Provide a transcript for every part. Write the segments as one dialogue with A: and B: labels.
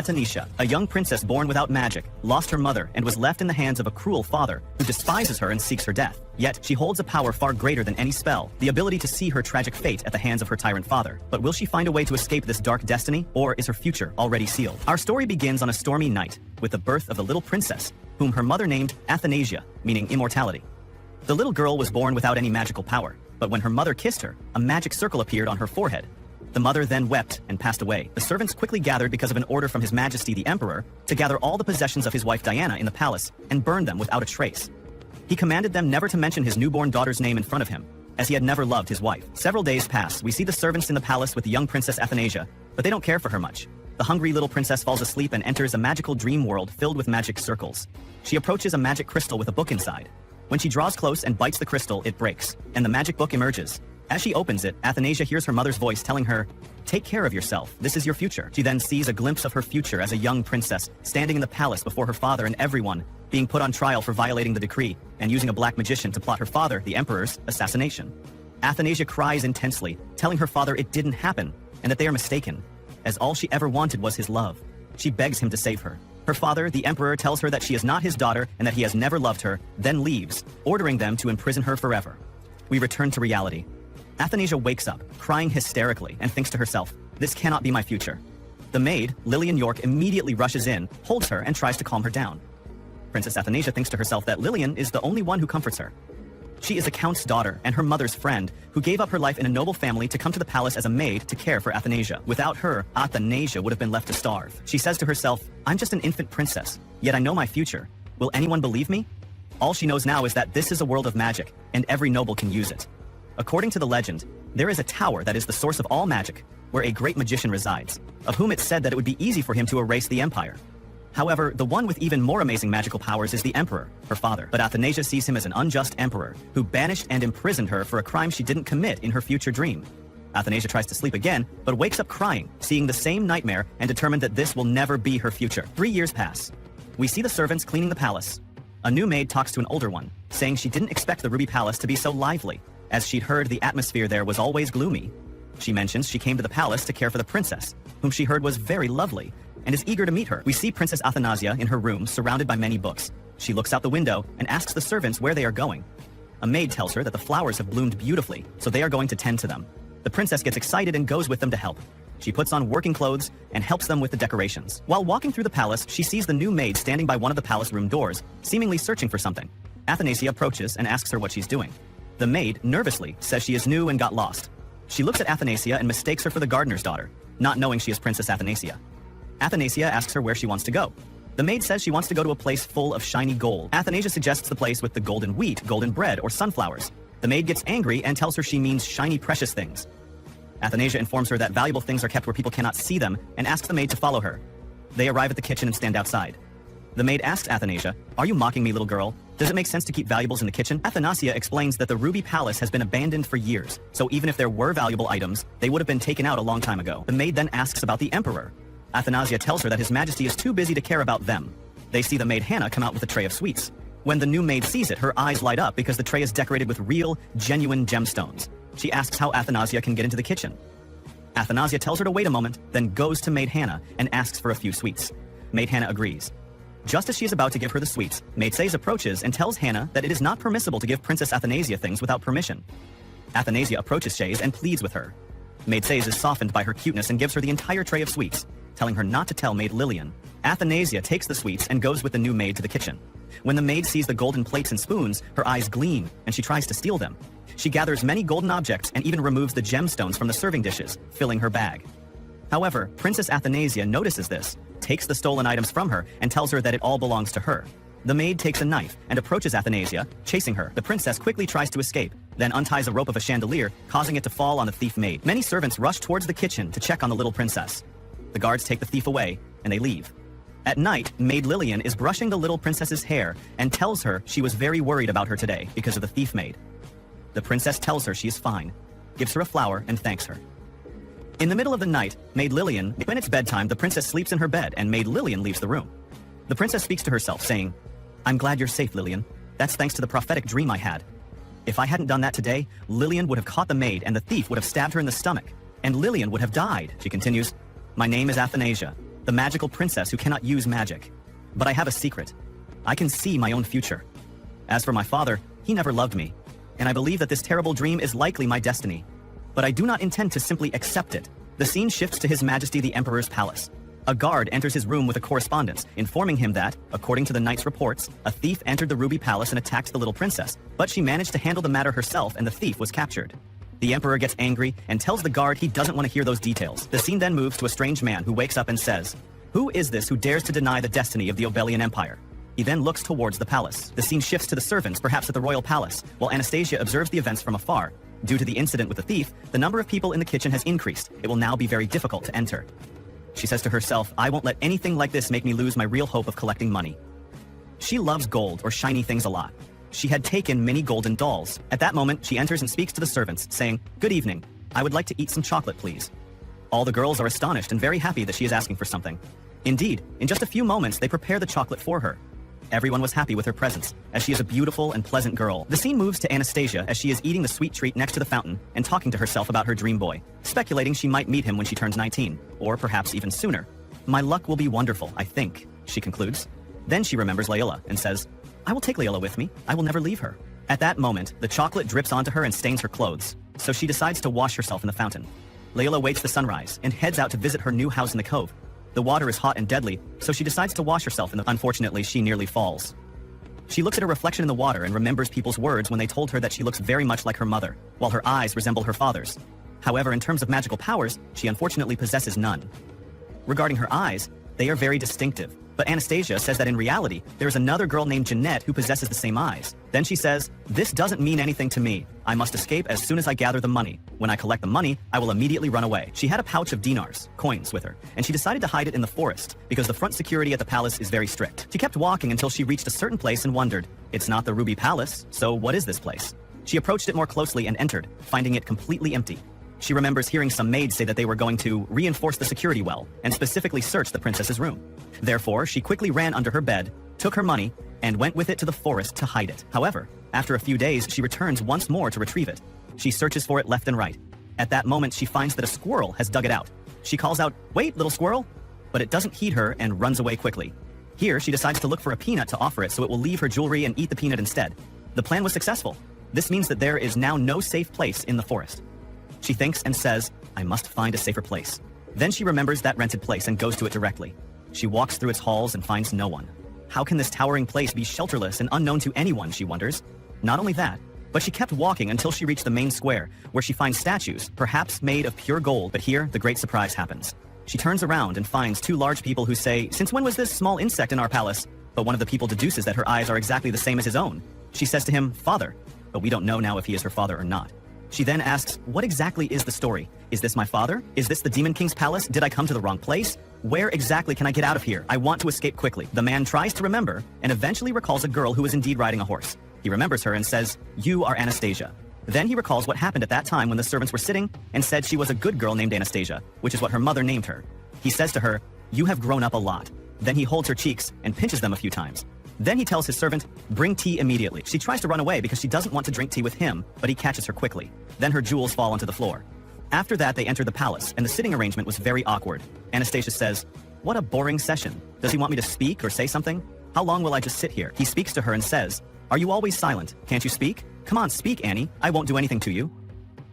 A: Athanasia, a young princess born without magic, lost her mother and was left in the hands of a cruel father who despises her and seeks her death. Yet, she holds a power far greater than any spell, the ability to see her tragic fate at the hands of her tyrant father. But will she find a way to escape this dark destiny, or is her future already sealed? Our story begins on a stormy night with the birth of the little princess, whom her mother named Athanasia, meaning immortality. The little girl was born without any magical power, but when her mother kissed her, a magic circle appeared on her forehead. The mother then wept and passed away. The servants quickly gathered because of an order from His Majesty the Emperor to gather all the possessions of his wife Diana in the palace and burn them without a trace. He commanded them never to mention his newborn daughter's name in front of him, as he had never loved his wife. Several days pass. We see the servants in the palace with the young princess Athanasia, but they don't care for her much. The hungry little princess falls asleep and enters a magical dream world filled with magic circles. She approaches a magic crystal with a book inside. When she draws close and bites the crystal, it breaks, and the magic book emerges. As she opens it, Athanasia hears her mother's voice telling her, "Take care of yourself, this is your future." She then sees a glimpse of her future as a young princess, standing in the palace before her father and everyone, being put on trial for violating the decree and using a black magician to plot her father, the emperor's, assassination. Athanasia cries intensely, telling her father it didn't happen, and that they are mistaken, as all she ever wanted was his love. She begs him to save her. Her father, the emperor, tells her that she is not his daughter and that he has never loved her, then leaves, ordering them to imprison her forever. We return to reality. Athanasia wakes up, crying hysterically, and thinks to herself, "This cannot be my future." The maid, Lillian York, immediately rushes in, holds her, and tries to calm her down. Princess Athanasia thinks to herself that Lillian is the only one who comforts her. She is a count's daughter and her mother's friend, who gave up her life in a noble family to come to the palace as a maid to care for Athanasia. Without her, Athanasia would have been left to starve. She says to herself, "I'm just an infant princess, yet I know my future. Will anyone believe me?" All she knows now is that this is a world of magic, and every noble can use it. According to the legend, there is a tower that is the source of all magic, where a great magician resides, of whom it's said that it would be easy for him to erase the empire. However, the one with even more amazing magical powers is the emperor, her father. But Athanasia sees him as an unjust emperor, who banished and imprisoned her for a crime she didn't commit in her future dream. Athanasia tries to sleep again, but wakes up crying, seeing the same nightmare, and determined that this will never be her future. 3 years pass. We see the servants cleaning the palace. A new maid talks to an older one, saying she didn't expect the Ruby Palace to be so lively, as she'd heard the atmosphere there was always gloomy. She mentions she came to the palace to care for the princess, whom she heard was very lovely, and is eager to meet her. We see Princess Athanasia in her room, surrounded by many books. She looks out the window and asks the servants where they are going. A maid tells her that the flowers have bloomed beautifully, so they are going to tend to them. The princess gets excited and goes with them to help. She puts on working clothes and helps them with the decorations. While walking through the palace, she sees the new maid standing by one of the palace room doors, seemingly searching for something. Athanasia approaches and asks her what she's doing. The maid, nervously, says she is new and got lost. She looks at Athanasia and mistakes her for the gardener's daughter, not knowing she is Princess Athanasia. Athanasia asks her where she wants to go. The maid says she wants to go to a place full of shiny gold. Athanasia suggests the place with the golden wheat, golden bread, or sunflowers. The maid gets angry and tells her she means shiny precious things. Athanasia informs her that valuable things are kept where people cannot see them and asks the maid to follow her. They arrive at the kitchen and stand outside. The maid asks Athanasia, "Are you mocking me, little girl? Does it make sense to keep valuables in the kitchen?" Athanasia explains that the Ruby Palace has been abandoned for years, so even if there were valuable items, they would have been taken out a long time ago. The maid then asks about the emperor. Athanasia tells her that His Majesty is too busy to care about them. They see the maid Hannah come out with a tray of sweets. When the new maid sees it, her eyes light up because the tray is decorated with real, genuine gemstones. She asks how Athanasia can get into the kitchen. Athanasia tells her to wait a moment, then goes to maid Hannah and asks for a few sweets. Maid Hannah agrees. Just as she is about to give her the sweets, Maid Says approaches and tells Hannah that it is not permissible to give Princess Athanasia things without permission. Athanasia approaches Shays and pleads with her. Maid Says is softened by her cuteness and gives her the entire tray of sweets, telling her not to tell Maid Lillian. Athanasia takes the sweets and goes with the new maid to the kitchen. When the maid sees the golden plates and spoons, her eyes gleam, and she tries to steal them. She gathers many golden objects and even removes the gemstones from the serving dishes, filling her bag. However, Princess Athanasia notices this, takes the stolen items from her, and tells her that it all belongs to her. The maid takes a knife and approaches Athanasia, chasing her. The princess quickly tries to escape, then unties a rope of a chandelier, causing it to fall on the thief maid. Many servants rush towards the kitchen to check on the little princess. The guards take the thief away, and they leave. At night, Maid Lillian is brushing the little princess's hair and tells her she was very worried about her today because of the thief maid. The princess tells her she is fine, gives her a flower, and thanks her. In the middle of the night, Maid Lillian, when it's bedtime, the princess sleeps in her bed and Maid Lillian leaves the room. The princess speaks to herself, saying, "I'm glad you're safe, Lillian. That's thanks to the prophetic dream I had. If I hadn't done that today, Lillian would have caught the maid and the thief would have stabbed her in the stomach, and Lillian would have died." She continues, "My name is Athanasia, the magical princess who cannot use magic. But I have a secret. I can see my own future. As for my father, he never loved me, and I believe that this terrible dream is likely my destiny. But I do not intend to simply accept it. The scene shifts to His Majesty the Emperor's palace. A guard enters his room with a correspondence, informing him that, according to the knight's reports, a thief entered the Ruby Palace and attacked the little princess, but she managed to handle the matter herself and the thief was captured. The Emperor gets angry and tells the guard he doesn't want to hear those details. The scene then moves to a strange man who wakes up and says, "Who is this who dares to deny the destiny of the Obelian Empire?" He then looks towards the palace. The scene shifts to the servants, perhaps at the royal palace, while Anastasia observes the events from afar. Due to the incident with the thief, the number of people in the kitchen has increased. It will now be very difficult to enter. She says to herself, "I won't let anything like this make me lose my real hope of collecting money." She loves gold or shiny things a lot. She had taken many golden dolls. At that moment, she enters and speaks to the servants, saying, "Good evening. I would like to eat some chocolate, please." All the girls are astonished and very happy that she is asking for something. Indeed, in just a few moments, they prepare the chocolate for her. Everyone was happy with her presence, as she is a beautiful and pleasant girl. The scene moves to Anastasia as she is eating the sweet treat next to the fountain and talking to herself about her dream boy, speculating she might meet him when she turns 19, or perhaps even sooner. "My luck will be wonderful, I think," she concludes. Then she remembers Layla and says, "I will take Layla with me. I will never leave her." At that moment, the chocolate drips onto her and stains her clothes, so she decides to wash herself in the fountain. Layla waits the sunrise and heads out to visit her new house in the cove. The water is hot and deadly, so she decides to wash herself in the... Unfortunately, she nearly falls. She looks at her reflection in the water and remembers people's words when they told her that she looks very much like her mother, while her eyes resemble her father's. However, in terms of magical powers, she unfortunately possesses none. Regarding her eyes, they are very distinctive, but Anastasia says that in reality, there is another girl named Jeanette who possesses the same eyes. Then she says, "This doesn't mean anything to me. I must escape as soon as I gather the money. When I collect the money, I will immediately run away." She had a pouch of dinars, coins, with her, and she decided to hide it in the forest because the front security at the palace is very strict. She kept walking until she reached a certain place and wondered, "It's not the Ruby Palace, so what is this place?" She approached it more closely and entered, finding it completely empty. She remembers hearing some maids say that they were going to reinforce the security well and specifically search the princess's room. Therefore, she quickly ran under her bed, took her money, and went with it to the forest to hide it. However, after a few days, she returns once more to retrieve it. She searches for it left and right. At that moment, she finds that a squirrel has dug it out. She calls out, "Wait, little squirrel!" But it doesn't heed her and runs away quickly. Here, she decides to look for a peanut to offer it so it will leave her jewelry and eat the peanut instead. The plan was successful. This means that there is now no safe place in the forest. She thinks and says, "I must find a safer place." Then she remembers that rented place and goes to it directly. She walks through its halls and finds no one. How can this towering place be shelterless and unknown to anyone, she wonders. Not only that, but she kept walking until she reached the main square, where she finds statues, perhaps made of pure gold. But here, the great surprise happens. She turns around and finds two large people who say, "Since when was this small insect in our palace?" But one of the people deduces that her eyes are exactly the same as his own. She says to him, "Father," but we don't know now if he is her father or not. She then asks, "What exactly is the story? Is this my father? Is this the Demon King's palace? Did I come to the wrong place? Where exactly can I get out of here? I want to escape quickly." The man tries to remember and eventually recalls a girl who is indeed riding a horse. He remembers her and says, "You are Anastasia." Then he recalls what happened at that time when the servants were sitting and said she was a good girl named Anastasia, which is what her mother named her. He says to her, "You have grown up a lot." Then he holds her cheeks and pinches them a few times. Then he tells his servant, "Bring tea immediately." She tries to run away because she doesn't want to drink tea with him, but he catches her quickly. Then her jewels fall onto the floor. After that, they enter the palace, and the sitting arrangement was very awkward. Anastasia says, "What a boring session. Does he want me to speak or say something? How long will I just sit here?" He speaks to her and says, "Are you always silent? Can't you speak? Come on, speak, Annie. I won't do anything to you."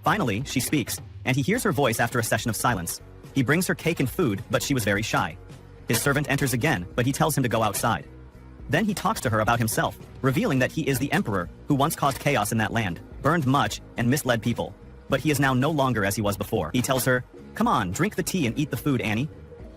A: Finally, she speaks, and he hears her voice after a session of silence. He brings her cake and food, but she was very shy. His servant enters again, but he tells him to go outside. Then he talks to her about himself, revealing that he is the emperor who once caused chaos in that land, burned much, and misled people. But he is now no longer as he was before. He tells her, "Come on, drink the tea and eat the food, Annie."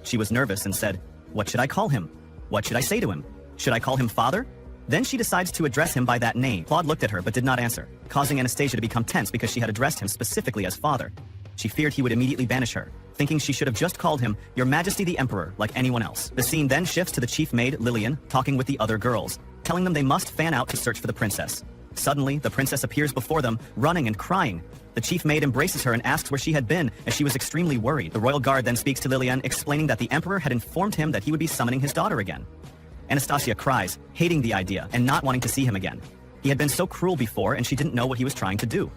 A: She was nervous and said, "What should I call him? What should I say to him? Should I call him father?" Then she decides to address him by that name. Claude looked at her but did not answer, causing Anastasia to become tense because she had addressed him specifically as father. She feared he would immediately banish her, thinking she should have just called him Your Majesty the Emperor like anyone else. The scene then shifts to the chief maid, Lillian, talking with the other girls, telling them they must fan out to search for the princess. Suddenly, the princess appears before them, running and crying. The chief maid embraces her and asks where she had been, as she was extremely worried. The royal guard then speaks to Lillian, explaining that the emperor had informed him that he would be summoning his daughter again. Anastasia cries, hating the idea and not wanting to see him again. He had been so cruel before, and she didn't know what he was trying to do.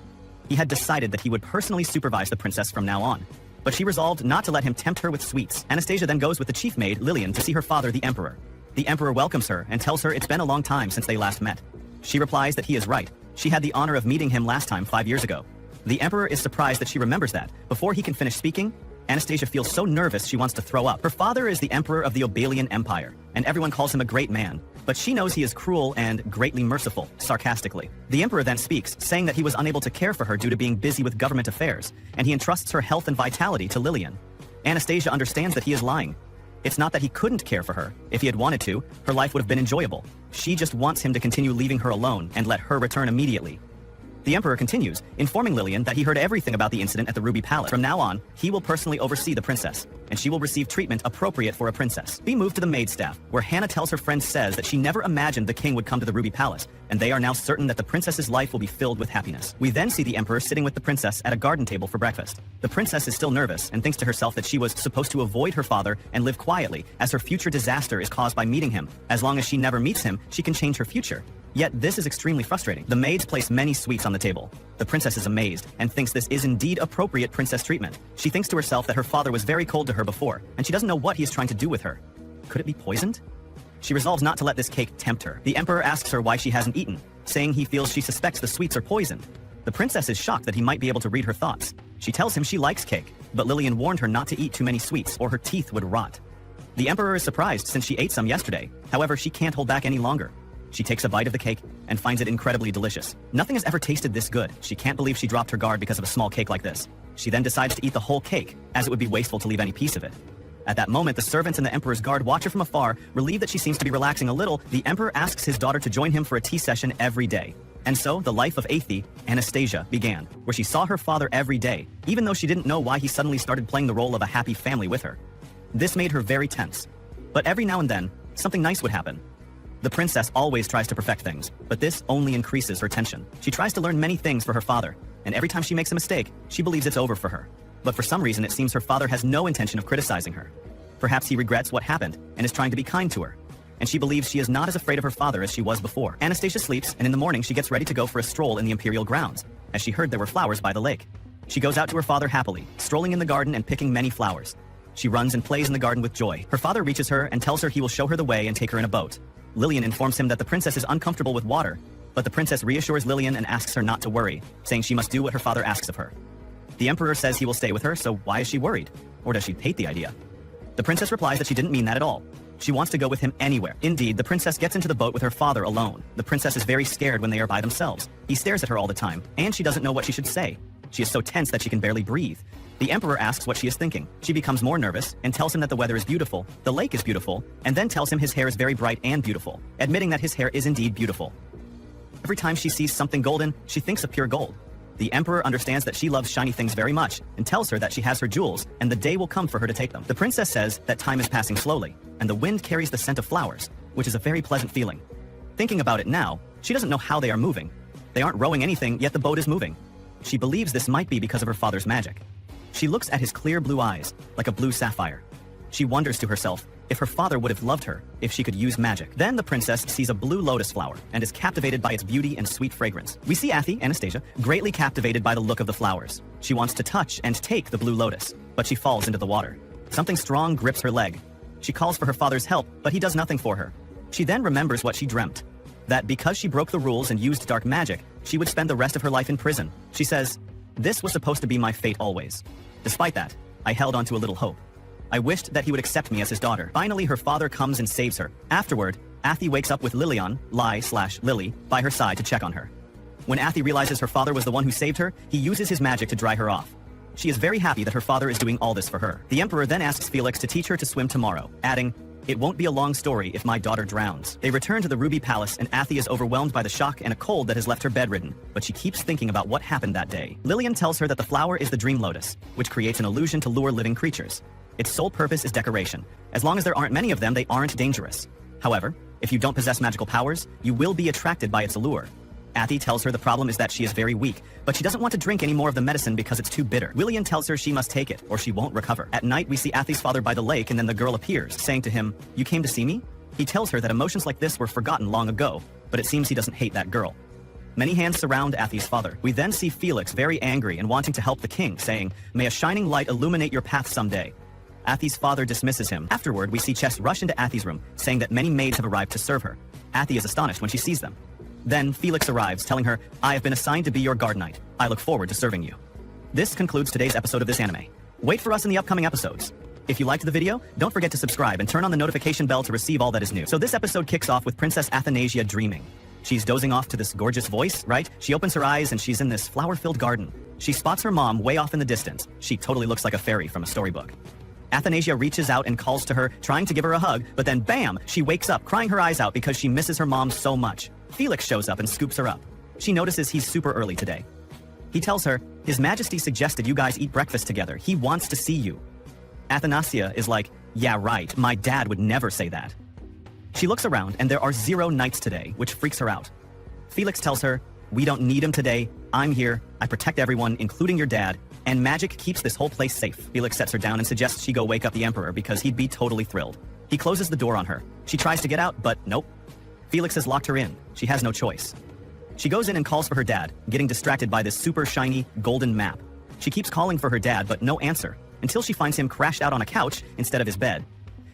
A: He had decided that he would personally supervise the princess from now on. but she resolved not to let him tempt her with sweets. Anastasia then goes with the chief maid, Lillian, to see her father, the Emperor. The Emperor welcomes her and tells her it's been a long time since they last met. She replies that he is right. She had the honor of meeting him last time 5 years ago. The Emperor is surprised that she remembers that. Before he can finish speaking, Anastasia feels so nervous she wants to throw up. Her father is the Emperor of the Obalian Empire, and everyone calls him a great man. But she knows he is cruel and greatly merciful, sarcastically. The Emperor then speaks, saying that he was unable to care for her due to being busy with government affairs, and he entrusts her health and vitality to Lillian. Anastasia understands that he is lying. It's not that he couldn't care for her. If he had wanted to, her life would have been enjoyable. She just wants him to continue leaving her alone and let her return immediately. The Emperor continues, informing Lillian that he heard everything about the incident at the Ruby Palace. From now on, he will personally oversee the princess, and she will receive treatment appropriate for a princess. We move to the maid staff, where Hannah tells her friend Says that she never imagined the king would come to the Ruby Palace, and they are now certain that the princess's life will be filled with happiness. We then see the Emperor sitting with the princess at a garden table for breakfast. The princess is still nervous and thinks to herself that she was supposed to avoid her father and live quietly, as her future disaster is caused by meeting him. As long as she never meets him, she can change her future. Yet this is extremely frustrating. The maids place many sweets on the table. The princess is amazed and thinks this is indeed appropriate princess treatment. She thinks to herself that her father was very cold to her before, and she doesn't know what he is trying to do with her. Could it be poisoned? She resolves not to let this cake tempt her. The Emperor asks her why she hasn't eaten, saying he feels she suspects the sweets are poisoned. The princess is shocked that he might be able to read her thoughts. She tells him she likes cake, but Lillian warned her not to eat too many sweets or her teeth would rot. The Emperor is surprised since she ate some yesterday. However, she can't hold back any longer. She takes a bite of the cake and finds it incredibly delicious. Nothing has ever tasted this good. She can't believe she dropped her guard because of a small cake like this. She then decides to eat the whole cake, as it would be wasteful to leave any piece of it. At that moment, the servants and the Emperor's guard watch her from afar. Relieved that she seems to be relaxing a little, the Emperor asks his daughter to join him for a tea session every day. And so, the life of Athie, Anastasia, began, where she saw her father every day, even though she didn't know why he suddenly started playing the role of a happy family with her. This made her very tense. But every now and then, something nice would happen. The princess always tries to perfect things, but this only increases her tension. She tries to learn many things for her father, and every time she makes a mistake, she believes it's over for her. But for some reason, it seems her father has no intention of criticizing her. Perhaps he regrets what happened and is trying to be kind to her. And she believes she is not as afraid of her father as she was before. Anastasia sleeps, and in the morning she gets ready to go for a stroll in the imperial grounds, as she heard there were flowers by the lake. She goes out to her father happily, strolling in the garden and picking many flowers. She runs and plays in the garden with joy. Her father reaches her and tells her he will show her the way and take her in a boat. Lillian informs him that the princess is uncomfortable with water, but the princess reassures Lillian and asks her not to worry, saying she must do what her father asks of her. The Emperor says he will stay with her, so why is she worried? Or does she hate the idea? The princess replies that she didn't mean that at all. She wants to go with him anywhere. Indeed, the princess gets into the boat with her father alone. The princess is very scared when they are by themselves. He stares at her all the time, and she doesn't know what she should say. She is so tense that she can barely breathe. The Emperor asks what she is thinking. She becomes more nervous and tells him that the weather is beautiful, the lake is beautiful, and then tells him his hair is very bright and beautiful, admitting that his hair is indeed beautiful. Every time she sees something golden, she thinks of pure gold. The Emperor understands that she loves shiny things very much and tells her that she has her jewels and the day will come for her to take them. The princess says that time is passing slowly and the wind carries the scent of flowers, which is a very pleasant feeling. Thinking about it now, she doesn't know how they are moving. They aren't rowing anything, yet the boat is moving. She believes this might be because of her father's magic. She looks at his clear blue eyes, like a blue sapphire. She wonders to herself if her father would have loved her if she could use magic. Then the princess sees a blue lotus flower and is captivated by its beauty and sweet fragrance. We see Athie, Anastasia, greatly captivated by the look of the flowers. She wants to touch and take the blue lotus, but she falls into the water. Something strong grips her leg. She calls for her father's help, but he does nothing for her. She then remembers what she dreamt, that because she broke the rules and used dark magic, she would spend the rest of her life in prison. She says, "This was supposed to be my fate always. Despite that, I held on to a little hope. I wished that he would accept me as his daughter." Finally, her father comes and saves her. Afterward, Athie wakes up with Lillian, Lily, by her side to check on her. When Athie realizes her father was the one who saved her, he uses his magic to dry her off. She is very happy that her father is doing all this for her. The Emperor then asks Felix to teach her to swim tomorrow, adding, "It won't be a long story if my daughter drowns." They return to the Ruby Palace and Athie is overwhelmed by the shock and a cold that has left her bedridden, but she keeps thinking about what happened that day. Lillian tells her that the flower is the dream lotus, which creates an illusion to lure living creatures. Its sole purpose is decoration. As long as there aren't many of them, they aren't dangerous. However, if you don't possess magical powers, you will be attracted by its allure. Athie tells her the problem is that she is very weak, but she doesn't want to drink any more of the medicine because it's too bitter. Lillian tells her she must take it, or she won't recover. At night, we see Athie's father by the lake, and then the girl appears, saying to him, "You came to see me?" He tells her that emotions like this were forgotten long ago, but it seems he doesn't hate that girl. Many hands surround Athi's father. We then see Felix very angry and wanting to help the king, saying, "May a shining light illuminate your path someday." Athi's father dismisses him. Afterward, we see Chess rush into Athi's room, saying that many maids have arrived to serve her. Athi is astonished when she sees them. Then Felix arrives, telling her, "I have been assigned to be your guard knight. I look forward to serving you." This concludes today's episode of this anime. Wait for us in the upcoming episodes. If you liked the video, don't forget to subscribe and turn on the notification bell to receive all that is new. So this episode kicks off with Princess Athanasia dreaming. She's dozing off to this gorgeous voice, right? She opens her eyes and she's in this flower-filled garden. She spots her mom way off in the distance. She totally looks like a fairy from a storybook. Athanasia reaches out and calls to her, trying to give her a hug, but then bam, she wakes up crying her eyes out because she misses her mom so much. Felix shows up and scoops her up. She notices he's super early today. He tells her, "His Majesty suggested you guys eat breakfast together. He wants to see you." Athanasia is like, "Yeah, right, my dad would never say that." She looks around and there are 0 knights today, which freaks her out. Felix tells her, "We don't need him today. I'm here. I protect everyone, including your dad, and magic keeps this whole place safe." Felix sets her down and suggests she go wake up the Emperor because he'd be totally thrilled. He closes the door on her. She tries to get out, but nope. Felix has locked her in. She has no choice. She goes in and calls for her dad, getting distracted by this super shiny, golden map. She keeps calling for her dad, but no answer, until she finds him crashed out on a couch instead of his bed.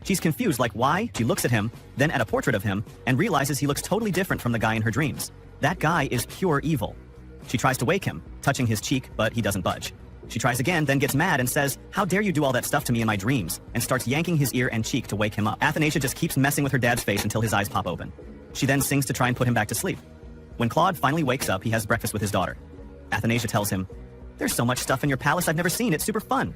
A: She's confused, like why? She looks at him, then at a portrait of him, and realizes he looks totally different from the guy in her dreams. That guy is pure evil. She tries to wake him, touching his cheek, but he doesn't budge. She tries again, then gets mad and says, "How dare you do all that stuff to me in my dreams?" and starts yanking his ear and cheek to wake him up. Athanasia just keeps messing with her dad's face until his eyes pop open. She then sings to try and put him back to sleep. When Claude finally wakes up, he has breakfast with his daughter. Athanasia tells him, "There's so much stuff in your palace I've never seen, it's super fun."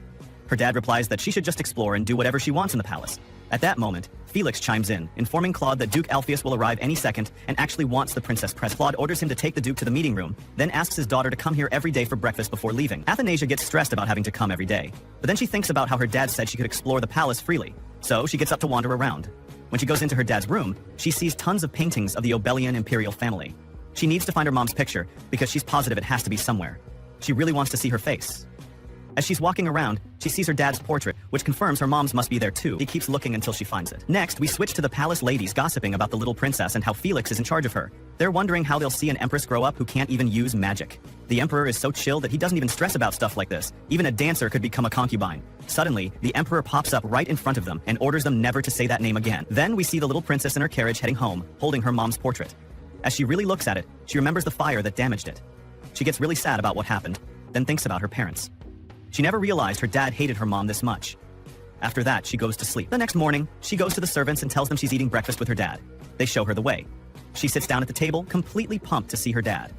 A: Her dad replies that she should just explore and do whatever she wants in the palace. At that moment, Felix chimes in, informing Claude that Duke Alpheus will arrive any second and actually wants the princess present. Claude orders him to take the Duke to the meeting room, then asks his daughter to come here every day for breakfast before leaving. Athanasia gets stressed about having to come every day, but then she thinks about how her dad said she could explore the palace freely, so she gets up to wander around. When she goes into her dad's room, she sees tons of paintings of the Obelian imperial family. She needs to find her mom's picture because she's positive it has to be somewhere. She really wants to see her face. As she's walking around, she sees her dad's portrait, which confirms her mom's must be there too. She keeps looking until she finds it. Next, we switch to the palace ladies gossiping about the little princess and how Felix is in charge of her. They're wondering how they'll see an empress grow up who can't even use magic. The emperor is so chill that he doesn't even stress about stuff like this. Even a dancer could become a concubine. Suddenly, the emperor pops up right in front of them and orders them never to say that name again. Then we see the little princess in her carriage heading home, holding her mom's portrait. As she really looks at it, she remembers the fire that damaged it. She gets really sad about what happened, then thinks about her parents. She never realized her dad hated her mom this much. After that, she goes to sleep. The next morning, she goes to the servants and tells them she's eating breakfast with her dad. They show her the way. She sits down at the table, completely pumped to see her dad.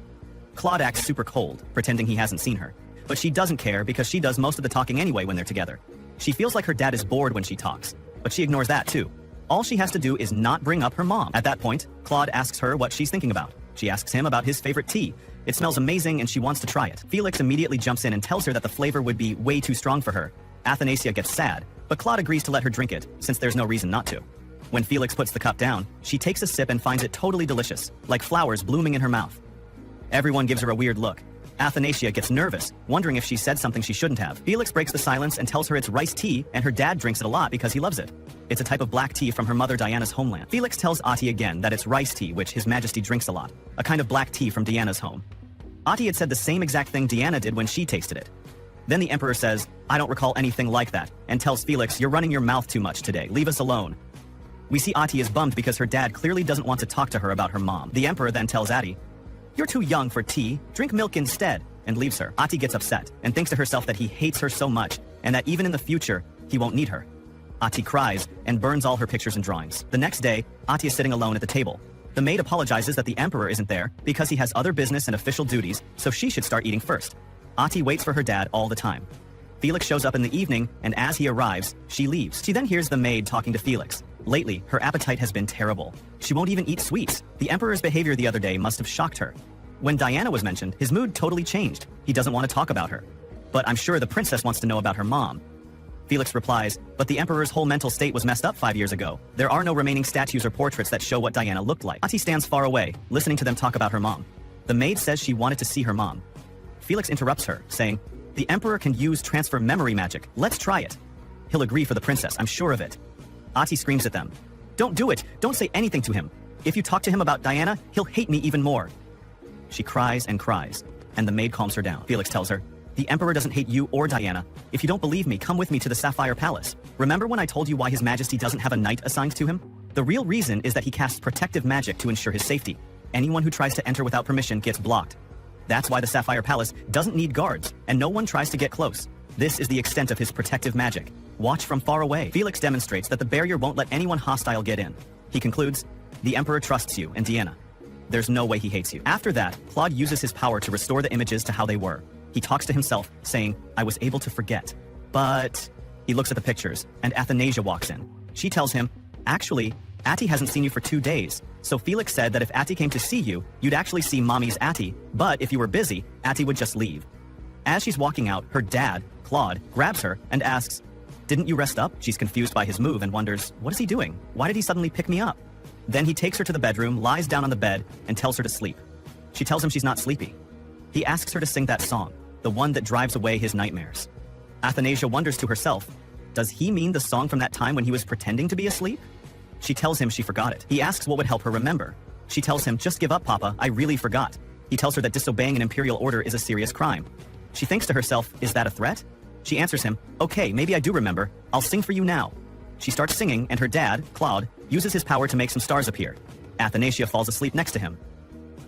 A: Claude acts super cold, pretending he hasn't seen her. But she doesn't care because she does most of the talking anyway when they're together. She feels like her dad is bored when she talks, but she ignores that too. All she has to do is not bring up her mom. At that point, Claude asks her what she's thinking about. She asks him about his favorite tea. It smells amazing and she wants to try it. Felix immediately jumps in and tells her that the flavor would be way too strong for her. Athanasia gets sad, but Claude agrees to let her drink it, since there's no reason not to. When Felix puts the cup down, she takes a sip and finds it totally delicious, like flowers blooming in her mouth. Everyone gives her a weird look. Athanasia gets nervous, wondering if she said something she shouldn't have. Felix breaks the silence and tells her it's rice tea, and her dad drinks it a lot because he loves it. It's a type of black tea from her mother Diana's homeland. Felix tells Ati again that it's rice tea, which His Majesty drinks a lot, a kind of black tea from Diana's home. Ati had said the same exact thing Diana did when she tasted it. Then the Emperor says, "I don't recall anything like that," and tells Felix, "You're running your mouth too much today, leave us alone." We see Ati is bummed because her dad clearly doesn't want to talk to her about her mom. The Emperor then tells Ati, "You're too young for tea, drink milk instead," and leaves her. Ati gets upset and thinks to herself that he hates her so much and that even in the future, he won't need her. Ati cries and burns all her pictures and drawings. The next day, Ati is sitting alone at the table. The maid apologizes that the Emperor isn't there because he has other business and official duties, so she should start eating first. Ati waits for her dad all the time. Felix shows up in the evening, and as he arrives, she leaves. She then hears the maid talking to Felix. Lately, her appetite has been terrible. She won't even eat sweets. The Emperor's behavior the other day must have shocked her. When Diana was mentioned, his mood totally changed. He doesn't want to talk about her. But I'm sure the princess wants to know about her mom. Felix replies, "But the Emperor's whole mental state was messed up 5 years ago. There are no remaining statues or portraits that show what Diana looked like." Ati stands far away, listening to them talk about her mom. The maid says she wanted to see her mom. Felix interrupts her, saying, "The Emperor can use transfer memory magic. Let's try it. He'll agree for the princess, I'm sure of it." Ati screams at them, "Don't do it! Don't say anything to him! If you talk to him about Diana, he'll hate me even more." She cries and cries, and the maid calms her down. Felix tells her, "The Emperor doesn't hate you or Diana. If you don't believe me, come with me to the Sapphire Palace. Remember when I told you why His Majesty doesn't have a knight assigned to him? The real reason is that he casts protective magic to ensure his safety. Anyone who tries to enter without permission gets blocked. That's why the Sapphire Palace doesn't need guards, and no one tries to get close. This is the extent of his protective magic. Watch from far away." Felix demonstrates that the barrier won't let anyone hostile get in. He concludes, "The Emperor trusts you and Diana. There's no way he hates you." After that, Claude uses his power to restore the images to how they were. He talks to himself, saying, "I was able to forget." But he looks at the pictures, and Athanasia walks in. She tells him, "Actually, Atty hasn't seen you for 2 days, so Felix said that if Atty came to see you, you'd actually see Mommy's Atty, but if you were busy, Atty would just leave." As she's walking out, her dad, Claude, grabs her and asks, "Didn't you rest up?" She's confused by his move and wonders, what is he doing? Why did he suddenly pick me up? Then he takes her to the bedroom, lies down on the bed, and tells her to sleep. She tells him she's not sleepy. He asks her to sing that song, the one that drives away his nightmares. Athanasia wonders to herself, does he mean the song from that time when he was pretending to be asleep? She tells him she forgot it. He asks what would help her remember. She tells him, "Just give up, Papa, I really forgot." He tells her that disobeying an imperial order is a serious crime. She thinks to herself, is that a threat? She answers him, "Okay, maybe I do remember. I'll sing for you now." She starts singing, and her dad, Claude, uses his power to make some stars appear. Athanasia falls asleep next to him.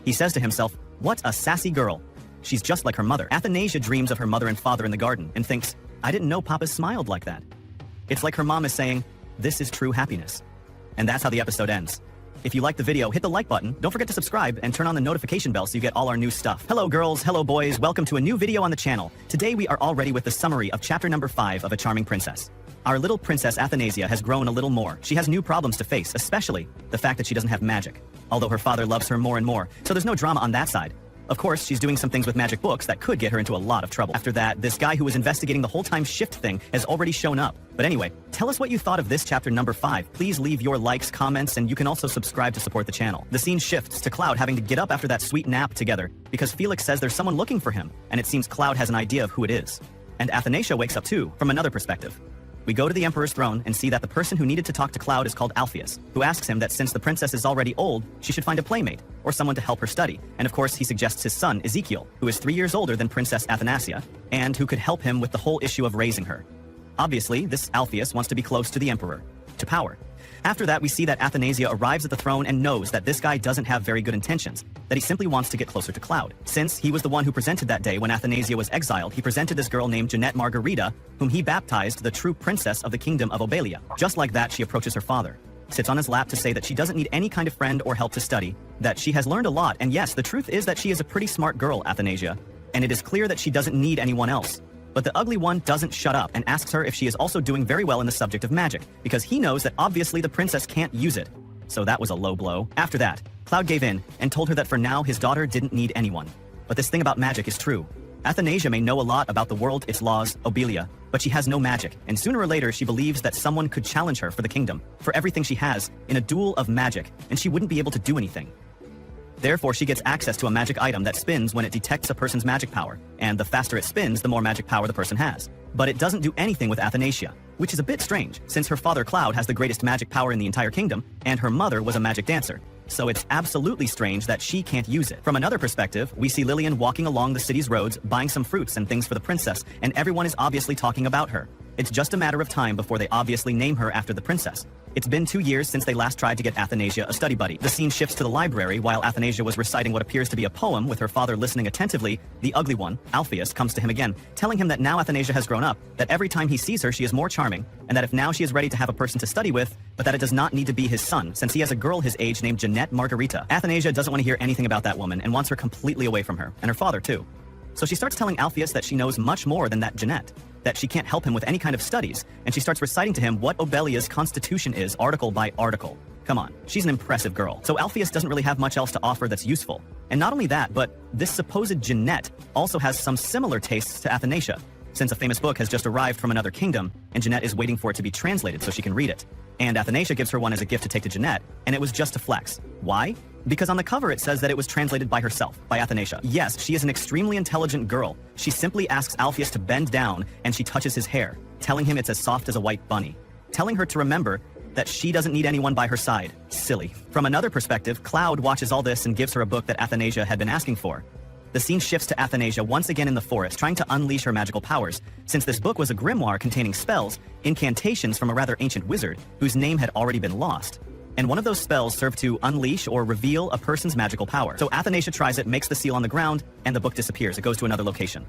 A: He says to himself, "What a sassy girl. She's just like her mother." Athanasia dreams of her mother and father in the garden and thinks, "I didn't know Papa smiled like that." It's like her mom is saying, "This is true happiness." And that's how the episode ends. If you liked the video, hit the like button, don't forget to subscribe, and turn on the notification bell so you get all our new stuff. Hello girls, hello boys, welcome to a new video on the channel. Today we are all ready with the summary of chapter number 5 of A Charming Princess. Our little princess Athanasia has grown a little more. She has new problems to face, especially the fact that she doesn't have magic. Although her father loves her more and more, so there's no drama on that side. Of course, she's doing some things with magic books that could get her into a lot of trouble. After that, this guy who was investigating the whole time shift thing has already shown up. But anyway, tell us what you thought of this chapter number 5. Please leave your likes, comments, and you can also subscribe to support the channel. The scene shifts to Cloud having to get up after that sweet nap together because Felix says there's someone looking for him, and it seems Cloud has an idea of who it is. And Athanasia wakes up too, from another perspective. We go to the Emperor's throne and see that the person who needed to talk to Cloud is called Alpheus, who asks him that since the princess is already old, she should find a playmate, or someone to help her study. And of course, he suggests his son, Ezekiel, who is 3 years older than Princess Athanasia, and who could help him with the whole issue of raising her. Obviously, this Alpheus wants to be close to the Emperor, to power. After that, we see that Athanasia arrives at the throne and knows that this guy doesn't have very good intentions, that he simply wants to get closer to Cloud. Since he was the one who presented that day when Athanasia was exiled, he presented this girl named Jeanette Margarita, whom he baptized the true princess of the kingdom of Obelia. Just like that, she approaches her father, sits on his lap to say that she doesn't need any kind of friend or help to study, that she has learned a lot, and yes, the truth is that she is a pretty smart girl, Athanasia, and it is clear that she doesn't need anyone else. But the ugly one doesn't shut up and asks her if she is also doing very well in the subject of magic, because he knows that obviously the princess can't use it. So that was a low blow. After that, Cloud gave in and told her that for now his daughter didn't need anyone. But this thing about magic is true. Athanasia may know a lot about the world, its laws, Obelia, but she has no magic, and sooner or later she believes that someone could challenge her for the kingdom, for everything she has, in a duel of magic, and she wouldn't be able to do anything. Therefore, she gets access to a magic item that spins when it detects a person's magic power, and the faster it spins, the more magic power the person has. But it doesn't do anything with Athanasia, which is a bit strange, since her father Cloud has the greatest magic power in the entire kingdom, and her mother was a magic dancer. So it's absolutely strange that she can't use it. From another perspective, we see Lillian walking along the city's roads, buying some fruits and things for the princess, and everyone is obviously talking about her. It's just a matter of time before they obviously name her after the princess. It's been 2 years since they last tried to get Athanasia a study buddy. The scene shifts to the library while Athanasia was reciting what appears to be a poem with her father listening attentively. The ugly one, Alpheus, comes to him again, telling him that now Athanasia has grown up, that every time he sees her she is more charming, and that if now she is ready to have a person to study with, but that it does not need to be his son, since he has a girl his age named Jeanette Margarita. Athanasia doesn't want to hear anything about that woman and wants her completely away from her, and her father too. So she starts telling Alpheus that she knows much more than that Jeanette, that she can't help him with any kind of studies, and she starts reciting to him what Obelia's constitution is, article by article. Come on, she's an impressive girl. So Alpheus doesn't really have much else to offer that's useful. And not only that, but this supposed Jeanette also has some similar tastes to Athanasia, since a famous book has just arrived from another kingdom, and Jeanette is waiting for it to be translated so she can read it. And Athanasia gives her one as a gift to take to Jeanette, and it was just to flex. Why? Because on the cover it says that it was translated by herself, by Athanasia. Yes, she is an extremely intelligent girl. She simply asks Alpheus to bend down, and she touches his hair, telling him it's as soft as a white bunny, telling her to remember that she doesn't need anyone by her side. Silly. From another perspective, Cloud watches all this and gives her a book that Athanasia had been asking for. The scene shifts to Athanasia once again in the forest, trying to unleash her magical powers, since this book was a grimoire containing spells, incantations from a rather ancient wizard, whose name had already been lost. And one of those spells served to unleash or reveal a person's magical power. So Athanasia tries it, makes the seal on the ground, and the book disappears. It goes to another location.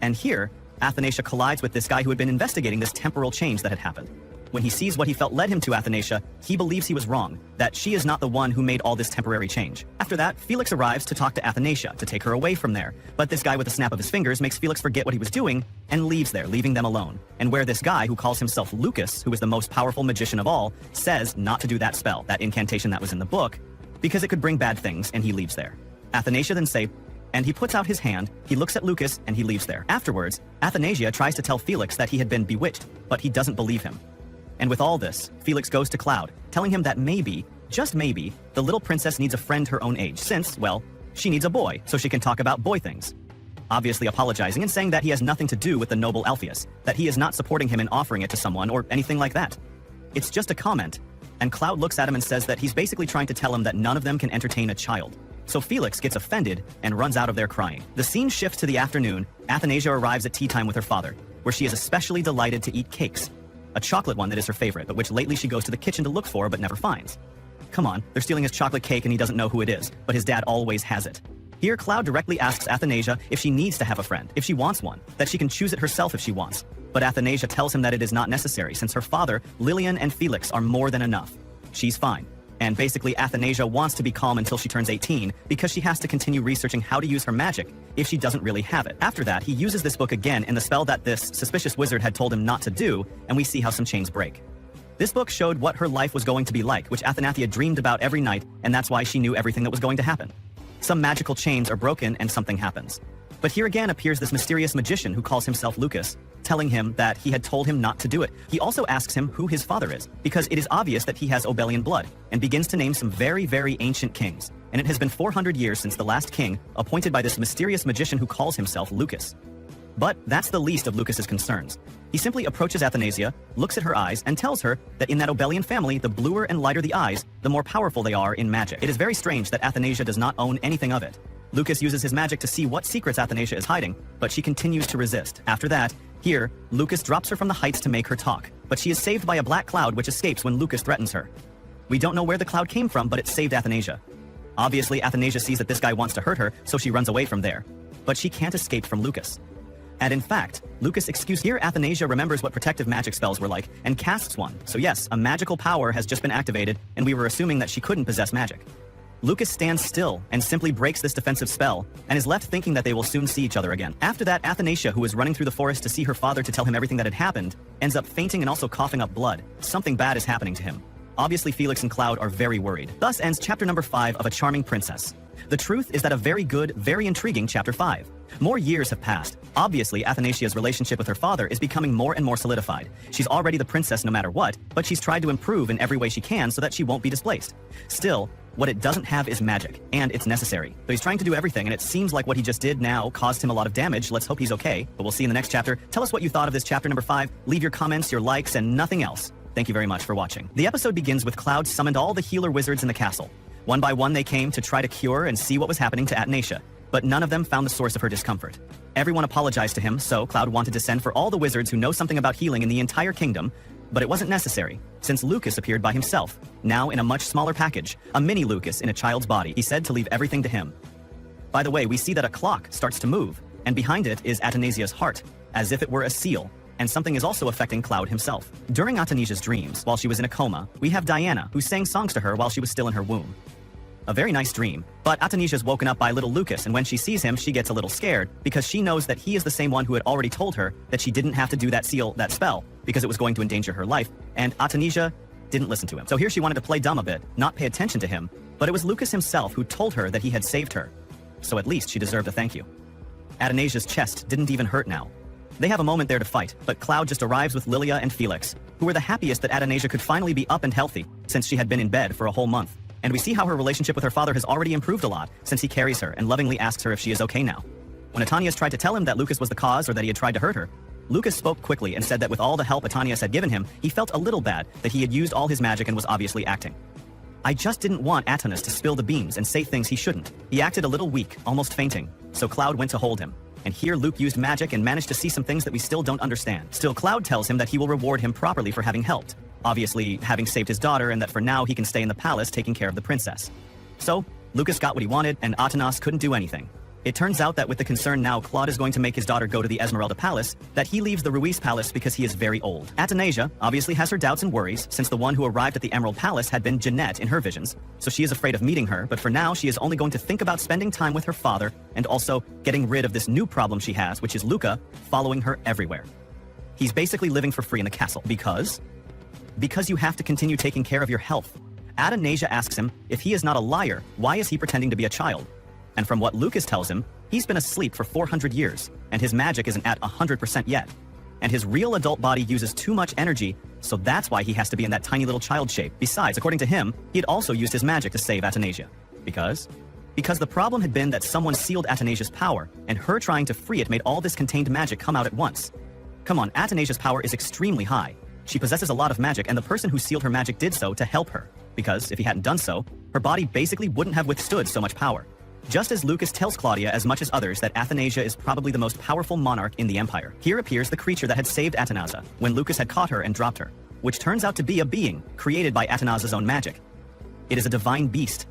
A: And here, Athanasia collides with this guy who had been investigating this temporal change that had happened. When he sees what he felt led him to Athanasia, he believes he was wrong, that she is not the one who made all this temporary change. After that, Felix arrives to talk to Athanasia, to take her away from there. But this guy with a snap of his fingers makes Felix forget what he was doing and leaves there, leaving them alone. And where this guy, who calls himself Lucas, who is the most powerful magician of all, says not to do that spell, that incantation that was in the book, because it could bring bad things, and he leaves there. Athanasia then says, and he puts out his hand, he looks at Lucas, and he leaves there. Afterwards, Athanasia tries to tell Felix that he had been bewitched, but he doesn't believe him. And with all this, Felix goes to Cloud, telling him that maybe, just maybe, the little princess needs a friend her own age since, well, she needs a boy, so she can talk about boy things. Obviously apologizing and saying that he has nothing to do with the noble Alpheus, that he is not supporting him in offering it to someone or anything like that. It's just a comment, and Cloud looks at him and says that he's basically trying to tell him that none of them can entertain a child. So Felix gets offended and runs out of there crying. The scene shifts to the afternoon. Athanasia arrives at tea time with her father, where she is especially delighted to eat cakes. A chocolate one that is her favorite, but which lately she goes to the kitchen to look for but never finds. Come on, they're stealing his chocolate cake and he doesn't know who it is, but his dad always has it. Here, Cloud directly asks Athanasia if she needs to have a friend, if she wants one, that she can choose it herself if she wants. But Athanasia tells him that it is not necessary, since her father, Lilian, and Felix are more than enough. She's fine. And basically, Athanasia wants to be calm until she turns 18 because she has to continue researching how to use her magic if she doesn't really have it. After that, he uses this book again in the spell that this suspicious wizard had told him not to do, and we see how some chains break. This book showed what her life was going to be like, which Athanasia dreamed about every night, and that's why she knew everything that was going to happen. Some magical chains are broken and something happens. But here again appears this mysterious magician who calls himself Lucas, telling him that he had told him not to do it. He also asks him who his father is, because it is obvious that he has Obelian blood, and begins to name some very, very ancient kings. And it has been 400 years since the last king, appointed by this mysterious magician who calls himself Lucas. But that's the least of Lucas's concerns. He simply approaches Athanasia, looks at her eyes, and tells her that in that Obelian family, the bluer and lighter the eyes, the more powerful they are in magic. It is very strange that Athanasia does not own anything of it. Lucas uses his magic to see what secrets Athanasia is hiding, but she continues to resist. After that, here, Lucas drops her from the heights to make her talk, but she is saved by a black cloud which escapes when Lucas threatens her. We don't know where the cloud came from, but it saved Athanasia. Obviously, Athanasia sees that this guy wants to hurt her, so she runs away from there. But she can't escape from Lucas. And in fact, Lucas excused here. Athanasia remembers what protective magic spells were like, and casts one. So yes, a magical power has just been activated, and we were assuming that she couldn't possess magic. Lucas stands still and simply breaks this defensive spell, and is left thinking that they will soon see each other again. After that, Athanasia, who is running through the forest to see her father to tell him everything that had happened, ends up fainting and also coughing up blood. Something bad is happening to him. Obviously, Felix and Cloud are very worried. Thus ends chapter number 5 of A Charming Princess. The truth is that a very good, very intriguing chapter 5. More years have passed. Obviously, Athanasia's relationship with her father is becoming more and more solidified. She's already the princess no matter what, but she's tried to improve in every way she can so that she won't be displaced. Still, what it doesn't have is magic, and it's necessary. So he's trying to do everything, and it seems like what he just did now caused him a lot of damage. Let's hope he's okay, but we'll see in the next chapter. Tell us what you thought of this chapter number 5. Leave your comments, your likes, and nothing else. Thank you very much for watching. The episode begins with Cloud summoned all the healer wizards in the castle. One by one they came to try to cure and see what was happening to Athanasia, but none of them found the source of her discomfort. Everyone apologized to him, so Cloud wanted to send for all the wizards who know something about healing in the entire kingdom, but it wasn't necessary, since Lucas appeared by himself, now in a much smaller package, a mini Lucas in a child's body. He said to leave everything to him. By the way, we see that a clock starts to move, and behind it is Athanasia's heart, as if it were a seal, and something is also affecting Cloud himself. During Athanasia's dreams, while she was in a coma, we have Diana, who sang songs to her while she was still in her womb. A very nice dream, but Athanasia's woken up by little Lucas, and when she sees him, she gets a little scared, because she knows that he is the same one who had already told her that she didn't have to do that spell, because it was going to endanger her life, and Athanasia didn't listen to him. So here she wanted to play dumb a bit, not pay attention to him, but it was Lucas himself who told her that he had saved her. So at least she deserved a thank you. Athanasia's chest didn't even hurt now. They have a moment there to fight, but Cloud just arrives with Lilia and Felix, who were the happiest that Athanasia could finally be up and healthy, since she had been in bed for a whole month. And we see how her relationship with her father has already improved a lot, since he carries her and lovingly asks her if she is okay now. When Atanias tried to tell him that Lucas was the cause or that he had tried to hurt her, Lucas spoke quickly and said that with all the help Atanias had given him, he felt a little bad that he had used all his magic and was obviously acting. I just didn't want Atanas to spill the beans and say things he shouldn't. He acted a little weak, almost fainting, so Cloud went to hold him. And here Luke used magic and managed to see some things that we still don't understand. Still, Cloud tells him that he will reward him properly for having helped. Obviously, having saved his daughter, and that for now he can stay in the palace taking care of the princess. So, Lucas got what he wanted, and Atanas couldn't do anything. It turns out that with the concern now Claude is going to make his daughter go to the Esmeralda Palace, that he leaves the Ruiz Palace because he is very old. Athanasia obviously has her doubts and worries, since the one who arrived at the Emerald Palace had been Jeanette in her visions, so she is afraid of meeting her, but for now she is only going to think about spending time with her father, and also getting rid of this new problem she has, which is Luca following her everywhere. He's basically living for free in the castle. Because you have to continue taking care of your health. Athanasia asks him, if he is not a liar, why is he pretending to be a child? And from what Lucas tells him, he's been asleep for 400 years, and his magic isn't at 100% yet. And his real adult body uses too much energy, so that's why he has to be in that tiny little child shape. Besides, according to him, he had also used his magic to save Athanasia. Because the problem had been that someone sealed Athanasia's power, and her trying to free it made all this contained magic come out at once. Come on, Athanasia's power is extremely high. She possesses a lot of magic, and the person who sealed her magic did so to help her. Because if he hadn't done so, her body basically wouldn't have withstood so much power. Just as Lucas tells Claudia as much as others that Athanasia is probably the most powerful monarch in the Empire, here appears the creature that had saved Athanasa when Lucas had caught her and dropped her, which turns out to be a being created by Athanasa's own magic. It is a divine beast,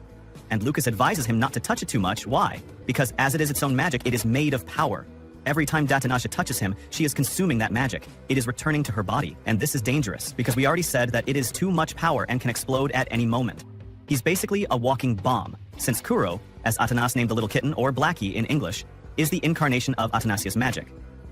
A: and Lucas advises him not to touch it too much. Why? Because as it is its own magic, it is made of power. Every time Athanasia touches him, she is consuming that magic. It is returning to her body, and this is dangerous, because we already said that it is too much power and can explode at any moment. He's basically a walking bomb, since Kuro, as Atanas named the little kitten, or Blackie in English, is the incarnation of Athanasia's magic.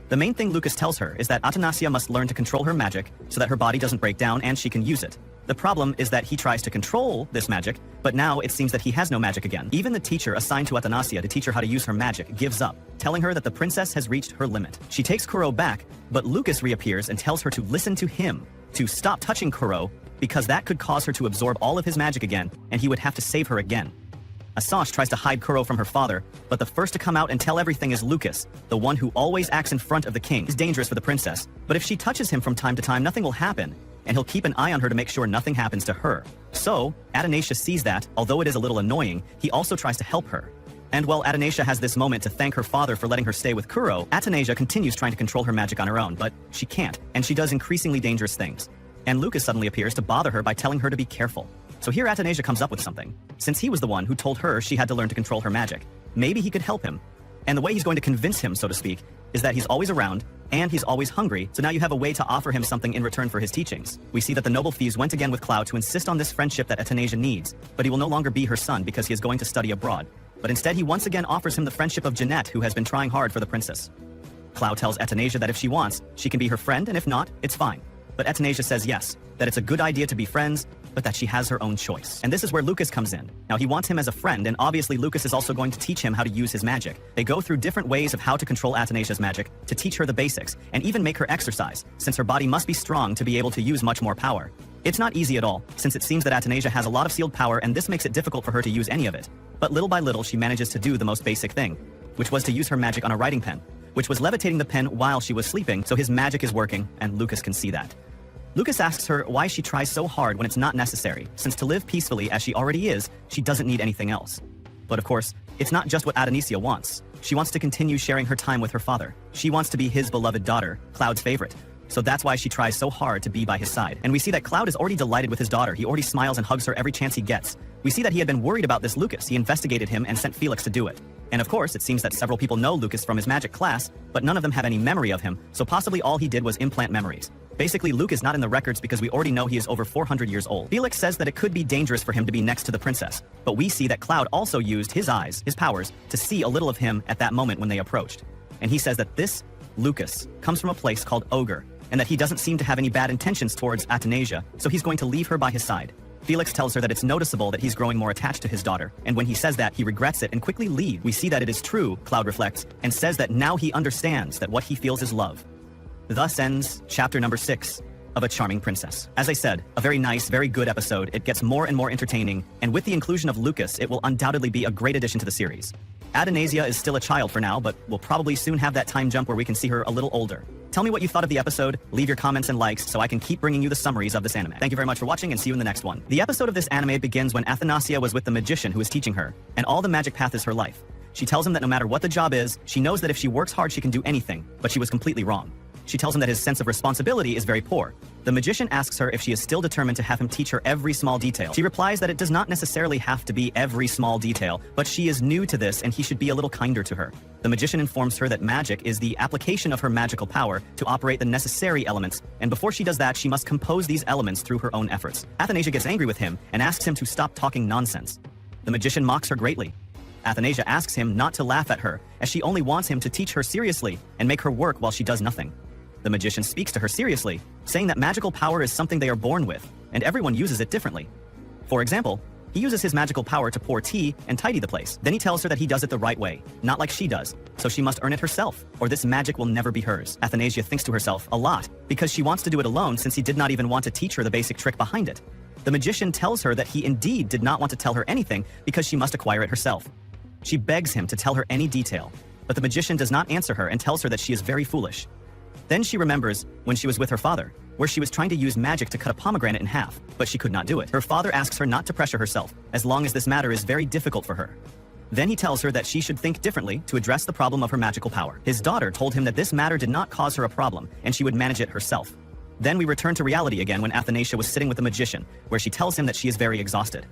A: The main thing Lucas tells her is that Athanasia must learn to control her magic so that her body doesn't break down and she can use it. The problem is that he tries to control this magic, but now it seems that he has no magic again. Even the teacher assigned to Athanasia to teach her how to use her magic gives up, telling her that the princess has reached her limit. She takes Kuro back, but Lucas reappears and tells her to listen to him, to stop touching Kuro, because that could cause her to absorb all of his magic again, and he would have to save her again. Assange tries to hide Kuro from her father, but the first to come out and tell everything is Lucas, the one who always acts in front of the king. Is dangerous for the princess, but if she touches him from time to time, nothing will happen, and he'll keep an eye on her to make sure nothing happens to her. So, Athanasia sees that, although it is a little annoying, he also tries to help her. And while Athanasia has this moment to thank her father for letting her stay with Kuro, Athanasia continues trying to control her magic on her own, but she can't, and she does increasingly dangerous things. And Lucas suddenly appears to bother her by telling her to be careful. So here Athanasia comes up with something. Since he was the one who told her she had to learn to control her magic, maybe he could help him. And the way he's going to convince him, so to speak, is that he's always around, and he's always hungry, so now you have a way to offer him something in return for his teachings. We see that the noble thieves went again with Cloud to insist on this friendship that Athanasia needs, but he will no longer be her son because he is going to study abroad. But instead he once again offers him the friendship of Jeanette, who has been trying hard for the princess. Cloud tells Athanasia that if she wants, she can be her friend, and if not, it's fine. But Athanasia says yes, that it's a good idea to be friends, but that she has her own choice. And this is where Lucas comes in. Now he wants him as a friend, and obviously Lucas is also going to teach him how to use his magic. They go through different ways of how to control Athanasia's magic, to teach her the basics, and even make her exercise, since her body must be strong to be able to use much more power. It's not easy at all, since it seems that Athanasia has a lot of sealed power, and this makes it difficult for her to use any of it. But little by little she manages to do the most basic thing, which was to use her magic on a writing pen, which was levitating the pen while she was sleeping, so his magic is working, and Lucas can see that. Lucas asks her why she tries so hard when it's not necessary, since to live peacefully as she already is, she doesn't need anything else. But of course, it's not just what Athanasia wants. She wants to continue sharing her time with her father. She wants to be his beloved daughter, Cloud's favorite. So that's why she tries so hard to be by his side. And we see that Cloud is already delighted with his daughter. He already smiles and hugs her every chance he gets. We see that he had been worried about this Lucas. He investigated him and sent Felix to do it. And of course, it seems that several people know Lucas from his magic class, but none of them have any memory of him, so possibly all he did was implant memories. Basically, Luke is not in the records because we already know he is over 400 years old. Felix says that it could be dangerous for him to be next to the princess, but we see that Cloud also used his eyes, his powers, to see a little of him at that moment when they approached. And he says that this Lucas comes from a place called Ogre, and that he doesn't seem to have any bad intentions towards Athanasia, so he's going to leave her by his side. Felix tells her that it's noticeable that he's growing more attached to his daughter, and when he says that, he regrets it and quickly leaves. We see that it is true, Cloud reflects, and says that now he understands that what he feels is love. Thus ends chapter number 6 of A Charming Princess. As I said, a very nice, very good episode. It gets more and more entertaining, and with the inclusion of Lucas, it will undoubtedly be a great addition to the series. Athanasia is still a child for now, but we'll probably soon have that time jump where we can see her a little older. Tell me what you thought of the episode, leave your comments and likes so I can keep bringing you the summaries of this anime. Thank you very much for watching and see you in the next one. The episode of this anime begins when Athanasia was with the magician who is teaching her, and all the magic path is her life. She tells him that no matter what the job is, she knows that if she works hard she can do anything, but she was completely wrong. She tells him that his sense of responsibility is very poor. The magician asks her if she is still determined to have him teach her every small detail. She replies that it does not necessarily have to be every small detail, but she is new to this and he should be a little kinder to her. The magician informs her that magic is the application of her magical power to operate the necessary elements, and before she does that, she must compose these elements through her own efforts. Athanasia gets angry with him and asks him to stop talking nonsense. The magician mocks her greatly. Athanasia asks him not to laugh at her, as she only wants him to teach her seriously and make her work while she does nothing. The magician speaks to her seriously, saying that magical power is something they are born with, and everyone uses it differently. For example, he uses his magical power to pour tea and tidy the place. Then he tells her that he does it the right way, not like she does, so she must earn it herself, or this magic will never be hers. Athanasia thinks to herself a lot, because she wants to do it alone since he did not even want to teach her the basic trick behind it. The magician tells her that he indeed did not want to tell her anything because she must acquire it herself. She begs him to tell her any detail, but the magician does not answer her and tells her that she is very foolish. Then she remembers when she was with her father, where she was trying to use magic to cut a pomegranate in half, but she could not do it. Her father asks her not to pressure herself, as long as this matter is very difficult for her. Then he tells her that she should think differently to address the problem of her magical power. His daughter told him that this matter did not cause her a problem, and she would manage it herself. Then we return to reality again when Athanasia was sitting with the magician, where she tells him that she is very exhausted.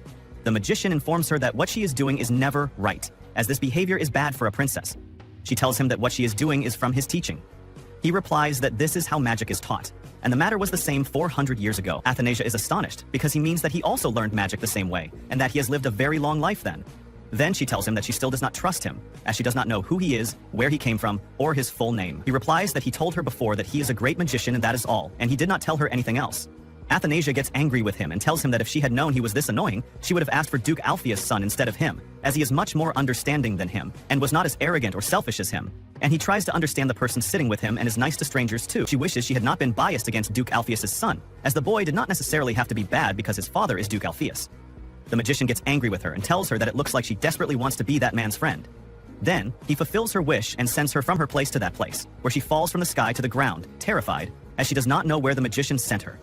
A: The magician informs her that what she is doing is never right, as this behavior is bad for a princess. She tells him that what she is doing is from his teaching. He replies that this is how magic is taught, and the matter was the same 400 years ago. Athanasia is astonished, because he means that he also learned magic the same way, and that he has lived a very long life then. Then she tells him that she still does not trust him, as she does not know who he is, where he came from, or his full name. He replies that he told her before that he is a great magician and that is all, and he did not tell her anything else. Athanasia gets angry with him and tells him that if she had known he was this annoying, she would have asked for Duke Alpheus' son instead of him, as he is much more understanding than him, and was not as arrogant or selfish as him. And he tries to understand the person sitting with him and is nice to strangers too. She wishes she had not been biased against Duke Alpheus' son, as the boy did not necessarily have to be bad because his father is Duke Alpheus. The magician gets angry with her and tells her that it looks like she desperately wants to be that man's friend. Then, he fulfills her wish and sends her from her place to that place, where she falls from the sky to the ground, terrified, as she does not know where the magician sent her.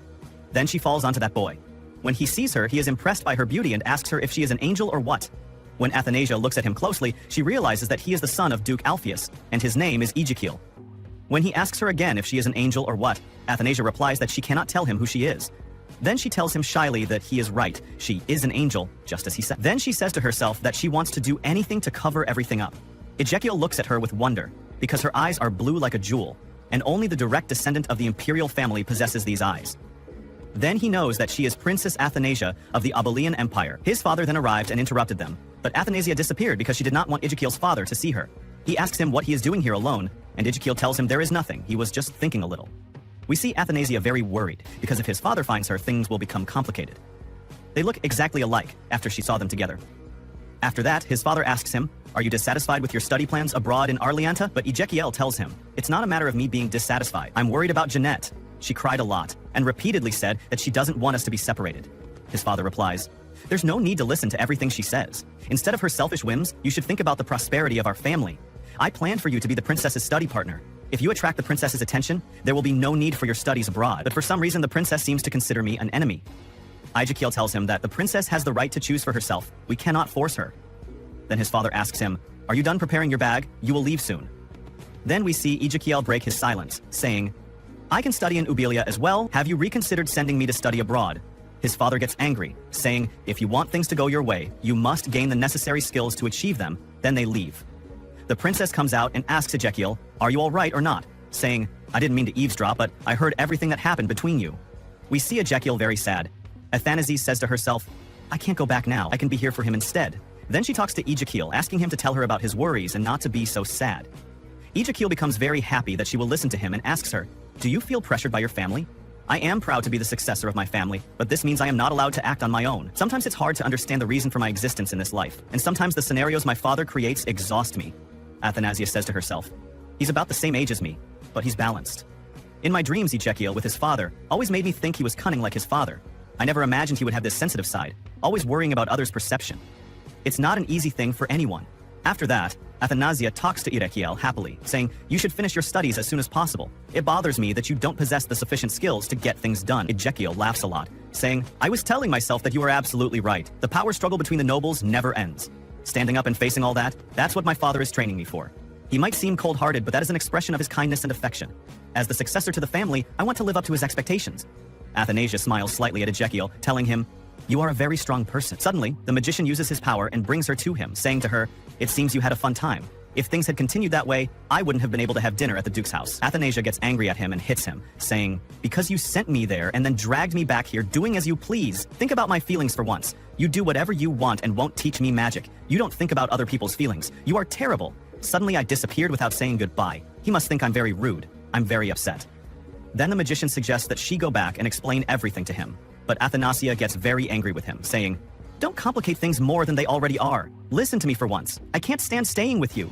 A: Then she falls onto that boy. When he sees her, he is impressed by her beauty and asks her if she is an angel or what. When Athanasia looks at him closely, she realizes that he is the son of Duke Alpheus, and his name is Ezekiel. When he asks her again if she is an angel or what, Athanasia replies that she cannot tell him who she is. Then she tells him shyly that he is right, she is an angel, just as he said. Then she says to herself that she wants to do anything to cover everything up. Ezekiel looks at her with wonder, because her eyes are blue like a jewel, and only the direct descendant of the imperial family possesses these eyes. Then he knows that she is Princess Athanasia of the Abelian Empire. His father then arrived and interrupted them, but Athanasia disappeared because she did not want Ezekiel's father to see her. He asks him what he is doing here alone, and Ezekiel tells him there is nothing, he was just thinking a little. We see Athanasia very worried, because if his father finds her, things will become complicated. They look exactly alike after she saw them together. After that, his father asks him, "Are you dissatisfied with your study plans abroad in Arlianta?" But Ezekiel tells him, "It's not a matter of me being dissatisfied. I'm worried about Jeanette. She cried a lot, and repeatedly said that she doesn't want us to be separated." His father replies, "There's no need to listen to everything she says. Instead of her selfish whims, you should think about the prosperity of our family. I planned for you to be the princess's study partner. If you attract the princess's attention, there will be no need for your studies abroad. But for some reason, the princess seems to consider me an enemy." Ezekiel tells him that the princess has the right to choose for herself. We cannot force her. Then his father asks him, "Are you done preparing your bag? You will leave soon." Then we see Ezekiel break his silence, saying, "I can study in Ubelia as well. Have you reconsidered sending me to study abroad?" His father gets angry, saying, "If you want things to go your way, you must gain the necessary skills to achieve them." Then they leave. The princess comes out and asks Ezekiel, "Are you all right or not?" saying, "I didn't mean to eavesdrop, but I heard everything that happened between you." We see Ezekiel very sad. Athanasia says to herself, "I can't go back now. I can be here for him instead." Then she talks to Ezekiel, asking him to tell her about his worries and not to be so sad. Ezekiel becomes very happy that she will listen to him and asks her, "Do you feel pressured by your family?" "I am proud to be the successor of my family, but this means I am not allowed to act on my own. Sometimes it's hard to understand the reason for my existence in this life, and sometimes the scenarios my father creates exhaust me." Athanasia says to herself, "He's about the same age as me, but he's balanced." In my dreams, Ezekiel, with his father, always made me think he was cunning like his father. I never imagined he would have this sensitive side, always worrying about others' perception. It's not an easy thing for anyone. After that, Athanasia talks to Ezekiel happily, saying, "You should finish your studies as soon as possible. It bothers me that you don't possess the sufficient skills to get things done." Ezekiel laughs a lot, saying, "I was telling myself that you are absolutely right. The power struggle between the nobles never ends. Standing up and facing all that, that's what my father is training me for. He might seem cold-hearted, but that is an expression of his kindness and affection. As the successor to the family, I want to live up to his expectations." Athanasia smiles slightly at Ezekiel, telling him, "You are a very strong person." Suddenly, the magician uses his power and brings her to him, saying to her, "It seems you had a fun time. If things had continued that way, I wouldn't have been able to have dinner at the Duke's house." Athanasia gets angry at him and hits him, saying, "Because you sent me there and then dragged me back here doing as you please. Think about my feelings for once. You do whatever you want and won't teach me magic. You don't think about other people's feelings. You are terrible. Suddenly I disappeared without saying goodbye. He must think I'm very rude. I'm very upset." Then the magician suggests that she go back and explain everything to him. But Athanasia gets very angry with him, saying, "Don't complicate things more than they already are. Listen to me for once. I can't stand staying with you."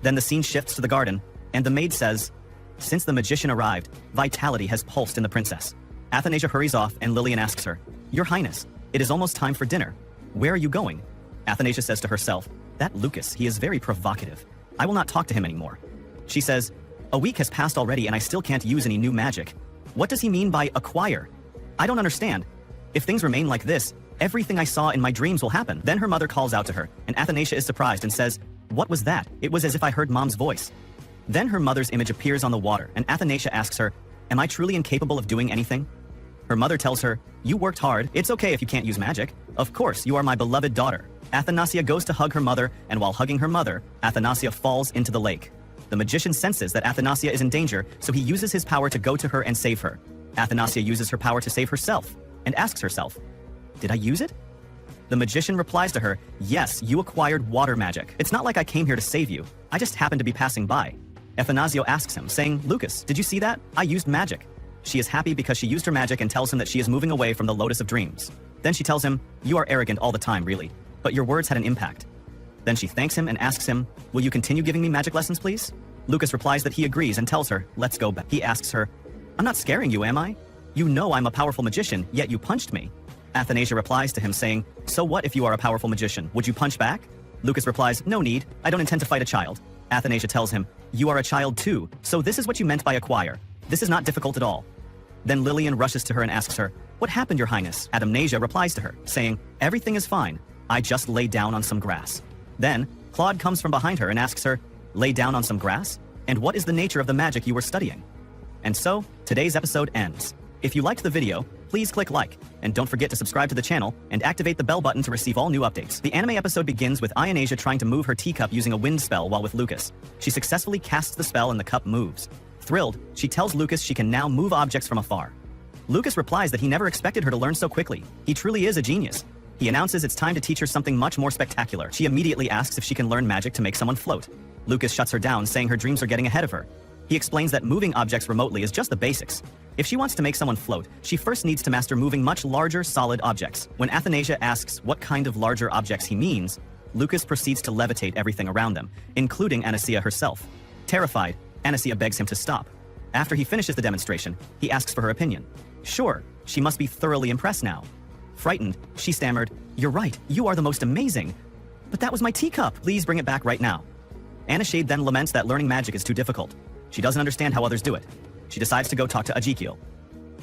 A: Then the scene shifts to the garden, and the maid says, "Since the magician arrived, vitality has pulsed in the princess." Athanasia hurries off, and Lillian asks her, "Your Highness, it is almost time for dinner. Where are you going?" Athanasia says to herself, "That Lucas, he is very provocative. I will not talk to him anymore." She says, "A week has passed already and I still can't use any new magic. What does he mean by acquire? I don't understand. If things remain like this, everything I saw in my dreams will happen." Then her mother calls out to her, and Athanasia is surprised and says, "What was that? It was as if I heard Mom's voice." Then her mother's image appears on the water, and Athanasia asks her, "Am I truly incapable of doing anything?" Her mother tells her, "You worked hard. It's okay if you can't use magic. Of course, you are my beloved daughter." Athanasia goes to hug her mother, and while hugging her mother, Athanasia falls into the lake. The magician senses that Athanasia is in danger, so he uses his power to go to her and save her. Athanasia uses her power to save herself, and asks herself, "Did I use it?" The magician replies to her, "Yes, you acquired water magic. It's not like I came here to save you. I just happened to be passing by." Athanasia asks him, saying, "Lucas, did you see that? I used magic." She is happy because she used her magic and tells him that she is moving away from the Lotus of Dreams. Then she tells him, "You are arrogant all the time, really. But your words had an impact." Then she thanks him and asks him, "Will you continue giving me magic lessons, please?" Lucas replies that he agrees and tells her, "Let's go back." He asks her, "I'm not scaring you, am I? You know I'm a powerful magician, yet you punched me." Athanasia replies to him saying, "So what if you are a powerful magician? Would you punch back?" Lucas replies, "No need. I don't intend to fight a child." Athanasia tells him, "You are a child too, so this is what you meant by acquire. This is not difficult at all." Then Lillian rushes to her and asks her, "What happened, Your Highness?" Athanasia replies to her, saying, "Everything is fine. I just lay down on some grass." Then Claude comes from behind her and asks her, "Lay down on some grass? And what is the nature of the magic you were studying?" And so, today's episode ends. If you liked the video, please click like, and don't forget to subscribe to the channel and activate the bell button to receive all new updates. The anime episode begins with Ionasia trying to move her teacup using a wind spell while with Lucas. She successfully casts the spell and the cup moves. Thrilled, she tells Lucas she can now move objects from afar. Lucas replies that he never expected her to learn so quickly. He truly is a genius. He announces it's time to teach her something much more spectacular. She immediately asks if she can learn magic to make someone float. Lucas shuts her down, saying her dreams are getting ahead of her. He explains that moving objects remotely is just the basics. If she wants to make someone float, she first needs to master moving much larger, solid objects. When Athanasia asks what kind of larger objects he means, Lucas proceeds to levitate everything around them, including Anasia herself. Terrified, Anasia begs him to stop. After he finishes the demonstration, he asks for her opinion. Sure, she must be thoroughly impressed now. Frightened, she stammered, "You're right, you are the most amazing. But that was my teacup. Please bring it back right now." Anashade then laments that learning magic is too difficult. She doesn't understand how others do it. She decides to go talk to Ezekiel.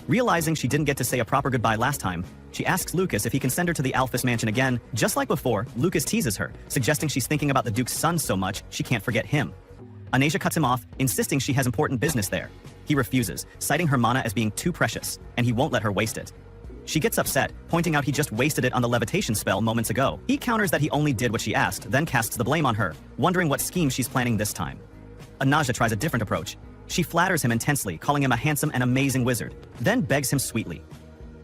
A: Realizing she didn't get to say a proper goodbye last time, she asks Lucas if he can send her to the Alphys mansion again. Just like before, Lucas teases her, suggesting she's thinking about the Duke's son so much she can't forget him. Anasia cuts him off, insisting she has important business there. He refuses, citing her mana as being too precious, and he won't let her waste it. She gets upset, pointing out he just wasted it on the levitation spell moments ago. He counters that he only did what she asked, then casts the blame on her, wondering what scheme she's planning this time. Anasia tries a different approach. She flatters him intensely, calling him a handsome and amazing wizard, then begs him sweetly.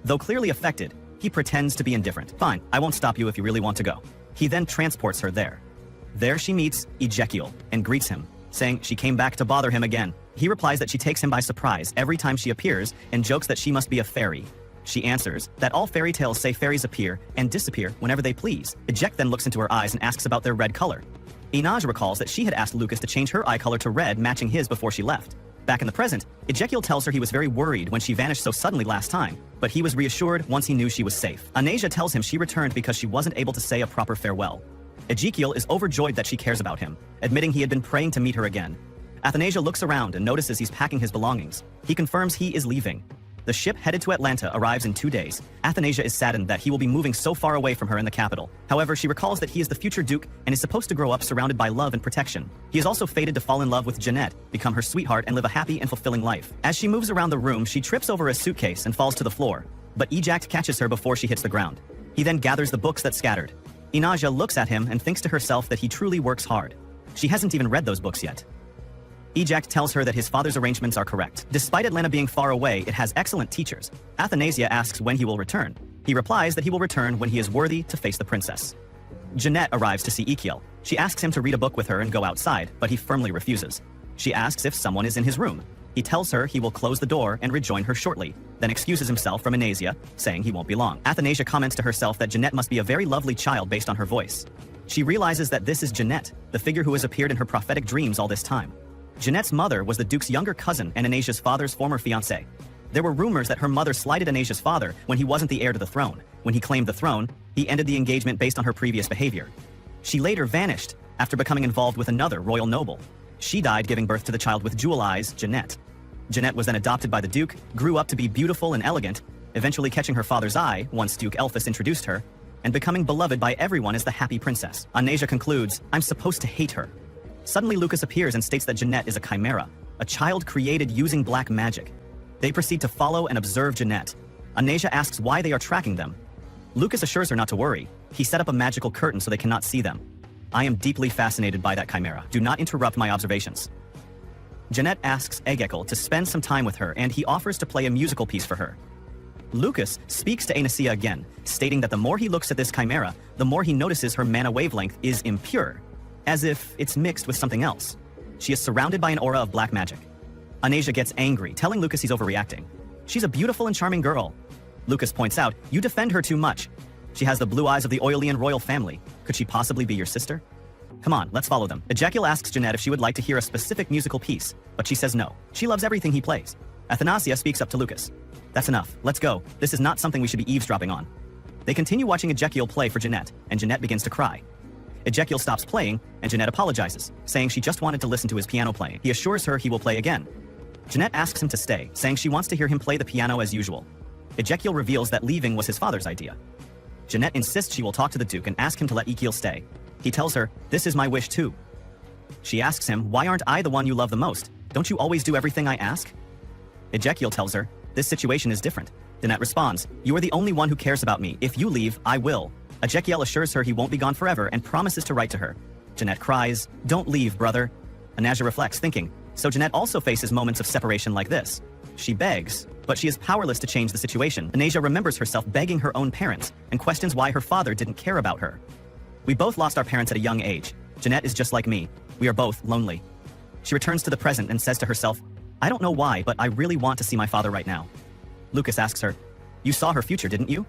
A: Though clearly affected, he pretends to be indifferent. "Fine, I won't stop you if you really want to go." He then transports her there. There she meets Ezekiel and greets him, saying she came back to bother him again. He replies that she takes him by surprise every time she appears and jokes that she must be a fairy. She answers that all fairy tales say fairies appear and disappear whenever they please. Ejek then looks into her eyes and asks about their red color. Inaj recalls that she had asked Lucas to change her eye color to red, matching his before she left. Back in the present, Ezekiel tells her he was very worried when she vanished so suddenly last time, but he was reassured once he knew she was safe. Anasia tells him she returned because she wasn't able to say a proper farewell. Ezekiel is overjoyed that she cares about him, admitting he had been praying to meet her again. Athanasia looks around and notices he's packing his belongings. He confirms he is leaving. The ship headed to Atlanta arrives in 2 days. Athanasia is saddened that he will be moving so far away from her in the capital. However, she recalls that he is the future duke and is supposed to grow up surrounded by love and protection. He is also fated to fall in love with Jeanette, become her sweetheart, and live a happy and fulfilling life. As she moves around the room, she trips over a suitcase and falls to the floor. But Eject catches her before she hits the ground. He then gathers the books that scattered. Inaja looks at him and thinks to herself that he truly works hard. She hasn't even read those books yet. Eject tells her that his father's arrangements are correct. Despite Atlanta being far away, it has excellent teachers. Athanasia asks when he will return. He replies that he will return when he is worthy to face the princess. Jeanette arrives to see Ezekiel. She asks him to read a book with her and go outside, but he firmly refuses. She asks if someone is in his room. He tells her he will close the door and rejoin her shortly, then excuses himself from Anasia, saying he won't be long. Athanasia comments to herself that Jeanette must be a very lovely child based on her voice. She realizes that this is Jeanette, the figure who has appeared in her prophetic dreams all this time. Jeanette's mother was the Duke's younger cousin and Anasia's father's former fiancé. There were rumors that her mother slighted Anasia's father when he wasn't the heir to the throne. When he claimed the throne, he ended the engagement based on her previous behavior. She later vanished after becoming involved with another royal noble. She died giving birth to the child with jewel eyes, Jeanette. Jeanette was then adopted by the Duke, grew up to be beautiful and elegant, eventually catching her father's eye once Duke Elphus introduced her, and becoming beloved by everyone as the happy princess. Anasia concludes, "I'm supposed to hate her." Suddenly Lucas appears and states that Jeanette is a chimera, a child created using black magic. They proceed to follow and observe Jeanette. Anasia asks why they are tracking them. Lucas assures her not to worry. He set up a magical curtain so they cannot see them. "I am deeply fascinated by that chimera. Do not interrupt my observations." Jeanette asks Ezekiel to spend some time with her and he offers to play a musical piece for her. Lucas speaks to Anasia again, stating that the more he looks at this chimera, the more he notices her mana wavelength is impure, as if it's mixed with something else. She is surrounded by an aura of black magic. Anasia gets angry, telling Lucas he's overreacting. "She's a beautiful and charming girl." Lucas points out, "You defend her too much. She has the blue eyes of the Oilian royal family. Could she possibly be your sister? Come on, let's follow them." Ezekiel asks Jeanette if she would like to hear a specific musical piece, but she says no. She loves everything he plays. Athanasia speaks up to Lucas. "That's enough. Let's go. This is not something we should be eavesdropping on." They continue watching Ezekiel play for Jeanette, and Jeanette begins to cry. Ezekiel stops playing, and Jeanette apologizes, saying she just wanted to listen to his piano playing. He assures her he will play again. Jeanette asks him to stay, saying she wants to hear him play the piano as usual. Ezekiel reveals that leaving was his father's idea. Jeanette insists she will talk to the Duke and ask him to let Ezekiel stay. He tells her, "This is my wish too." She asks him, "Why aren't I the one you love the most? Don't you always do everything I ask?" Ezekiel tells her, "This situation is different." Jeanette responds, "You are the only one who cares about me. If you leave, I will." Ezekiel assures her he won't be gone forever and promises to write to her. Jeanette cries, "Don't leave, brother." Anasia reflects, thinking, so Jeanette also faces moments of separation like this. She begs, but she is powerless to change the situation. Anasia remembers herself begging her own parents and questions why her father didn't care about her. "We both lost our parents at a young age. Jeanette is just like me. We are both lonely." She returns to the present and says to herself, "I don't know why, but I really want to see my father right now." Lucas asks her, "You saw her future, didn't you?"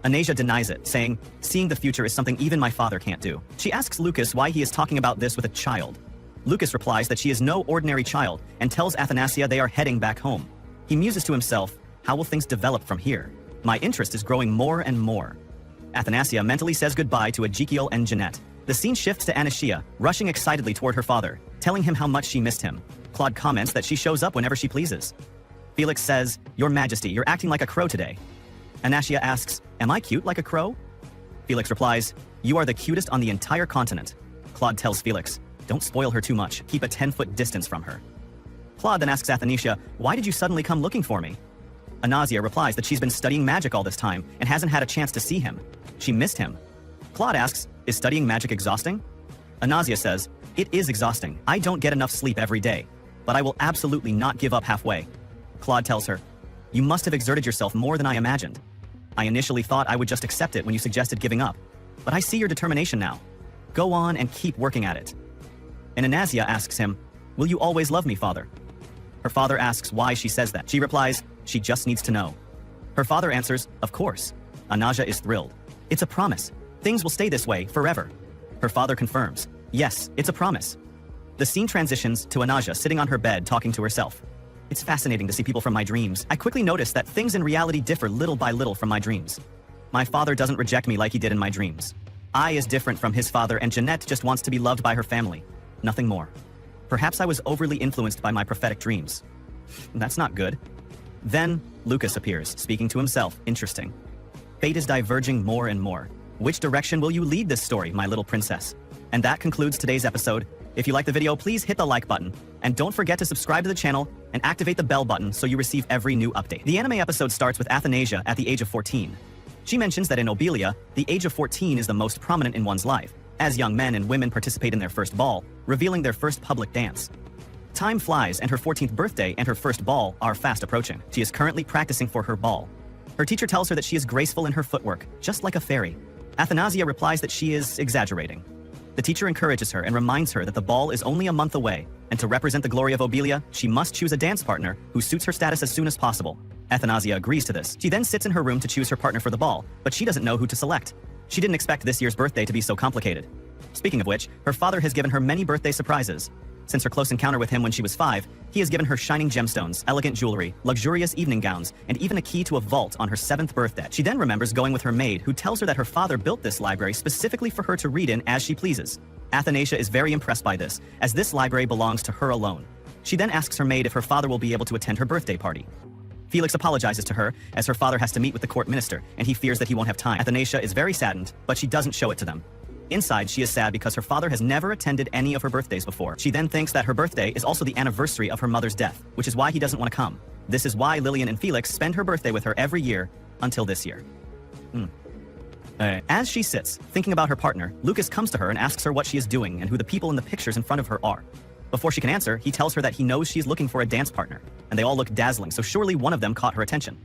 A: Anasia denies it, saying, "Seeing the future is something even my father can't do." She asks Lucas why he is talking about this with a child. Lucas replies that she is no ordinary child and tells Athanasia they are heading back home. He muses to himself, "How will things develop from here? My interest is growing more and more." Athanasia mentally says goodbye to Ezekiel and Jeanette. The scene shifts to Anasia, rushing excitedly toward her father, telling him how much she missed him. Claude comments that she shows up whenever she pleases. Felix says, "Your Majesty, you're acting like a crow today." Anasia asks, "Am I cute like a crow?" Felix replies, "You are the cutest on the entire continent." Claude tells Felix, "Don't spoil her too much. Keep a 10-foot distance from her." Claude then asks Athanasia, "Why did you suddenly come looking for me?" Anasia replies that she's been studying magic all this time and hasn't had a chance to see him. She missed him. Claude asks, "Is studying magic exhausting?" Anasia says, "It is exhausting. I don't get enough sleep every day, but I will absolutely not give up halfway." Claude tells her, "You must have exerted yourself more than I imagined. I initially thought I would just accept it when you suggested giving up, but I see your determination now. Go on and keep working at it." And Anasia asks him, "Will you always love me, father?" Her father asks why she says that. She replies, "She just needs to know." Her father answers, "Of course." Anasia is thrilled. "It's a promise. Things will stay this way forever." Her father confirms, "Yes, it's a promise." The scene transitions to Anasia sitting on her bed talking to herself. "It's fascinating to see people from my dreams. I quickly notice that things in reality differ little by little from my dreams. My father doesn't reject me like he did in my dreams. I is different from his father and Jeanette just wants to be loved by her family. Nothing more. Perhaps I was overly influenced by my prophetic dreams. That's not good. Then, Lucas appears, speaking to himself. Interesting. Fate is diverging more and more. Which direction will you lead this story, my little princess? And that concludes today's episode. If you like the video, please hit the like button. And don't forget to subscribe to the channel and activate the bell button so you receive every new update. The anime episode starts with Athanasia at the age of 14. She mentions that in Obelia, the age of 14 is the most prominent in one's life, as young men and women participate in their first ball, revealing their first public dance. Time flies, and her 14th birthday and her first ball are fast approaching. She is currently practicing for her ball. Her teacher tells her that she is graceful in her footwork, just like a fairy. Athanasia replies that she is exaggerating. The teacher encourages her and reminds her that the ball is only a month away, and to represent the glory of Obelia, she must choose a dance partner who suits her status as soon as possible. Athanasia agrees to this. She then sits in her room to choose her partner for the ball, but she doesn't know who to select. She didn't expect this year's birthday to be so complicated. Speaking of which, her father has given her many birthday surprises. Since her close encounter with him when she was 5, he has given her shining gemstones, elegant jewelry, luxurious evening gowns, and even a key to a vault on her 7th birthday. She then remembers going with her maid, who tells her that her father built this library specifically for her to read in as she pleases. Athanasia is very impressed by this, as this library belongs to her alone. She then asks her maid if her father will be able to attend her birthday party. Felix apologizes to her, as her father has to meet with the court minister, and he fears that he won't have time. Athanasia is very saddened, but she doesn't show it to them. Inside, she is sad because her father has never attended any of her birthdays before. She then thinks that her birthday is also the anniversary of her mother's death, which is why he doesn't want to come. This is why Lillian and Felix spend her birthday with her every year, until this year. As she sits, thinking about her partner, Lucas comes to her and asks her what she is doing and who the people in the pictures in front of her are. Before she can answer, he tells her that he knows she's looking for a dance partner, and they all look dazzling, so surely one of them caught her attention.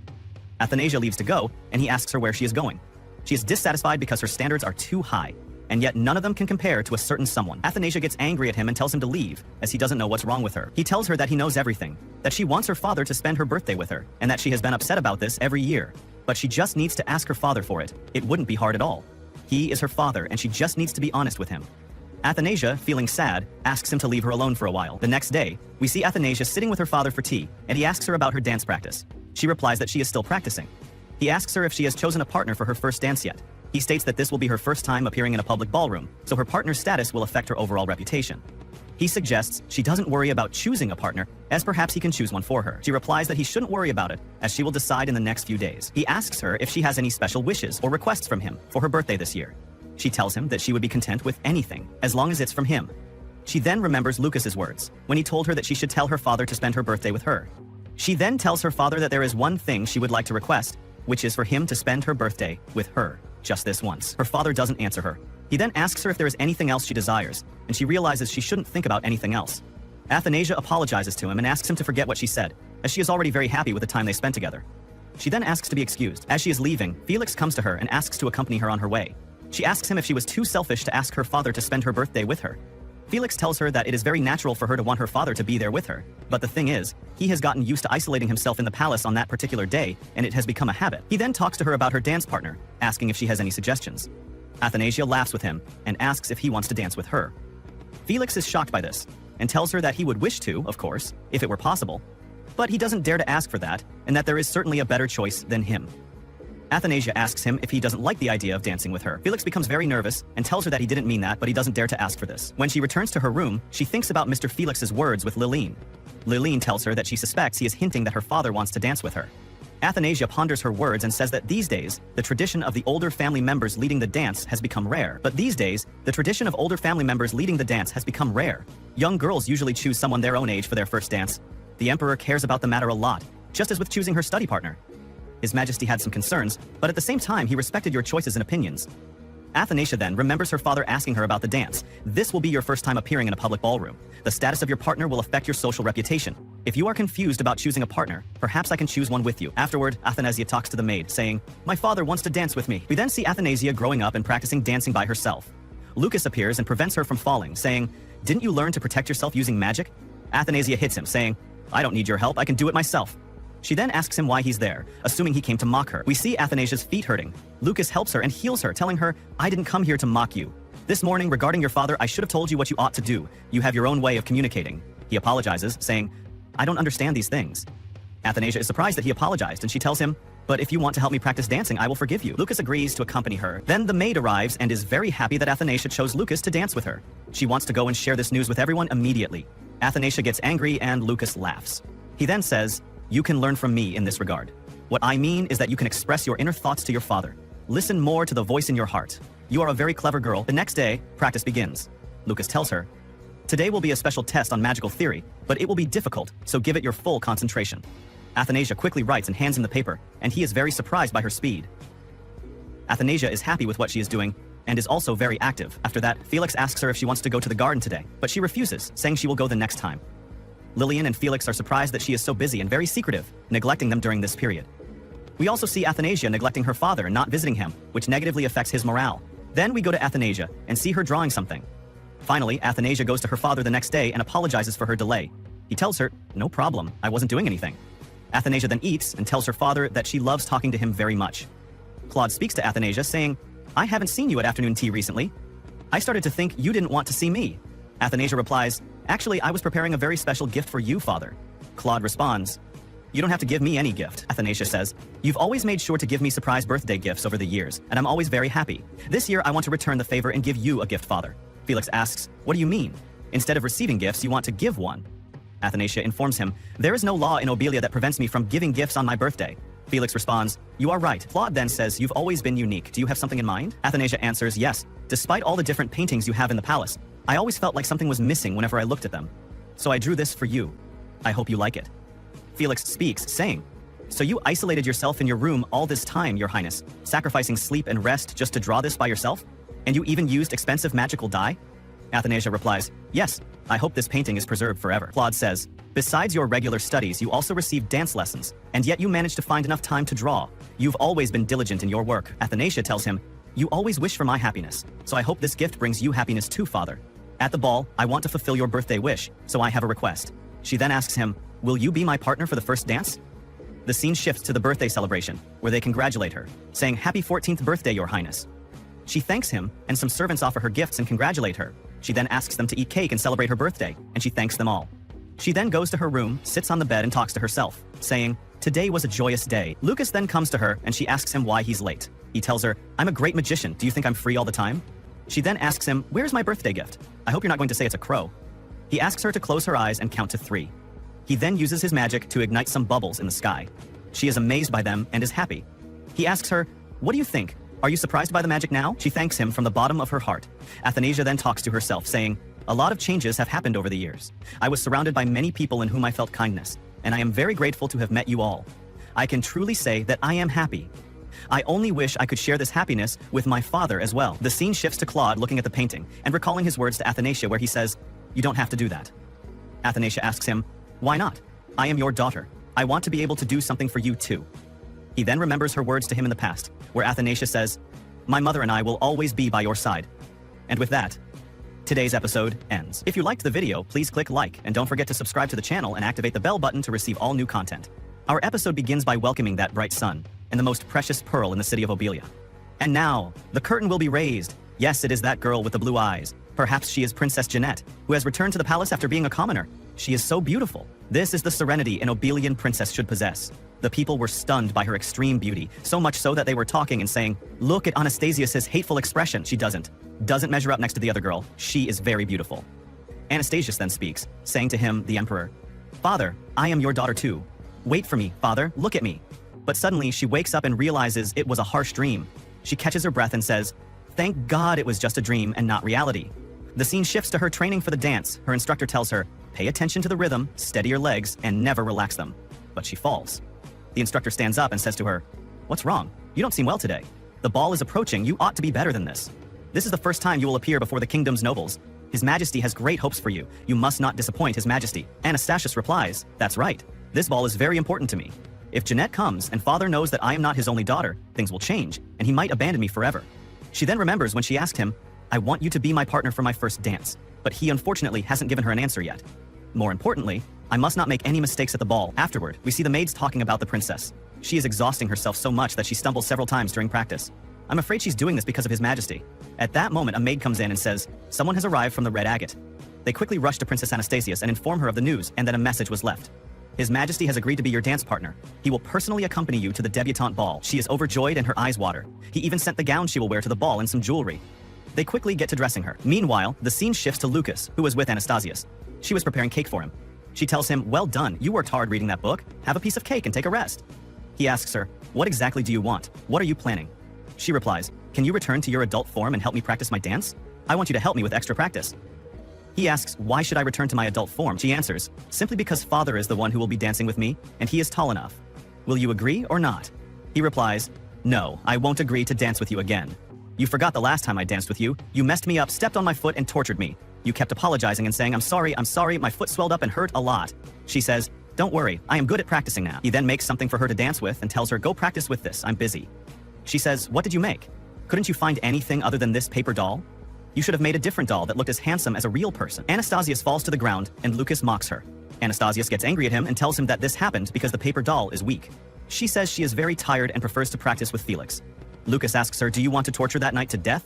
A: Athanasia leaves to go, and he asks her where she is going. She is dissatisfied because her standards are too high, and yet none of them can compare to a certain someone. Athanasia gets angry at him and tells him to leave, as he doesn't know what's wrong with her. He tells her that he knows everything, that she wants her father to spend her birthday with her, and that she has been upset about this every year. But she just needs to ask her father for it. It wouldn't be hard at all. He is her father, and she just needs to be honest with him. Athanasia, feeling sad, asks him to leave her alone for a while. The next day, we see Athanasia sitting with her father for tea, and he asks her about her dance practice. She replies that she is still practicing. He asks her if she has chosen a partner for her first dance yet. He states that this will be her first time appearing in a public ballroom, so her partner's status will affect her overall reputation. He suggests she doesn't worry about choosing a partner, as perhaps he can choose one for her. She replies that he shouldn't worry about it, as she will decide in the next few days. He asks her if she has any special wishes or requests from him for her birthday this year. She tells him that she would be content with anything, as long as it's from him. She then remembers Lucas's words, when he told her that she should tell her father to spend her birthday with her. She then tells her father that there is one thing she would like to request, which is for him to spend her birthday with her, just this once. Her father doesn't answer her. He then asks her if there is anything else she desires, and she realizes she shouldn't think about anything else. Athanasia apologizes to him and asks him to forget what she said, as she is already very happy with the time they spent together. She then asks to be excused. As she is leaving, Felix comes to her and asks to accompany her on her way. She asks him if she was too selfish to ask her father to spend her birthday with her. Felix tells her that it is very natural for her to want her father to be there with her, but the thing is, he has gotten used to isolating himself in the palace on that particular day, and it has become a habit. He then talks to her about her dance partner, asking if she has any suggestions. Athanasia laughs with him and asks if he wants to dance with her. Felix is shocked by this, and tells her that he would wish to, of course, if it were possible, but he doesn't dare to ask for that, and that there is certainly a better choice than him. Athanasia asks him if he doesn't like the idea of dancing with her. Felix becomes very nervous and tells her that he didn't mean that, but he doesn't dare to ask for this. When she returns to her room, she thinks about Mr. Felix's words with Lillian. Lillian tells her that she suspects he is hinting that her father wants to dance with her. Athanasia ponders her words and says that these days, the tradition of the older family members leading the dance has become rare. But these days, the tradition of older family members leading the dance has become rare. Young girls usually choose someone their own age for their first dance. The emperor cares about the matter a lot, just as with choosing her study partner. His Majesty had some concerns, but at the same time he respected your choices and opinions. Athanasia then remembers her father asking her about the dance. This will be your first time appearing in a public ballroom. The status of your partner will affect your social reputation. If you are confused about choosing a partner, perhaps I can choose one with you. Afterward, Athanasia talks to the maid, saying, "My father wants to dance with me." We then see Athanasia growing up and practicing dancing by herself. Lucas appears and prevents her from falling, saying, "Didn't you learn to protect yourself using magic?" Athanasia hits him, saying, "I don't need your help, I can do it myself." She then asks him why he's there, assuming he came to mock her. We see Athanasia's feet hurting. Lucas helps her and heals her, telling her, "I didn't come here to mock you. This morning, regarding your father, I should have told you what you ought to do. You have your own way of communicating." He apologizes, saying, "I don't understand these things." Athanasia is surprised that he apologized, and she tells him, But if you want to help me practice dancing, I will forgive you. Lucas agrees to accompany her. Then the maid arrives and is very happy that Athanasia chose Lucas to dance with her. She wants to go and share this news with everyone immediately. Athanasia gets angry and Lucas laughs. He then says, "You can learn from me in this regard. What I mean is that you can express your inner thoughts to your father. Listen more to the voice in your heart. You are a very clever girl." The next day, practice begins. Lucas tells her, "Today will be a special test on magical theory, but it will be difficult, so give it your full concentration." Athanasia quickly writes and hands him the paper, and he is very surprised by her speed. Athanasia is happy with what she is doing, and is also very active. After that, Felix asks her if she wants to go to the garden today, but she refuses, saying she will go the next time. Lillian and Felix are surprised that she is so busy and very secretive, neglecting them during this period. We also see Athanasia neglecting her father and not visiting him, which negatively affects his morale. Then we go to Athanasia and see her drawing something. Finally, Athanasia goes to her father the next day and apologizes for her delay. He tells her, "No problem, I wasn't doing anything." Athanasia then eats and tells her father that she loves talking to him very much. Claude speaks to Athanasia, saying, "I haven't seen you at afternoon tea recently. I started to think you didn't want to see me." Athanasia replies, "Actually, I was preparing a very special gift for you, father." Claude responds, "You don't have to give me any gift." Athanasia says, "You've always made sure to give me surprise birthday gifts over the years, and I'm always very happy. This year, I want to return the favor and give you a gift, father." Felix asks, "What do you mean? Instead of receiving gifts, you want to give one?" Athanasia informs him, "There is no law in Obelia that prevents me from giving gifts on my birthday." Felix responds, "You are right." Claude then says, "You've always been unique. Do you have something in mind?" Athanasia answers, "Yes. Despite all the different paintings you have in the palace, I always felt like something was missing whenever I looked at them. So I drew this for you. I hope you like it." Felix speaks, saying, "So you isolated yourself in your room all this time, Your Highness, sacrificing sleep and rest just to draw this by yourself? And you even used expensive magical dye?" Athanasia replies, "Yes, I hope this painting is preserved forever." Claude says, "Besides your regular studies, you also received dance lessons, and yet you managed to find enough time to draw. You've always been diligent in your work." Athanasia tells him, "You always wish for my happiness, so I hope this gift brings you happiness too, father. At the ball, I want to fulfill your birthday wish, so I have a request." She then asks him, "Will you be my partner for the first dance?" The scene shifts to the birthday celebration, where they congratulate her, saying, "Happy 14th birthday, Your Highness." She thanks him, and some servants offer her gifts and congratulate her. She then asks them to eat cake and celebrate her birthday, and she thanks them all. She then goes to her room, sits on the bed and talks to herself, saying, "Today was a joyous day." Lucas then comes to her and she asks him why he's late. He tells her, "I'm a great magician. Do you think I'm free all the time?" She then asks him, "Where's my birthday gift? I hope you're not going to say it's a crow." He asks her to close her eyes and count to 3. He then uses his magic to ignite some bubbles in the sky. She is amazed by them and is happy. He asks her, "What do you think? Are you surprised by the magic now?" She thanks him from the bottom of her heart. Athanasia then talks to herself, saying, "A lot of changes have happened over the years. I was surrounded by many people in whom I felt kindness, and I am very grateful to have met you all. I can truly say that I am happy. I only wish I could share this happiness with my father as well." The scene shifts to Claude looking at the painting and recalling his words to Athanasia where he says, "You don't have to do that." Athanasia asks him, "Why not? I am your daughter. I want to be able to do something for you too." He then remembers her words to him in the past, where Athanasia says, "My mother and I will always be by your side." And with that, today's episode ends. If you liked the video, please click like, and don't forget to subscribe to the channel and activate the bell button to receive all new content. Our episode begins by welcoming that bright sun, and the most precious pearl in the city of Obelia. And now, the curtain will be raised. Yes, it is that girl with the blue eyes. Perhaps she is Princess Jeanette, who has returned to the palace after being a commoner. She is so beautiful. This is the serenity an Obelian princess should possess. The people were stunned by her extreme beauty, so much so that they were talking and saying, "Look at Anastasius's hateful expression." She doesn't measure up next to the other girl. She is very beautiful. Anastasius then speaks, saying to him, the emperor, "Father, I am your daughter too. Wait for me, father, look at me." But suddenly she wakes up and realizes it was a harsh dream. She catches her breath and says, "Thank God it was just a dream and not reality." The scene shifts to her training for the dance. Her instructor tells her, "Pay attention to the rhythm, steady your legs, and never relax them." But she falls. The instructor stands up and says to her, "What's wrong? You don't seem well today. The ball is approaching. You ought to be better than this. This is the first time you will appear before the kingdom's nobles. His Majesty has great hopes for you. You must not disappoint His Majesty." Anastasius replies, "That's right. This ball is very important to me. If Jeanette comes and father knows that I am not his only daughter, things will change, and he might abandon me forever." She then remembers when she asked him, "I want you to be my partner for my first dance," but he unfortunately hasn't given her an answer yet. More importantly, "I must not make any mistakes at the ball." Afterward, we see the maids talking about the princess. She is exhausting herself so much that she stumbles several times during practice. "I'm afraid she's doing this because of His Majesty." At that moment, a maid comes in and says, "Someone has arrived from the Red Agate." They quickly rush to Princess Anastasius and inform her of the news and that a message was left. His Majesty has agreed to be your dance partner. He will personally accompany you to the debutante ball. She is overjoyed and her eyes water. He even sent the gown she will wear to the ball and some jewelry. They quickly get to dressing her. Meanwhile, the scene shifts to Lucas, who was with Anastasius. She was preparing cake for him. She tells him, "Well done, you worked hard reading that book. Have a piece of cake and take a rest." He asks her, "What exactly do you want? What are you planning?" She replies, "Can you return to your adult form and help me practice my dance? I want you to help me with extra practice." He asks, "Why should I return to my adult form?" She answers, "Simply because father is the one who will be dancing with me, and he is tall enough. Will you agree or not?" He replies, "No, I won't agree to dance with you again. You forgot the last time I danced with you. You messed me up, stepped on my foot, and tortured me. You kept apologizing and saying, I'm sorry, my foot swelled up and hurt a lot." She says, "Don't worry, I am good at practicing now." He then makes something for her to dance with and tells her, "Go practice with this, I'm busy." She says, "What did you make? Couldn't you find anything other than this paper doll? You should have made a different doll that looked as handsome as a real person." Anastasius falls to the ground and Lucas mocks her. Anastasius gets angry at him and tells him that this happened because the paper doll is weak. She says she is very tired and prefers to practice with Felix. Lucas asks her, "Do you want to torture that night to death?"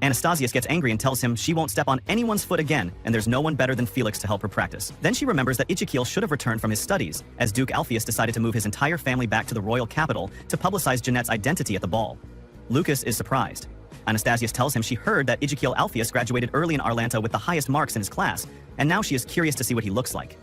A: Anastasius gets angry and tells him she won't step on anyone's foot again and there's no one better than Felix to help her practice. Then she remembers that Ezekiel should have returned from his studies, as Duke Alpheus decided to move his entire family back to the royal capital to publicize Jeanette's identity at the ball. Lucas is surprised. Anastasius tells him she heard that Ezekiel Alpheus graduated early in Arlanta with the highest marks in his class, and now she is curious to see what he looks like.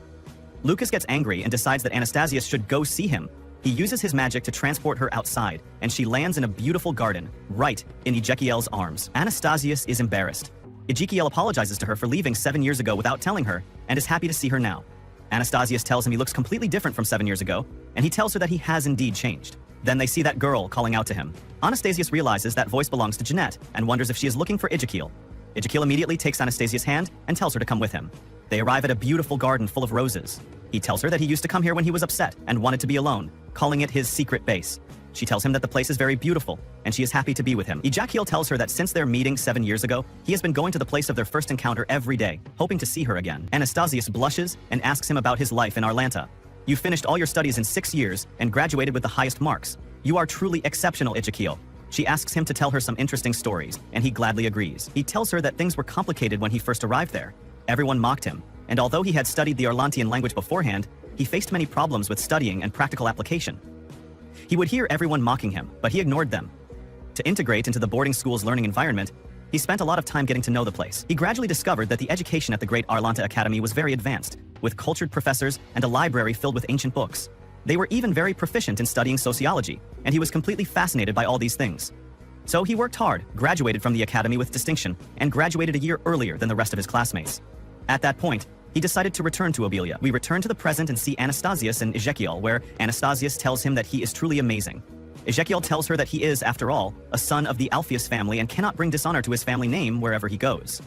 A: Lucas gets angry and decides that Anastasius should go see him. He uses his magic to transport her outside, and she lands in a beautiful garden, right in Ezekiel's arms. Anastasius is embarrassed. Ezekiel apologizes to her for leaving 7 years ago without telling her, and is happy to see her now. Anastasius tells him he looks completely different from 7 years ago, and he tells her that he has indeed changed. Then they see that girl calling out to him. Anastasius realizes that voice belongs to Jeanette, and wonders if she is looking for Ezekiel. Ezekiel immediately takes Anastasius' hand and tells her to come with him. They arrive at a beautiful garden full of roses. He tells her that he used to come here when he was upset and wanted to be alone, calling it his secret base. She tells him that the place is very beautiful, and she is happy to be with him. Ezekiel tells her that since their meeting 7 years ago, he has been going to the place of their first encounter every day, hoping to see her again. Anastasius blushes and asks him about his life in Arlanta. "You finished all your studies in 6 years and graduated with the highest marks. You are truly exceptional, Ezekiel." She asks him to tell her some interesting stories, and he gladly agrees. He tells her that things were complicated when he first arrived there. Everyone mocked him, and although he had studied the Arlantian language beforehand, he faced many problems with studying and practical application. He would hear everyone mocking him, but he ignored them. To integrate into the boarding school's learning environment, he spent a lot of time getting to know the place. He gradually discovered that the education at the Great Arlanta Academy was very advanced, with cultured professors and a library filled with ancient books. They were even very proficient in studying sociology, and he was completely fascinated by all these things. So he worked hard, graduated from the academy with distinction, and graduated a year earlier than the rest of his classmates. At that point, he decided to return to Obelia. We return to the present and see Anastasius and Ezekiel, where Anastasius tells him that he is truly amazing. Ezekiel tells her that he is, after all, a son of the Alpheus family and cannot bring dishonor to his family name wherever he goes.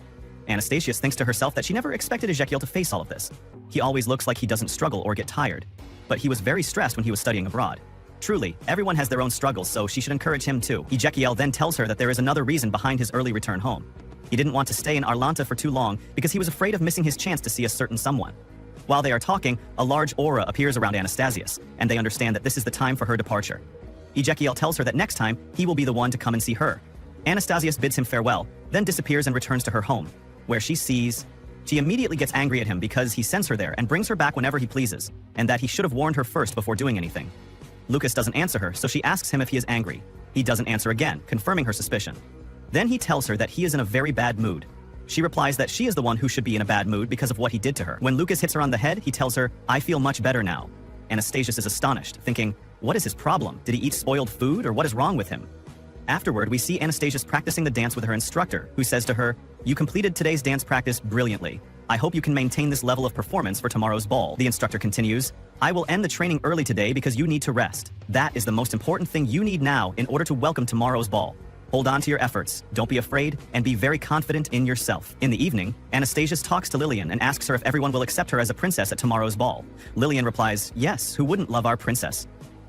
A: Anastasius thinks to herself that she never expected Ezekiel to face all of this. He always looks like he doesn't struggle or get tired. But he was very stressed when he was studying abroad. Truly, everyone has their own struggles, so she should encourage him too. Ezekiel then tells her that there is another reason behind his early return home. He didn't want to stay in Arlanta for too long because he was afraid of missing his chance to see a certain someone. While they are talking, a large aura appears around Anastasius, and they understand that this is the time for her departure. Ezekiel tells her that next time, he will be the one to come and see her. Anastasius bids him farewell, then disappears and returns to her home, where she immediately gets angry at him because he sends her there and brings her back whenever he pleases, and that he should have warned her first before doing anything. Lucas doesn't answer her, so she asks him if he is angry. He doesn't answer again, confirming her suspicion. Then he tells her that he is in a very bad mood. She replies that she is the one who should be in a bad mood because of what he did to her. When Lucas hits her on the head, he tells her, "I feel much better now." Anastasius is astonished, thinking, what is his problem? Did he eat spoiled food, or what is wrong with him? Afterward, we see Anastasius practicing the dance with her instructor, who says to her, "You completed today's dance practice brilliantly. I hope you can maintain this level of performance for tomorrow's ball." The instructor continues, "I will end the training early today because you need to rest. That is the most important thing you need now in order to welcome tomorrow's ball. Hold on to your efforts, don't be afraid, and be very confident in yourself." In the evening, Anastasius talks to Lillian and asks her if everyone will accept her as a princess at tomorrow's ball. Lillian replies, "Yes, who wouldn't love our princess?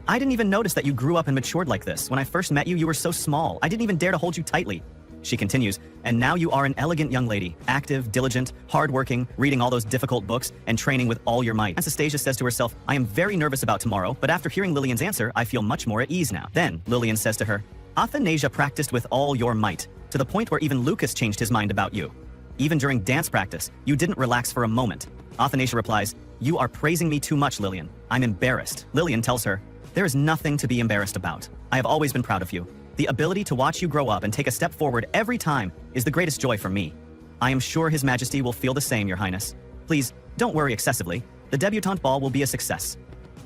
A: I didn't even notice that you grew up and matured like this. When I first met you, you were so small. I didn't even dare to hold you tightly." She continues, "And now you are an elegant young lady, active, diligent, hardworking, reading all those difficult books, and training with all your might." Anastasia says to herself, "I am very nervous about tomorrow, but after hearing Lillian's answer, I feel much more at ease now." Then Lillian says to her, "Athanasia practiced with all your might, to the point where even Lucas changed his mind about you. Even during dance practice, you didn't relax for a moment." Athanasia replies, You are praising me too much, Lillian. I'm embarrassed. Lillian tells her, there is nothing to be embarrassed about. I have always been proud of you. The ability to watch you grow up and take a step forward every time is the greatest joy for me. I am sure His Majesty will feel the same, Your Highness. Please, don't worry excessively. The debutante ball will be a success.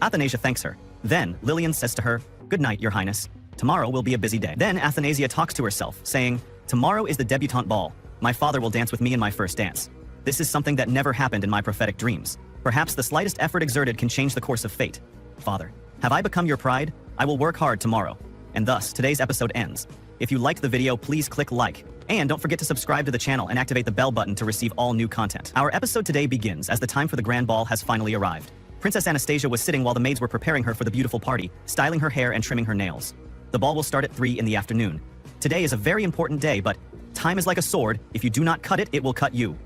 A: Athanasia thanks her. Then, Lillian says to her, good night, Your Highness. Tomorrow will be a busy day. Then Athanasia talks to herself, saying, tomorrow is the debutante ball. My father will dance with me in my first dance. This is something that never happened in my prophetic dreams. Perhaps the slightest effort exerted can change the course of fate. Father, have I become your pride? I will work hard tomorrow. And thus, today's episode ends. If you liked the video, please click like. And don't forget to subscribe to the channel and activate the bell button to receive all new content. Our episode today begins as the time for the grand ball has finally arrived. Princess Anastasia was sitting while the maids were preparing her for the beautiful party, styling her hair and trimming her nails. The ball will start at 3 in the afternoon. Today is a very important day, but time is like a sword. If you do not cut it, it will cut you.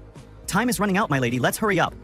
A: Time is running out, my lady. Let's hurry up.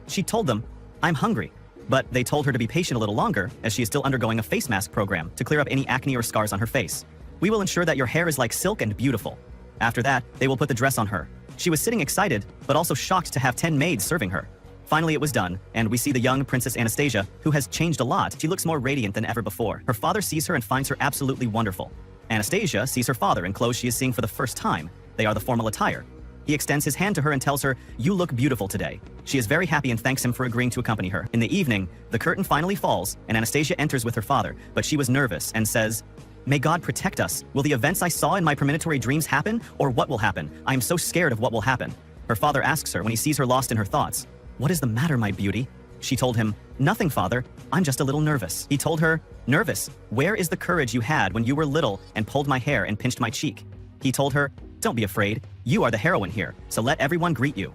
A: She told them, I'm hungry. But they told her to be patient a little longer, as she is still undergoing a face mask program to clear up any acne or scars on her face. We will ensure that your hair is like silk and beautiful. After that, they will put the dress on her. She was sitting excited, but also shocked to have 10 maids serving her. Finally, it was done, and we see the young Princess Anastasia, who has changed a lot. She looks more radiant than ever before. Her father sees her and finds her absolutely wonderful. Anastasia sees her father in clothes she is seeing for the first time. They are the formal attire. He extends his hand to her and tells her, you look beautiful today. She is very happy and thanks him for agreeing to accompany her. In the evening, the curtain finally falls, and Anastasia enters with her father, but she was nervous and says, may God protect us. Will the events I saw in my premonitory dreams happen, or what will happen? I am so scared of what will happen. Her father asks her when he sees her lost in her thoughts, what is the matter, my beauty? She told him, nothing, father. I'm just a little nervous. He told her, nervous? Where is the courage you had when you were little and pulled my hair and pinched my cheek? He told her, don't be afraid. You are the heroine here, so let everyone greet you.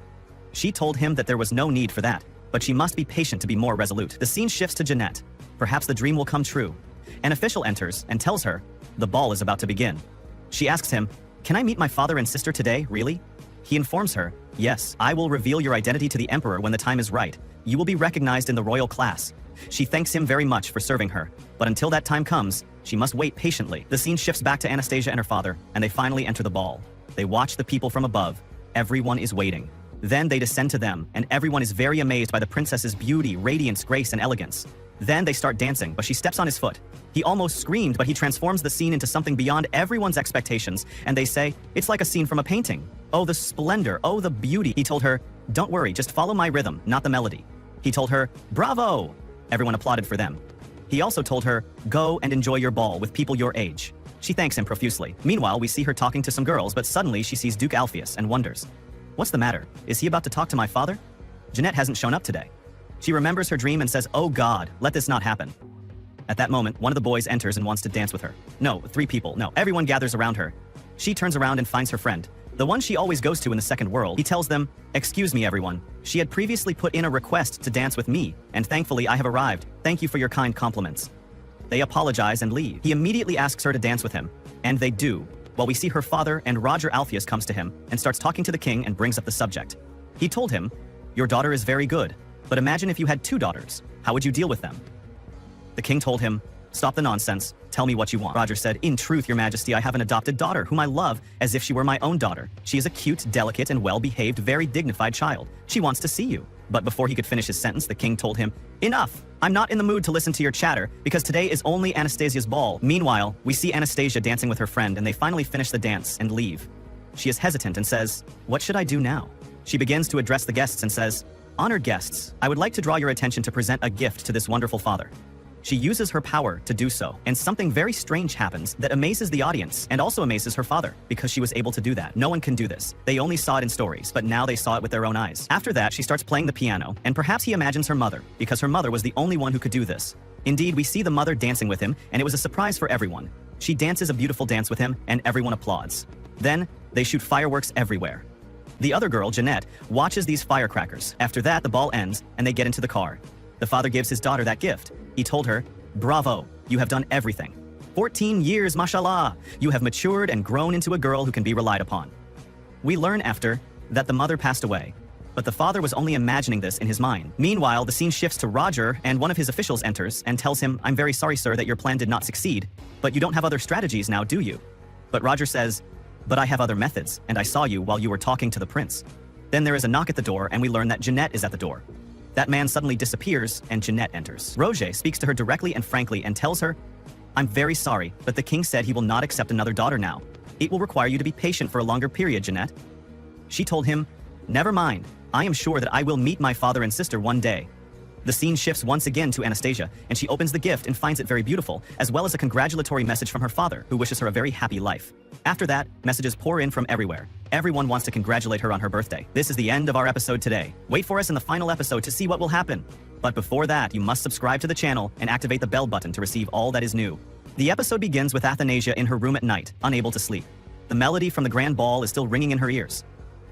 A: She told him that there was no need for that, but she must be patient to be more resolute. The scene shifts to Jeanette. Perhaps the dream will come true. An official enters and tells her, the ball is about to begin. She asks him, can I meet my father and sister today, really? He informs her, yes, I will reveal your identity to the emperor when the time is right. You will be recognized in the royal class. She thanks him very much for serving her, but until that time comes, she must wait patiently. The scene shifts back to Anastasia and her father, and they finally enter the ball. They watch the people from above. Everyone is waiting. Then they descend to them, and everyone is very amazed by the princess's beauty, radiance, grace, and elegance. Then they start dancing, but she steps on his foot. He almost screamed, but he transforms the scene into something beyond everyone's expectations, and they say, it's like a scene from a painting. Oh, the splendor, oh, the beauty. He told her, don't worry, just follow my rhythm, not the melody. He told her, bravo! Everyone applauded for them. He also told her, go and enjoy your ball with people your age. She thanks him profusely. Meanwhile, we see her talking to some girls, but suddenly she sees Duke Alpheus and wonders, what's the matter? Is he about to talk to my father? Jeanette hasn't shown up today. She remembers her dream and says, oh God, let this not happen. At that moment, one of the boys enters and wants to dance with her. No, 3 people, no, everyone gathers around her. She turns around and finds her friend, the one she always goes to in the second world. He tells them, excuse me everyone. She had previously put in a request to dance with me, and thankfully I have arrived. Thank you for your kind compliments. They apologize and leave. He immediately asks her to dance with him, and they do, while we see her father and Roger Alpheus comes to him and starts talking to the king and brings up the subject. He told him, your daughter is very good, but imagine if you had 2 daughters. How would you deal with them? The king told him, stop the nonsense, tell me what you want. Roger said, in truth, your majesty, I have an adopted daughter whom I love as if she were my own daughter. She is a cute, delicate, and well-behaved, very dignified child. She wants to see you. But before he could finish his sentence, the king told him, enough! I'm not in the mood to listen to your chatter, because today is only Anastasia's ball. Meanwhile, we see Anastasia dancing with her friend, and they finally finish the dance and leave. She is hesitant and says, what should I do now? She begins to address the guests and says, honored guests, I would like to draw your attention to present a gift to this wonderful father. She uses her power to do so, and something very strange happens that amazes the audience and also amazes her father, because she was able to do that. No one can do this. They only saw it in stories, but now they saw it with their own eyes. After that, she starts playing the piano, and perhaps he imagines her mother, because her mother was the only one who could do this. Indeed, we see the mother dancing with him, and it was a surprise for everyone. She dances a beautiful dance with him, and everyone applauds. Then, they shoot fireworks everywhere. The other girl, Jeanette, watches these firecrackers. After that, the ball ends, and they get into the car. The father gives his daughter that gift. He told her, bravo, you have done everything. 14 years, mashallah. You have matured and grown into a girl who can be relied upon. We learn after that the mother passed away, but the father was only imagining this in his mind. Meanwhile, the scene shifts to Roger, and one of his officials enters and tells him, I'm very sorry, sir, that your plan did not succeed, but you don't have other strategies now, do you? But Roger says, but I have other methods, and I saw you while you were talking to the prince. Then there is a knock at the door, and we learn that Jeanette is at the door. That man suddenly disappears, and Jeanette enters. Roger speaks to her directly and frankly and tells her, "I'm very sorry, but the king said he will not accept another daughter now. It will require you to be patient for a longer period, Jeanette." She told him, "Never mind, I am sure that I will meet my father and sister one day." The scene shifts once again to Anastasia, and she opens the gift and finds it very beautiful, as well as a congratulatory message from her father, who wishes her a very happy life. After that, messages pour in from everywhere. Everyone wants to congratulate her on her birthday. This is the end of our episode today. Wait for us in the final episode to see what will happen. But before that, you must subscribe to the channel and activate the bell button to receive all that is new. The episode begins with Athanasia in her room at night, unable to sleep. The melody from the grand ball is still ringing in her ears.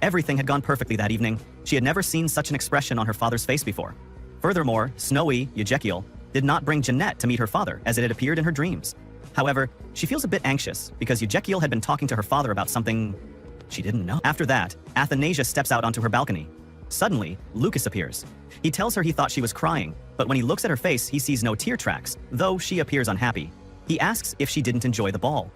A: Everything had gone perfectly that evening. She had never seen such an expression on her father's face before. Furthermore, snowy Ezekiel did not bring Jeanette to meet her father, as it had appeared in her dreams. However, she feels a bit anxious because Ezekiel had been talking to her father about something she didn't know. After that, Athanasia steps out onto her balcony. Suddenly, Lucas appears. He tells her he thought she was crying, but when he looks at her face, he sees no tear tracks, though she appears unhappy. He asks if she didn't enjoy the ball,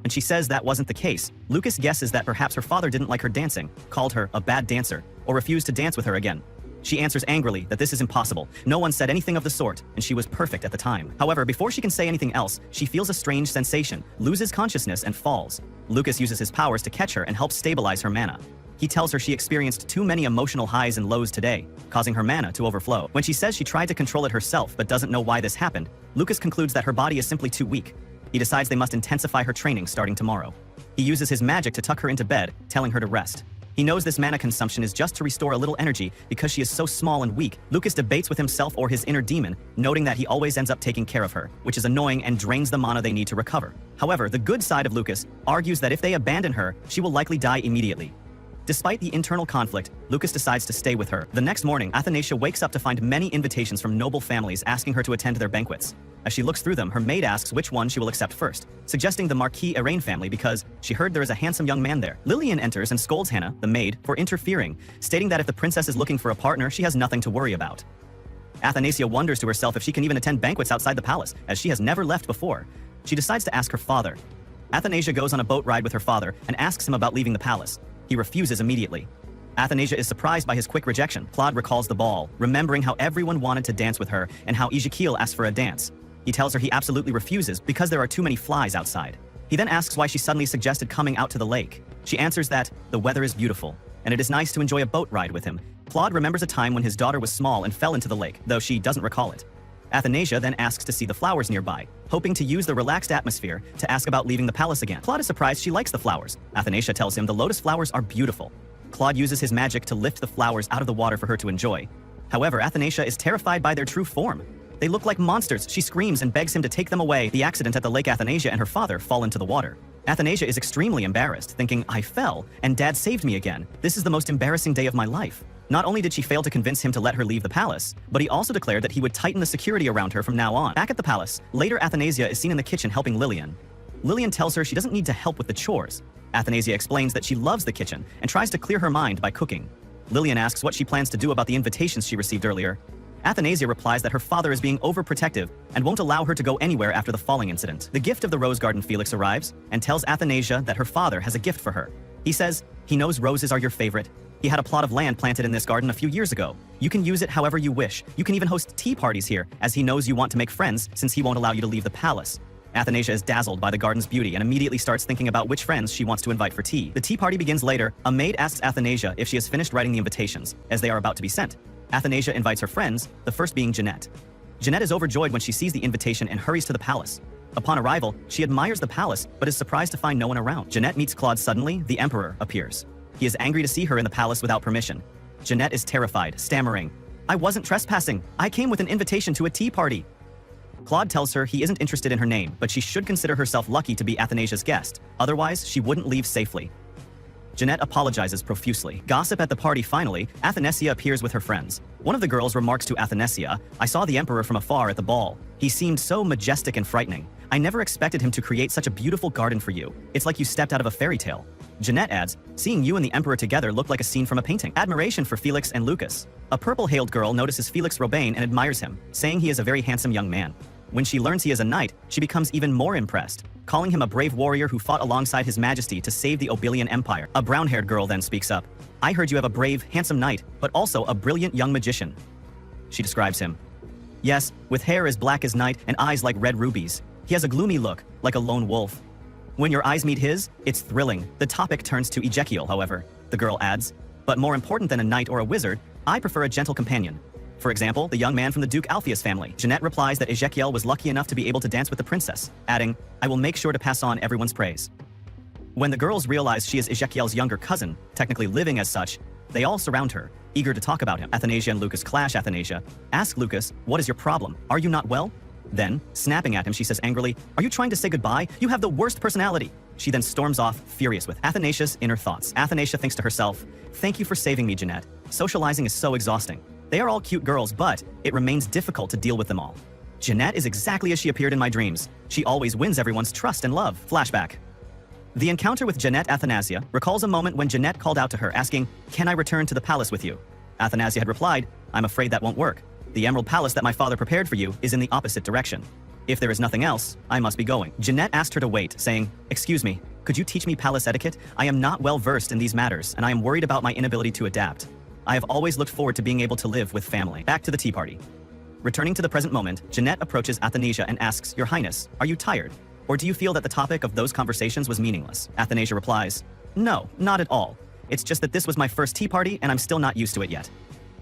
A: and she says that wasn't the case. Lucas guesses that perhaps her father didn't like her dancing, called her a bad dancer, or refused to dance with her again. She answers angrily that this is impossible. No one said anything of the sort, and she was perfect at the time. However, before she can say anything else, she feels a strange sensation, loses consciousness, and falls. Lucas uses his powers to catch her and help stabilize her mana. He tells her she experienced too many emotional highs and lows today, causing her mana to overflow. When she says she tried to control it herself but doesn't know why this happened, Lucas concludes that her body is simply too weak. He decides they must intensify her training starting tomorrow. He uses his magic to tuck her into bed, telling her to rest. He knows this mana consumption is just to restore a little energy because she is so small and weak. Lucas debates with himself or his inner demon, noting that he always ends up taking care of her, which is annoying and drains the mana they need to recover. However, the good side of Lucas argues that if they abandon her, she will likely die immediately. Despite the internal conflict, Lucas decides to stay with her. The next morning, Athanasia wakes up to find many invitations from noble families asking her to attend their banquets. As she looks through them, her maid asks which one she will accept first, suggesting the Marquis Arain family because she heard there is a handsome young man there. Lillian enters and scolds Hannah, the maid, for interfering, stating that if the princess is looking for a partner, she has nothing to worry about. Athanasia wonders to herself if she can even attend banquets outside the palace, as she has never left before. She decides to ask her father. Athanasia goes on a boat ride with her father and asks him about leaving the palace. He refuses immediately. Athanasia is surprised by his quick rejection. Claude recalls the ball, remembering how everyone wanted to dance with her and how Ezekiel asked for a dance. He tells her he absolutely refuses because there are too many flies outside. He then asks why she suddenly suggested coming out to the lake. She answers that the weather is beautiful, and it is nice to enjoy a boat ride with him. Claude remembers a time when his daughter was small and fell into the lake, though she doesn't recall it. Athanasia then asks to see the flowers nearby, hoping to use the relaxed atmosphere to ask about leaving the palace again. Claude is surprised she likes the flowers. Athanasia tells him the lotus flowers are beautiful. Claude uses his magic to lift the flowers out of the water for her to enjoy. However, Athanasia is terrified by their true form. They look like monsters. She screams and begs him to take them away. The accident at the lake, Athanasia and her father fall into the water. Athanasia is extremely embarrassed, thinking, I fell, and Dad saved me again. This is the most embarrassing day of my life. Not only did she fail to convince him to let her leave the palace, but he also declared that he would tighten the security around her from now on. Back at the palace, later Athanasia is seen in the kitchen helping Lillian. Lillian tells her she doesn't need to help with the chores. Athanasia explains that she loves the kitchen and tries to clear her mind by cooking. Lillian asks what she plans to do about the invitations she received earlier. Athanasia replies that her father is being overprotective and won't allow her to go anywhere after the falling incident. The gift of the rose garden Felix arrives and tells Athanasia that her father has a gift for her. He says, he knows roses are your favorite. He had a plot of land planted in this garden a few years ago. You can use it however you wish. You can even host tea parties here, as he knows you want to make friends since he won't allow you to leave the palace. Athanasia is dazzled by the garden's beauty and immediately starts thinking about which friends she wants to invite for tea. The tea party begins later. A maid asks Athanasia if she has finished writing the invitations, as they are about to be sent. Athanasia invites her friends, the first being Jeanette. Jeanette is overjoyed when she sees the invitation and hurries to the palace. Upon arrival, she admires the palace, but is surprised to find no one around. Jeanette meets Claude suddenly. The Emperor appears. He is angry to see her in the palace without permission. Jeanette is terrified, stammering, I wasn't trespassing. I came with an invitation to a tea party. Claude tells her he isn't interested in her name, but she should consider herself lucky to be Athanasia's guest. Otherwise, she wouldn't leave safely. Jeanette apologizes profusely. Gossip at the party. Finally, Athanasia appears with her friends. One of the girls remarks to Athanasia, I saw the Emperor from afar at the ball. He seemed so majestic and frightening. I never expected him to create such a beautiful garden for you. It's like you stepped out of a fairy tale. Jeanette adds, seeing you and the Emperor together looked like a scene from a painting. Admiration for Felix and Lucas. A purple-hailed girl notices Felix Robin and admires him, saying he is a very handsome young man. When she learns he is a knight, she becomes even more impressed, calling him a brave warrior who fought alongside His Majesty to save the Obelian Empire. A brown-haired girl then speaks up. I heard you have a brave, handsome knight, but also a brilliant young magician. She describes him. Yes, with hair as black as night and eyes like red rubies. He has a gloomy look, like a lone wolf. When your eyes meet his, it's thrilling. The topic turns to Ezekiel, however. The girl adds, but more important than a knight or a wizard, I prefer a gentle companion. For example, the young man from the Duke Alpheus family. Jeanette replies that Ezekiel was lucky enough to be able to dance with the princess, adding, I will make sure to pass on everyone's praise. When the girls realize she is Ezekiel's younger cousin, technically living as such, they all surround her, eager to talk about him. Athanasia and Lucas clash. Athanasia, ask Lucas, what is your problem? Are you not well? Then, snapping at him, she says angrily, are you trying to say goodbye? You have the worst personality. She then storms off, furious with Athanasia's inner thoughts. Athanasia thinks to herself, thank you for saving me, Jeanette. Socializing is so exhausting. They are all cute girls, but it remains difficult to deal with them all. Jeanette is exactly as she appeared in my dreams. She always wins everyone's trust and love. Flashback. The encounter with Jeanette. Athanasia recalls a moment when Jeanette called out to her, asking, can I return to the palace with you? Athanasia had replied, I'm afraid that won't work. The emerald palace that my father prepared for you is in the opposite direction. If there is nothing else, I must be going. Jeanette asked her to wait, saying, excuse me, could you teach me palace etiquette? I am not well versed in these matters, and I am worried about my inability to adapt. I have always looked forward to being able to live with family. Back to the tea party. Returning to the present moment, Jeanette approaches Athanasia and asks, Your Highness, are you tired? Or do you feel that the topic of those conversations was meaningless? Athanasia replies, no, not at all. It's just that this was my first tea party and I'm still not used to it yet.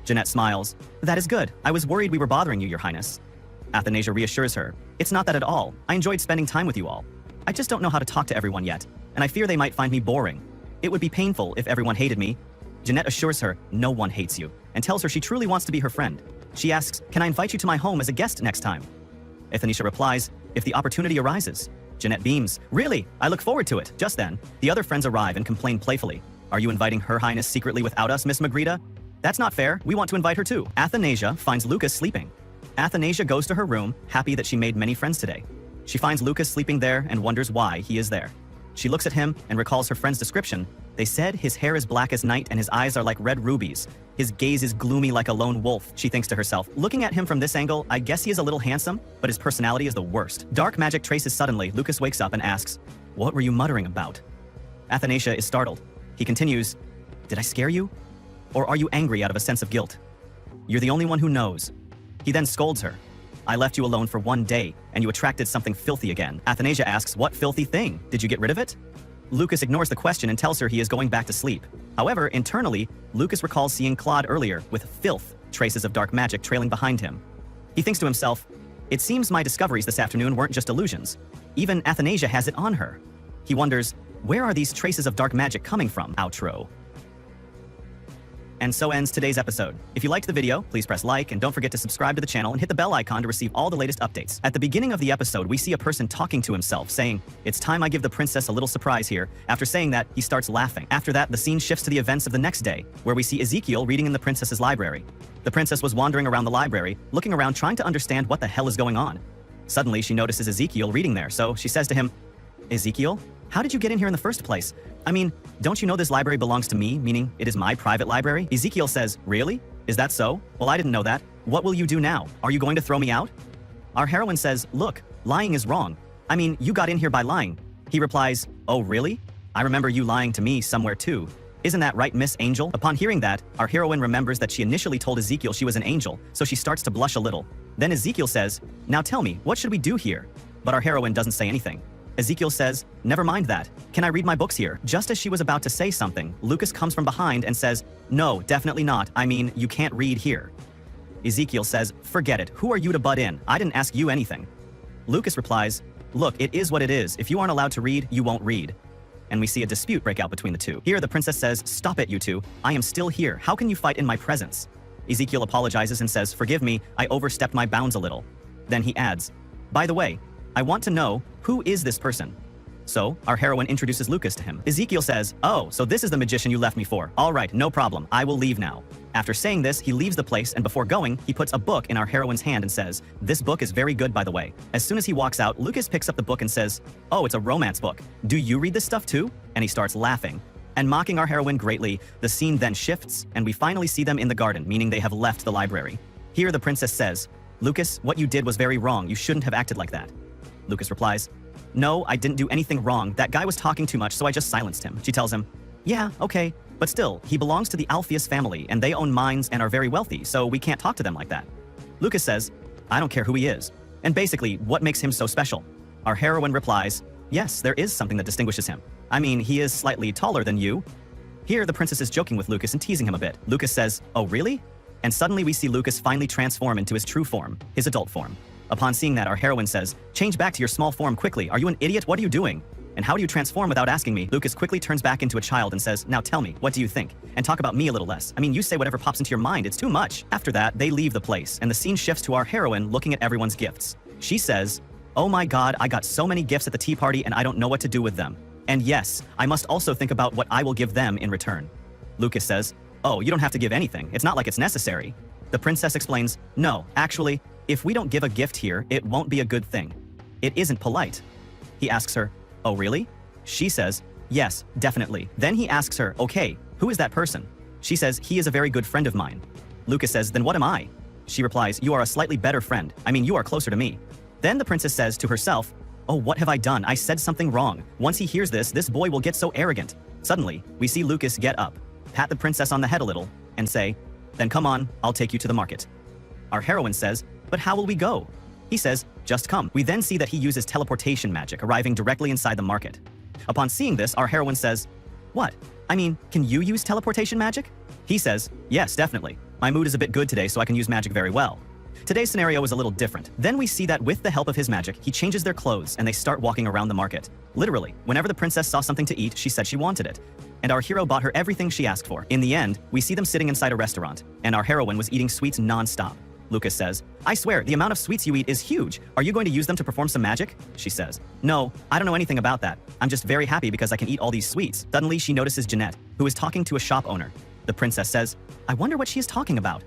A: Jeanette smiles. That is good. I was worried we were bothering you, Your Highness. Athanasia reassures her. It's not that at all. I enjoyed spending time with you all. I just don't know how to talk to everyone yet, and I fear they might find me boring. It would be painful if everyone hated me. Jeanette assures her no one hates you, and tells her she truly wants to be her friend. She asks, can I invite you to my home as a guest next time? Athanasia replies, if the opportunity arises. Jeanette beams. Really? I look forward to it. Just then, the other friends arrive and complain playfully. Are you inviting Her Highness secretly without us, Miss Magritta? That's not fair. We want to invite her too. Athanasia finds Lucas sleeping. Athanasia goes to her room, happy that she made many friends today. She finds Lucas sleeping there and wonders why he is there. She looks at him and recalls her friend's description. They said his hair is black as night and his eyes are like red rubies. His gaze is gloomy like a lone wolf, she thinks to herself. Looking at him from this angle, I guess he is a little handsome, but his personality is the worst. Dark magic traces suddenly. Lucas wakes up and asks, what were you muttering about? Athanasia is startled. He continues, did I scare you? Or are you angry out of a sense of guilt? You're the only one who knows. He then scolds her. I left you alone for 1 day, and you attracted something filthy again. Athanasia asks, what filthy thing? Did you get rid of it? Lucas ignores the question and tells her he is going back to sleep. However, internally, Lucas recalls seeing Claude earlier with filth, traces of dark magic trailing behind him. He thinks to himself, it seems my discoveries this afternoon weren't just illusions. Even Athanasia has it on her. He wonders, where are these traces of dark magic coming from? Outro. And so ends today's episode. If you liked the video, please press like and don't forget to subscribe to the channel and hit the bell icon to receive all the latest updates. At the beginning of the episode, we see a person talking to himself, saying, it's time I give the princess a little surprise here. After saying that, he starts laughing. After that, the scene shifts to the events of the next day, where we see Ezekiel reading in the princess's library. The princess was wandering around the library, looking around trying to understand what the hell is going on. Suddenly, she notices Ezekiel reading there, so she says to him, Ezekiel, how did you get in here in the first place? I mean, don't you know this library belongs to me, meaning it is my private library? Ezekiel says, really? Is that so? Well, I didn't know that. What will you do now? Are you going to throw me out? Our heroine says, look, lying is wrong. I mean, you got in here by lying. He replies, oh, really? I remember you lying to me somewhere too. Isn't that right, Miss Angel? Upon hearing that, our heroine remembers that she initially told Ezekiel she was an angel, so she starts to blush a little. Then Ezekiel says, now tell me, what should we do here? But our heroine doesn't say anything. Ezekiel says, never mind that. Can I read my books here? Just as she was about to say something, Lucas comes from behind and says, no, definitely not. I mean, you can't read here. Ezekiel says, forget it. Who are you to butt in? I didn't ask you anything. Lucas replies, look, it is what it is. If you aren't allowed to read, you won't read. And we see a dispute break out between the two. Here, the princess says, stop it, you two. I am still here. How can you fight in my presence? Ezekiel apologizes and says, forgive me, I overstepped my bounds a little. Then he adds, by the way, I want to know, who is this person? So, our heroine introduces Lucas to him. Ezekiel says, oh, so this is the magician you left me for. All right, no problem. I will leave now. After saying this, he leaves the place, and before going, he puts a book in our heroine's hand and says, this book is very good, by the way. As soon as he walks out, Lucas picks up the book and says, oh, it's a romance book. Do you read this stuff too? And he starts laughing. And mocking our heroine greatly, the scene then shifts, and we finally see them in the garden, meaning they have left the library. Here, the princess says, Lucas, what you did was very wrong. You shouldn't have acted like that. Lucas replies, no, I didn't do anything wrong. That guy was talking too much, so I just silenced him. She tells him, yeah, okay, But still, he belongs to the Alpheus family and they own mines and are very wealthy, so we can't talk to them like that. Lucas says, I don't care who he is. And basically, what makes him so special? Our heroine replies, yes, there is something that distinguishes him. I mean, he is slightly taller than you. Here, the princess is joking with Lucas and teasing him a bit. Lucas says, oh really? And suddenly we see Lucas finally transform into his true form, his adult form. Upon seeing that, our heroine says, change back to your small form quickly. Are you an idiot? What are you doing? And how do you transform without asking me? Lucas quickly turns back into a child and says, now tell me, what do you think? And talk about me a little less. I mean, you say whatever pops into your mind, it's too much. After that, they leave the place, and the scene shifts to our heroine looking at everyone's gifts. She says, oh my god, I got so many gifts at the tea party and I don't know what to do with them. And yes, I must also think about what I will give them in return. Lucas says, oh, you don't have to give anything. It's not like it's necessary. The princess explains, no, actually, if we don't give a gift here, it won't be a good thing. It isn't polite. He asks her, oh really? She says, yes, definitely. Then he asks her, okay, who is that person? She says, he is a very good friend of mine. Lucas says, then what am I? She replies, you are a slightly better friend. I mean, you are closer to me. Then the princess says to herself, oh, what have I done? I said something wrong. Once he hears this boy will get so arrogant. Suddenly, we see Lucas get up, pat the princess on the head a little, and say, then come on, I'll take you to the market. Our heroine says, but how will we go? He says, just come. We then see that he uses teleportation magic, arriving directly inside the market. Upon seeing this, our heroine says, what? I mean, can you use teleportation magic? He says, yes, definitely. My mood is a bit good today, so I can use magic very well. Today's scenario is a little different. Then we see that with the help of his magic, he changes their clothes and they start walking around the market. Literally, whenever the princess saw something to eat, she said she wanted it. And our hero bought her everything she asked for. In the end, we see them sitting inside a restaurant, and our heroine was eating sweets non-stop. Lucas says, I swear, the amount of sweets you eat is huge. Are you going to use them to perform some magic? She says, no, I don't know anything about that. I'm just very happy because I can eat all these sweets. Suddenly, she notices Jeanette, who is talking to a shop owner. The princess says, I wonder what she is talking about.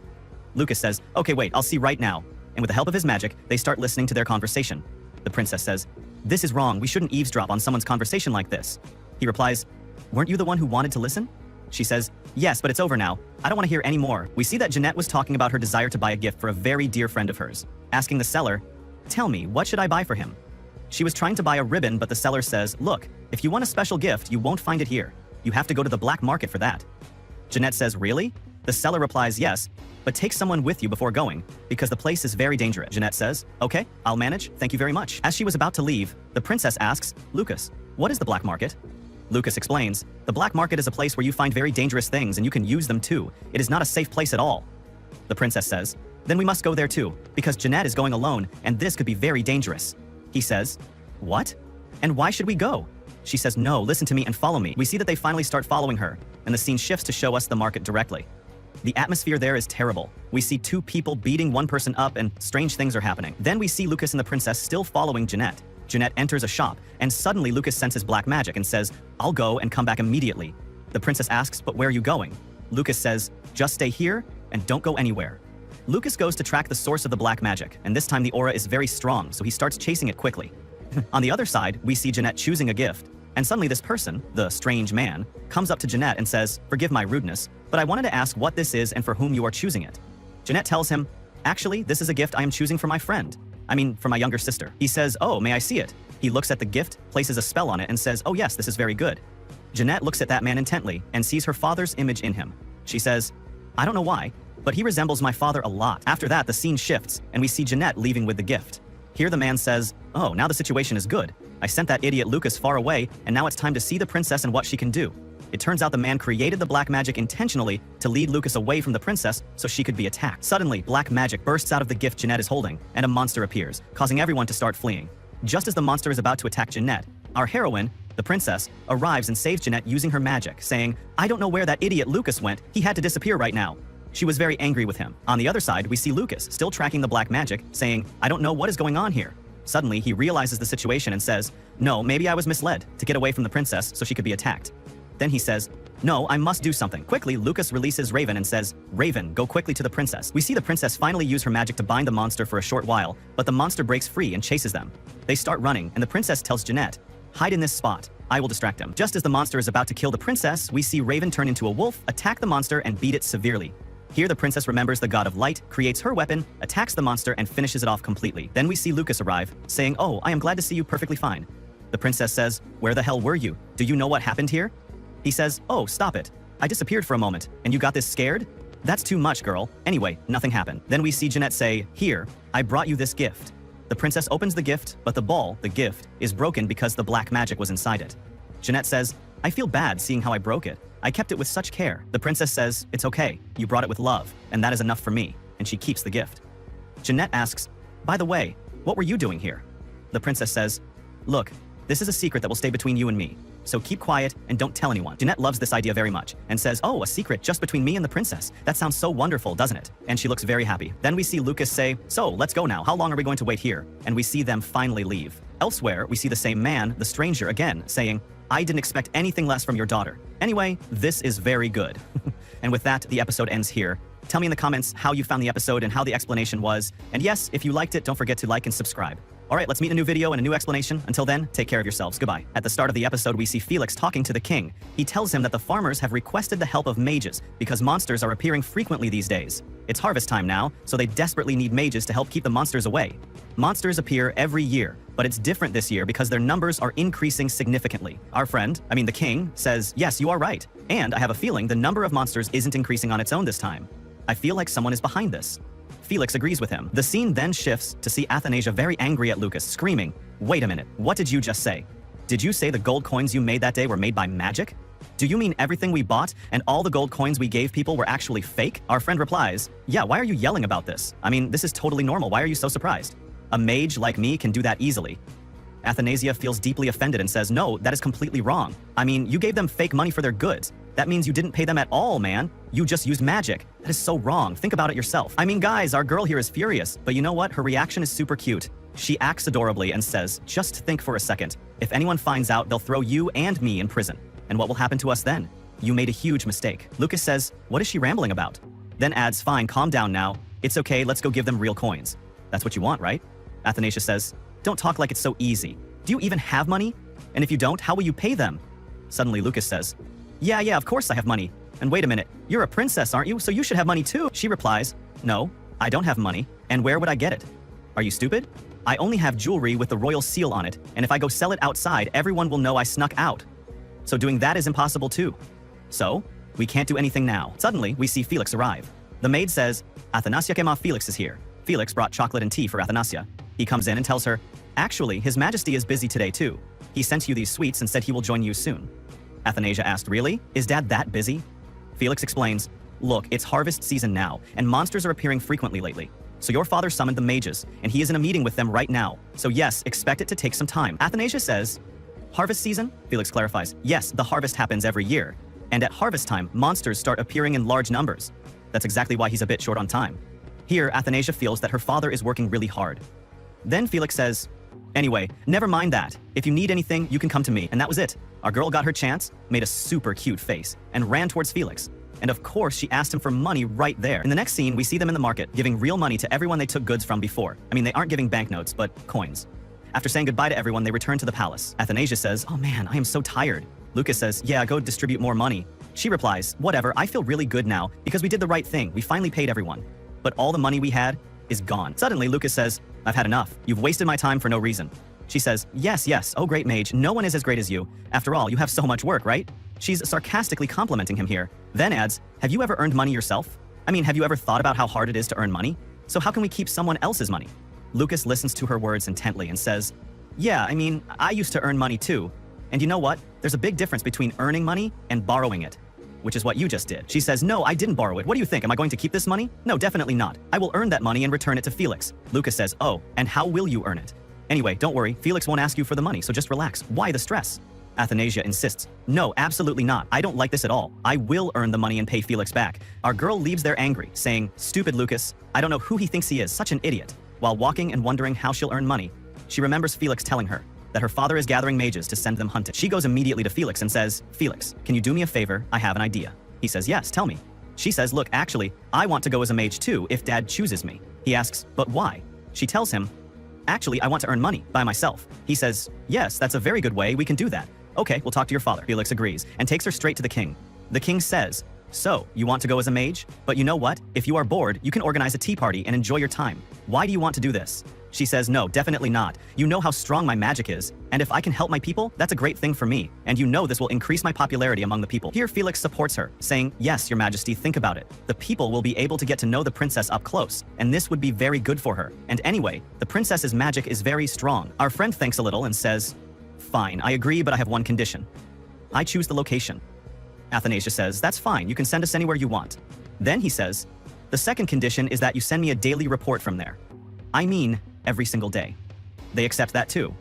A: Lucas says, okay, wait, I'll see right now. And with the help of his magic, they start listening to their conversation. The princess says, this is wrong. We shouldn't eavesdrop on someone's conversation like this. He replies, weren't you the one who wanted to listen? She says, yes, but it's over now. I don't want to hear any more. We see that Jeanette was talking about her desire to buy a gift for a very dear friend of hers, asking the seller, tell me, what should I buy for him? She was trying to buy a ribbon, but the seller says, look, if you want a special gift, you won't find it here. You have to go to the black market for that. Jeanette says, really? The seller replies, yes, but take someone with you before going, because the place is very dangerous. Jeanette says, okay, I'll manage, thank you very much. As she was about to leave, the princess asks, Lucas, what is the black market? Lucas explains, the black market is a place where you find very dangerous things and you can use them too. It is not a safe place at all. The princess says, then we must go there too, because Jeanette is going alone and this could be very dangerous. He says, what? And why should we go? She says, no, listen to me and follow me. We see that they finally start following her, and the scene shifts to show us the market directly. The atmosphere there is terrible. We see two people beating one person up and strange things are happening. Then we see Lucas and the princess still following Jeanette. Jeanette enters a shop, and suddenly Lucas senses black magic and says, I'll go and come back immediately. The princess asks, but where are you going? Lucas says, just stay here and don't go anywhere. Lucas goes to track the source of the black magic, and this time the aura is very strong, so he starts chasing it quickly. On the other side, we see Jeanette choosing a gift, and suddenly this person, the strange man, comes up to Jeanette and says, forgive my rudeness, but I wanted to ask what this is and for whom you are choosing it. Jeanette tells him, actually, this is a gift I am choosing for my friend. I mean, for my younger sister. He says, oh, may I see it? He looks at the gift, places a spell on it, and says, oh yes, this is very good. Jeanette looks at that man intently and sees her father's image in him. She says, I don't know why, but he resembles my father a lot. After that, the scene shifts, and we see Jeanette leaving with the gift. Here the man says, oh, now the situation is good. I sent that idiot Lucas far away, and now it's time to see the princess and what she can do. It turns out the man created the black magic intentionally to lead Lucas away from the princess so she could be attacked. Suddenly, black magic bursts out of the gift Jeanette is holding, and a monster appears, causing everyone to start fleeing. Just as the monster is about to attack Jeanette, our heroine, the princess, arrives and saves Jeanette using her magic, saying, I don't know where that idiot Lucas went, he had to disappear right now. She was very angry with him. On the other side, we see Lucas, still tracking the black magic, saying, I don't know what is going on here. Suddenly, he realizes the situation and says, no, maybe I was misled to get away from the princess so she could be attacked. Then he says, no, I must do something. Quickly, Lucas releases Raven and says, Raven, go quickly to the princess. We see the princess finally use her magic to bind the monster for a short while, but the monster breaks free and chases them. They start running, and the princess tells Jeanette, hide in this spot. I will distract him. Just as the monster is about to kill the princess, we see Raven turn into a wolf, attack the monster, and beat it severely. Here the princess remembers the god of light, creates her weapon, attacks the monster, and finishes it off completely. Then we see Lucas arrive, saying, oh, I am glad to see you perfectly fine. The princess says, where the hell were you? Do you know what happened here? He says, oh, stop it. I disappeared for a moment, and you got this scared? That's too much, girl. Anyway, nothing happened. Then we see Jeanette say, here, I brought you this gift. The princess opens the gift, but the ball, the gift, is broken because the black magic was inside it. Jeanette says, I feel bad seeing how I broke it. I kept it with such care. The princess says, it's okay, you brought it with love, and that is enough for me, and she keeps the gift. Jeanette asks, by the way, what were you doing here? The princess says, look, this is a secret that will stay between you and me, so keep quiet and don't tell anyone. Jeanette loves this idea very much and says, oh, a secret just between me and the princess. That sounds so wonderful, doesn't it? And she looks very happy. Then we see Lucas say, so let's go now. How long are we going to wait here? And we see them finally leave. Elsewhere, we see the same man, the stranger, again, saying, I didn't expect anything less from your daughter. Anyway, this is very good. And with that, the episode ends here. Tell me in the comments how you found the episode and how the explanation was. And yes, if you liked it, don't forget to like and subscribe. All right, let's meet in a new video and a new explanation. Until then, take care of yourselves. Goodbye. At the start of the episode, we see Felix talking to the king. He tells him that the farmers have requested the help of mages because monsters are appearing frequently these days. It's harvest time now, so they desperately need mages to help keep the monsters away. Monsters appear every year, but it's different this year because their numbers are increasing significantly. Our friend, the king, says, yes, you are right. And I have a feeling the number of monsters isn't increasing on its own this time. I feel like someone is behind this. Felix agrees with him. The scene then shifts to see Athanasia very angry at Lucas, screaming, wait a minute, what did you just say? Did you say the gold coins you made that day were made by magic? Do you mean everything we bought and all the gold coins we gave people were actually fake? Our friend replies, yeah, why are you yelling about this? This is totally normal. Why are you so surprised? A mage like me can do that easily. Athanasia feels deeply offended and says, no, that is completely wrong. You gave them fake money for their goods. That means you didn't pay them at all, man. You just used magic. That is so wrong. Think about it yourself. Guys, our girl here is furious, but you know what? Her reaction is super cute. She acts adorably and says, just think for a second. If anyone finds out, they'll throw you and me in prison. And what will happen to us then? You made a huge mistake. Lucas says, what is she rambling about? Then adds, fine, calm down now. It's okay, let's go give them real coins. That's what you want, right? Athanasia says, don't talk like it's so easy. Do you even have money? And if you don't, how will you pay them? Suddenly Lucas says, yeah, of course I have money. And wait a minute, you're a princess, aren't you? So you should have money too. She replies, no, I don't have money. And where would I get it? Are you stupid? I only have jewelry with the royal seal on it, and if I go sell it outside, everyone will know I snuck out. So doing that is impossible too. So, we can't do anything now. Suddenly, we see Felix arrive. The maid says, Athanasia Kema Felix is here. Felix brought chocolate and tea for Athanasia. He comes in and tells her, actually, His Majesty is busy today too. He sent you these sweets and said he will join you soon. Athanasia asked, really? Is Dad that busy? Felix explains, look, it's harvest season now, and monsters are appearing frequently lately. So your father summoned the mages, and he is in a meeting with them right now. So yes, expect it to take some time. Athanasia says, harvest season? Felix clarifies, yes, the harvest happens every year. And at harvest time, monsters start appearing in large numbers. That's exactly why he's a bit short on time. Here, Athanasia feels that her father is working really hard. Then Felix says, anyway, never mind that. If you need anything, you can come to me. And that was it. Our girl got her chance, made a super cute face, and ran towards Felix. And of course, she asked him for money right there. In the next scene, we see them in the market, giving real money to everyone they took goods from before. They aren't giving banknotes, but coins. After saying goodbye to everyone, they return to the palace. Athanasia says, oh man, I am so tired. Lucas says, yeah, go distribute more money. She replies, whatever, I feel really good now because we did the right thing. We finally paid everyone. But all the money we had is gone. Suddenly, Lucas says, I've had enough. You've wasted my time for no reason. She says, yes, oh great mage, no one is as great as you. After all, you have so much work, right? She's sarcastically complimenting him here. Then adds, have you ever earned money yourself? Have you ever thought about how hard it is to earn money? So how can we keep someone else's money? Lucas listens to her words intently and says, yeah, I used to earn money too. And you know what? There's a big difference between earning money and borrowing it, which is what you just did. She says, no, I didn't borrow it. What do you think? Am I going to keep this money? No, definitely not. I will earn that money and return it to Felix. Lucas says, oh, and how will you earn it? Anyway, don't worry, Felix won't ask you for the money, so just relax. Why the stress? Athanasia insists, no, absolutely not. I don't like this at all. I will earn the money and pay Felix back. Our girl leaves there angry, saying, stupid Lucas, I don't know who he thinks he is, such an idiot. While walking and wondering how she'll earn money, she remembers Felix telling her that her father is gathering mages to send them hunting. She goes immediately to Felix and says, Felix, can you do me a favor? I have an idea. He says, yes, tell me. She says, look, actually, I want to go as a mage too if Dad chooses me. He asks, but why? She tells him, actually, I want to earn money by myself. He says, yes, that's a very good way, we can do that. Okay, we'll talk to your father. Felix agrees and takes her straight to the king. The king says, so, you want to go as a mage? But you know what? If you are bored, you can organize a tea party and enjoy your time. Why do you want to do this? She says, no, definitely not. You know how strong my magic is, and if I can help my people, that's a great thing for me, and you know this will increase my popularity among the people. Here Felix supports her, saying, yes, your majesty, think about it. The people will be able to get to know the princess up close, and this would be very good for her. And anyway, the princess's magic is very strong. Our friend thinks a little and says, fine, I agree, but I have one condition. I choose the location. Athanasia says, that's fine, you can send us anywhere you want. Then he says, the second condition is that you send me a daily report from there. I mean, every single day. They accept that too.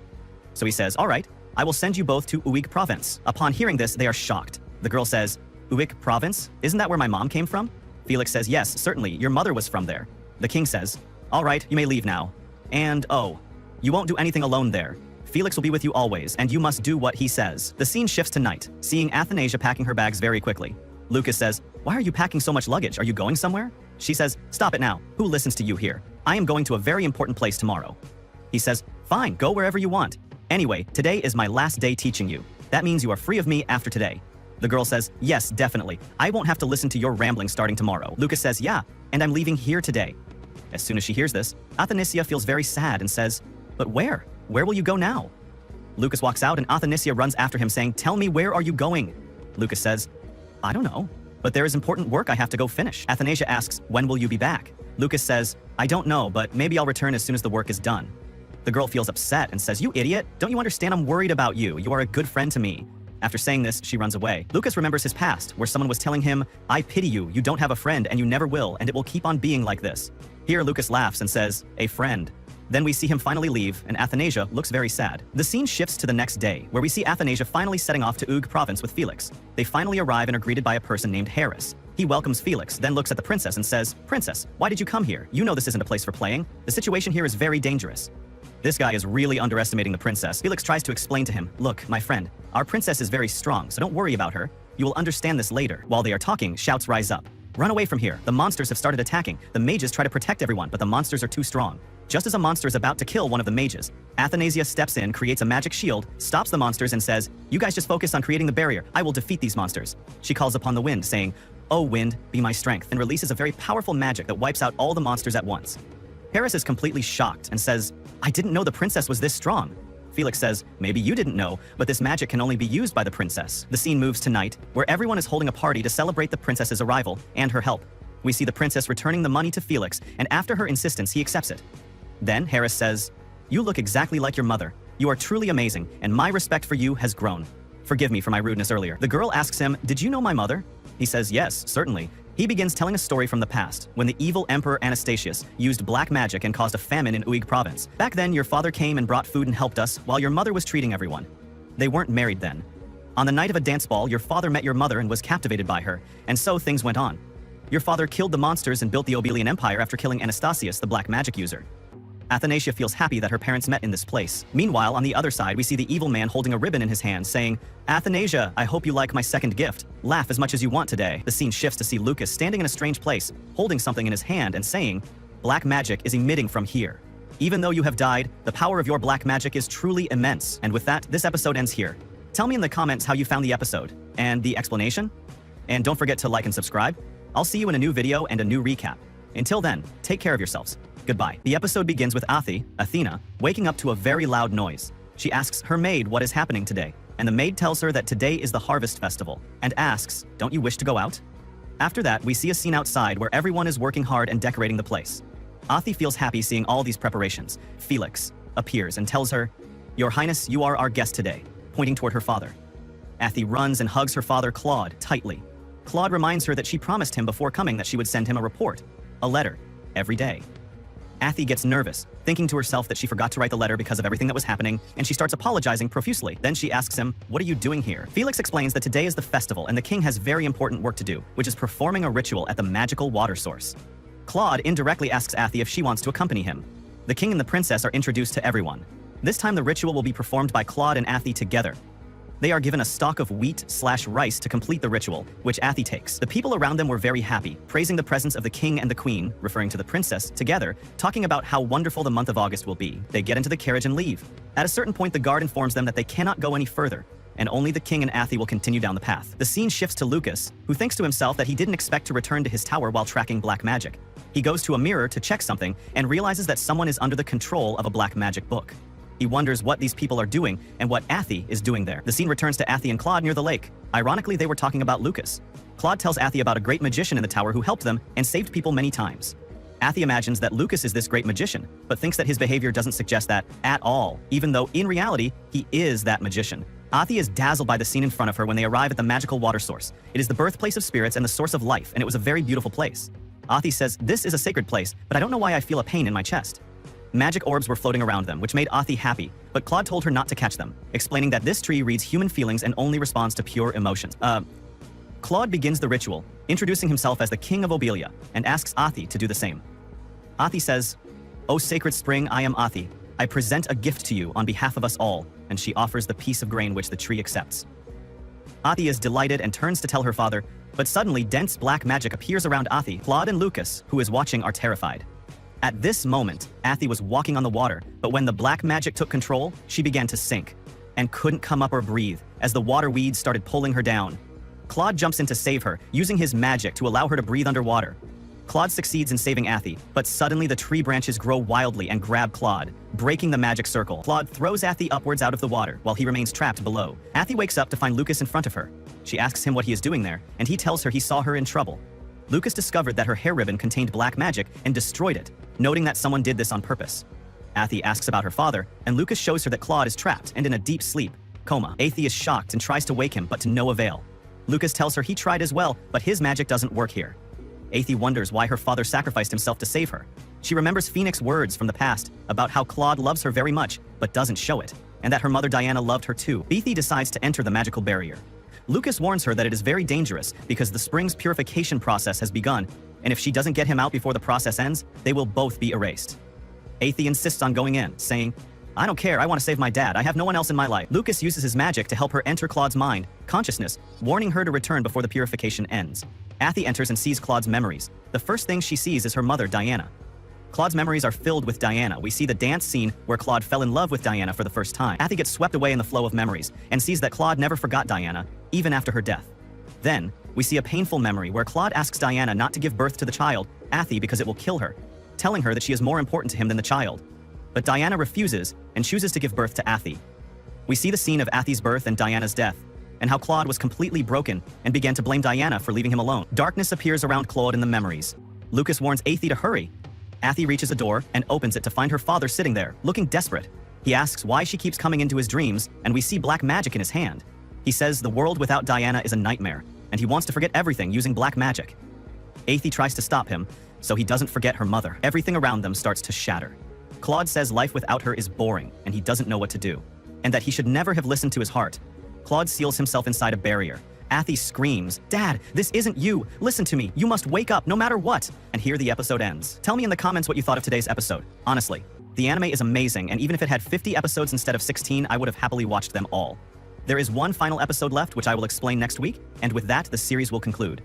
A: So he says, all right, I will send you both to Uig province. Upon hearing this, they are shocked. The girl says, Uig province? Isn't that where my mom came from? Felix says, yes, certainly, your mother was from there. The king says, all right, you may leave now. And oh, you won't do anything alone there. Felix will be with you always, and you must do what he says. The scene shifts to night, seeing Athanasia packing her bags very quickly. Lucas says, why are you packing so much luggage? Are you going somewhere? She says, stop it now. Who listens to you here? I am going to a very important place tomorrow. He says, fine, go wherever you want. Anyway, today is my last day teaching you. That means you are free of me after today. The girl says, yes, definitely. I won't have to listen to your rambling starting tomorrow. Lucas says, yeah, and I'm leaving here today. As soon as she hears this, Athanasia feels very sad and says, but where? Where will you go now? Lucas walks out and Athanasia runs after him saying, tell me, where are you going? Lucas says, I don't know, but there is important work I have to go finish. Athanasia asks, when will you be back? Lucas says, I don't know, but maybe I'll return as soon as the work is done. The girl feels upset and says, you idiot, don't you understand I'm worried about you? You are a good friend to me. After saying this, she runs away. Lucas remembers his past, where someone was telling him, I pity you, you don't have a friend and you never will, and it will keep on being like this. Here Lucas laughs and says, a friend. Then we see him finally leave, and Athanasia looks very sad. The scene shifts to the next day, where we see Athanasia finally setting off to Uig province with Felix. They finally arrive and are greeted by a person named Harris. He welcomes Felix, then looks at the princess and says, Princess, why did you come here? You know this isn't a place for playing. The situation here is very dangerous. This guy is really underestimating the princess. Felix tries to explain to him, look, my friend, our princess is very strong, so don't worry about her. You will understand this later. While they are talking, shouts rise up. Run away from here. The monsters have started attacking. The mages try to protect everyone, but the monsters are too strong. Just as a monster is about to kill one of the mages, Athanasia steps in, creates a magic shield, stops the monsters and says, you guys just focus on creating the barrier. I will defeat these monsters. She calls upon the wind, saying, oh wind, be my strength, and releases a very powerful magic that wipes out all the monsters at once. Harris is completely shocked and says, I didn't know the princess was this strong. Felix says, maybe you didn't know, but this magic can only be used by the princess. The scene moves to night, where everyone is holding a party to celebrate the princess's arrival and her help. We see the princess returning the money to Felix, and after her insistence, he accepts it. Then Harris says, you look exactly like your mother. You are truly amazing, and my respect for you has grown. Forgive me for my rudeness earlier. The girl asks him, did you know my mother? He says, yes, certainly. He begins telling a story from the past, when the evil Emperor Anastasius used black magic and caused a famine in Uig province. Back then, your father came and brought food and helped us, while your mother was treating everyone. They weren't married then. On the night of a dance ball, your father met your mother and was captivated by her, and so things went on. Your father killed the monsters and built the Obelian Empire after killing Anastasius, the black magic user. Athanasia feels happy that her parents met in this place. Meanwhile, on the other side, we see the evil man holding a ribbon in his hand, saying, Athanasia, I hope you like my second gift. Laugh as much as you want today. The scene shifts to see Lucas standing in a strange place, holding something in his hand and saying, black magic is emitting from here. Even though you have died, the power of your black magic is truly immense. And with that, this episode ends here. Tell me in the comments how you found the episode and the explanation. And don't forget to like and subscribe. I'll see you in a new video and a new recap. Until then, take care of yourselves. Goodbye. The episode begins with Athena, waking up to a very loud noise. She asks her maid what is happening today, and the maid tells her that today is the harvest festival, and asks, don't you wish to go out? After that, we see a scene outside where everyone is working hard and decorating the place. Athi feels happy seeing all these preparations. Felix appears and tells her, Your Highness, you are our guest today, pointing toward her father. Athi runs and hugs her father, Claude, tightly. Claude reminds her that she promised him before coming that she would send him a report, a letter, every day. Athi gets nervous, thinking to herself that she forgot to write the letter because of everything that was happening, and she starts apologizing profusely. Then she asks him, what are you doing here? Felix explains that today is the festival and the king has very important work to do, which is performing a ritual at the magical water source. Claude indirectly asks Athi if she wants to accompany him. The king and the princess are introduced to everyone. This time the ritual will be performed by Claude and Athi together. They are given a stalk of wheat/rice to complete the ritual, which Athi takes. The people around them were very happy, praising the presence of the king and the queen, referring to the princess, together, talking about how wonderful the month of August will be. They get into the carriage and leave. At a certain point, the guard informs them that they cannot go any further. and only the king and Athy will continue down the path. The scene shifts to Lucas, who thinks to himself that he didn't expect to return to his tower while tracking black magic. He goes to a mirror to check something and realizes that someone is under the control of a black magic book. He wonders what these people are doing and what Athy is doing there. The scene returns to Athy and Claude near the lake. Ironically, they were talking about Lucas. Claude tells Athy about a great magician in the tower who helped them and saved people many times. Athy imagines that Lucas is this great magician, but thinks that his behavior doesn't suggest that at all, even though in reality, he is that magician. Athy is dazzled by the scene in front of her when they arrive at the magical water source. It is the birthplace of spirits and the source of life, and it was a very beautiful place. Athy says, "This is a sacred place, but I don't know why I feel a pain in my chest." Magic orbs were floating around them, which made Athy happy, but Claude told her not to catch them, explaining that this tree reads human feelings and only responds to pure emotions. Claude begins the ritual, introducing himself as the King of Obelia, and asks Athy to do the same. Athy says, "O sacred spring, I am Athy. I present a gift to you on behalf of us all," and she offers the piece of grain which the tree accepts. Athy is delighted and turns to tell her father, but suddenly dense black magic appears around Athy. Claude and Lucas, who is watching, are terrified. At this moment, Athy was walking on the water, but when the black magic took control, she began to sink, and couldn't come up or breathe, as the water weeds started pulling her down. Claude jumps in to save her, using his magic to allow her to breathe underwater. Claude succeeds in saving Athy, but suddenly the tree branches grow wildly and grab Claude, breaking the magic circle. Claude throws Athy upwards out of the water, while he remains trapped below. Athy wakes up to find Lucas in front of her. She asks him what he is doing there, and he tells her he saw her in trouble. Lucas discovered that her hair ribbon contained black magic and destroyed it, noting that someone did this on purpose. Athy asks about her father, and Lucas shows her that Claude is trapped and in a deep sleep, coma. Athy is shocked and tries to wake him, but to no avail. Lucas tells her he tried as well, but his magic doesn't work here. Athy wonders why her father sacrificed himself to save her. She remembers Phoenix's words from the past about how Claude loves her very much, but doesn't show it, and that her mother Diana loved her too. Athy decides to enter the magical barrier. Lucas warns her that it is very dangerous because the spring's purification process has begun, and if she doesn't get him out before the process ends, they will both be erased. Athy insists on going in, saying, "I don't care, I want to save my dad, I have no one else in my life." Lucas uses his magic to help her enter Claude's mind, consciousness, warning her to return before the purification ends. Athy enters and sees Claude's memories. The first thing she sees is her mother, Diana. Claude's memories are filled with Diana. We see the dance scene where Claude fell in love with Diana for the first time. Athy gets swept away in the flow of memories and sees that Claude never forgot Diana, even after her death. Then, we see a painful memory where Claude asks Diana not to give birth to the child, Athy, because it will kill her, telling her that she is more important to him than the child. But Diana refuses and chooses to give birth to Athy. We see the scene of Athy's birth and Diana's death, and how Claude was completely broken and began to blame Diana for leaving him alone. Darkness appears around Claude in the memories. Lucas warns Athy to hurry. Athy reaches a door and opens it to find her father sitting there, looking desperate. He asks why she keeps coming into his dreams, and we see black magic in his hand. He says the world without Diana is a nightmare, and he wants to forget everything using black magic. Athy tries to stop him, so he doesn't forget her mother. Everything around them starts to shatter. Claude says life without her is boring, and he doesn't know what to do, and that he should never have listened to his heart. Claude seals himself inside a barrier. Athy screams, "Dad, this isn't you! Listen to me! You must wake up no matter what!" And here the episode ends. Tell me in the comments what you thought of today's episode. Honestly, the anime is amazing, and even if it had 50 episodes instead of 16, I would have happily watched them all. There is one final episode left, which I will explain next week, and with that, the series will conclude.